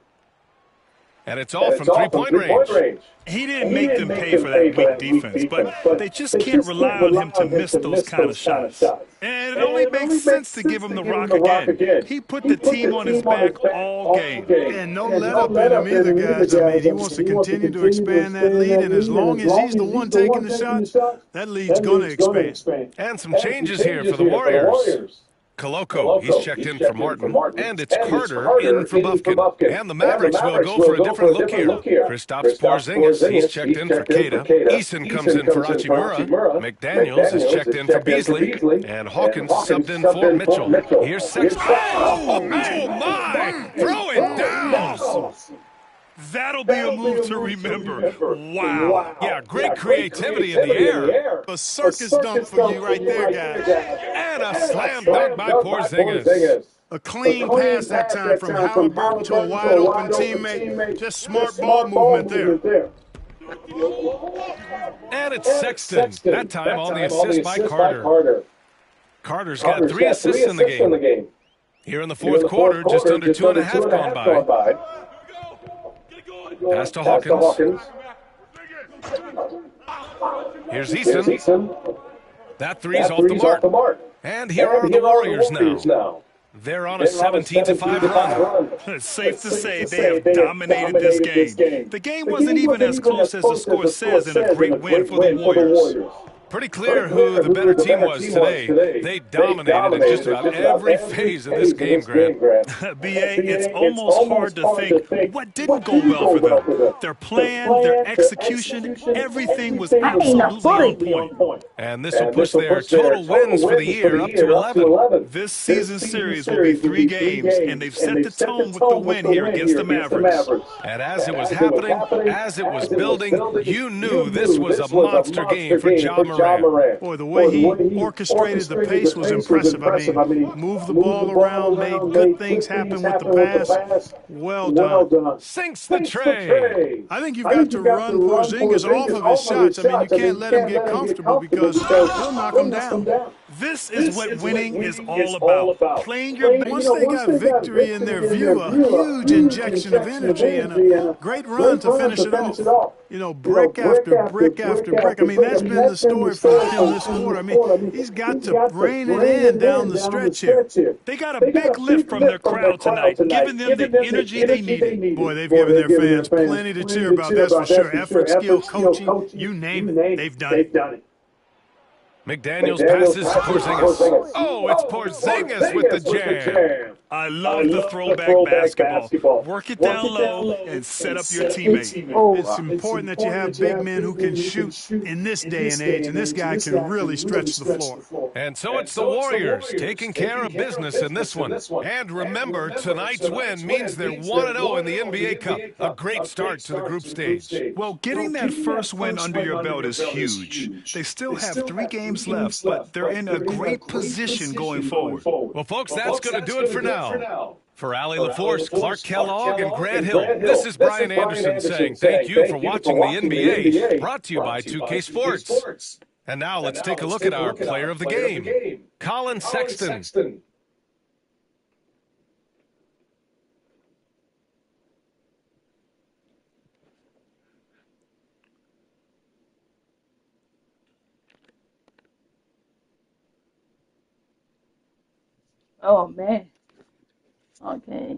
H: And it's all from three-point range.
O: He didn't make them pay for that weak defense, but they just can't rely on him to miss those kind of shots. And it only makes sense to give him the rock again. He put the team on his back all game.
L: And no let up in him either, guys. I mean, he wants to continue to expand that lead, and as long as he's the one taking the shot, that lead's going to expand.
H: And some changes here for the Warriors. Koloko, he's checked in for Martin, and it's Carter in for Bufkin. And the Mavericks will go for a different look here. Kristaps Porzingis, he's checked in for Queta. Eason comes in for Hachimura. McDaniels is checked in for Beasley. And Hawkins subbed in for Mitchell. Here's Sexton. Oh, my! Throw it down!
O: That'll be a move to remember. Wow.
H: Yeah, great creativity in the air.
L: A circus dunk for you right there, guys.
H: And a slam dunk by Porzingis.
L: A clean pass that time from Halliburton to a wide-open teammate. Just smart ball movement there.
H: And it's Sexton. That time on the assist by Carter. Carter's got 3 assists in the game. Here in the fourth quarter, just under 2.5 gone by. Pass to Hawkins. Here's Eason. That three's off the mark. And here are the Warriors now. They're on a 17-5 run.
O: It's safe to say they have dominated this game. The game wasn't even as close as the score says, and a great win for the Warriors.
H: Pretty clear who the better team was today. They dominated in just about every phase of this game, Grant.
O: B.A., it's almost hard to think what didn't go well for them. Their plan, their execution, everything was absolutely on point.
H: And this will push their total wins for the year up to 11.
O: This season series will be 3 games, and they've set the tone with the win here against the Mavericks.
H: And as it was happening, as it was building, you knew this was a monster game for Ja Morant.
L: Boy, the way he orchestrated the pace was impressive. I mean, moved the ball around, made good things happen with the pass. Well done.
H: Sinks the tray.
L: I think you've got to run Porzingis off of his shots. I mean, you can't let him get comfortable because he'll knock him down.
O: This is what winning is all about. Playing your best.
L: Once they got victory in their view, a huge injection of energy and a great run to finish it off. You know, brick after brick after brick. I mean, that's been the story for him this quarter. I mean, he's got to rein it in down the stretch here.
O: They got a big lift from their crowd tonight, giving them the energy they needed.
L: Boy, they've given their fans plenty to cheer about, that's for sure. Effort, skill, coaching, you name it, they've done it.
H: McDaniels passes to Porzingis. Oh, it's Porzingis with the jam.
O: I love the throwback basketball. Work it down low and set up your teammate.
L: It's important that you have big men who can shoot in this day and age, and this guy can really stretch the floor.
H: And so it's the Warriors taking care of business in this one. And remember, tonight's win means they're 1-0 in the NBA Cup. A great start to the group stage.
O: Well, getting that first win under your belt is huge. They still have 3 games left, but they're in a great position going forward.
H: Well, folks, that's going to do it for now. For Allie LaForce, Clark Kellogg, and Grant Hill, this is Brian Anderson saying thank you for watching the NBA, brought to you by 2K Sports. And now let's take a look at our player of the game, Collin Sexton.
A: Oh, man. Okay.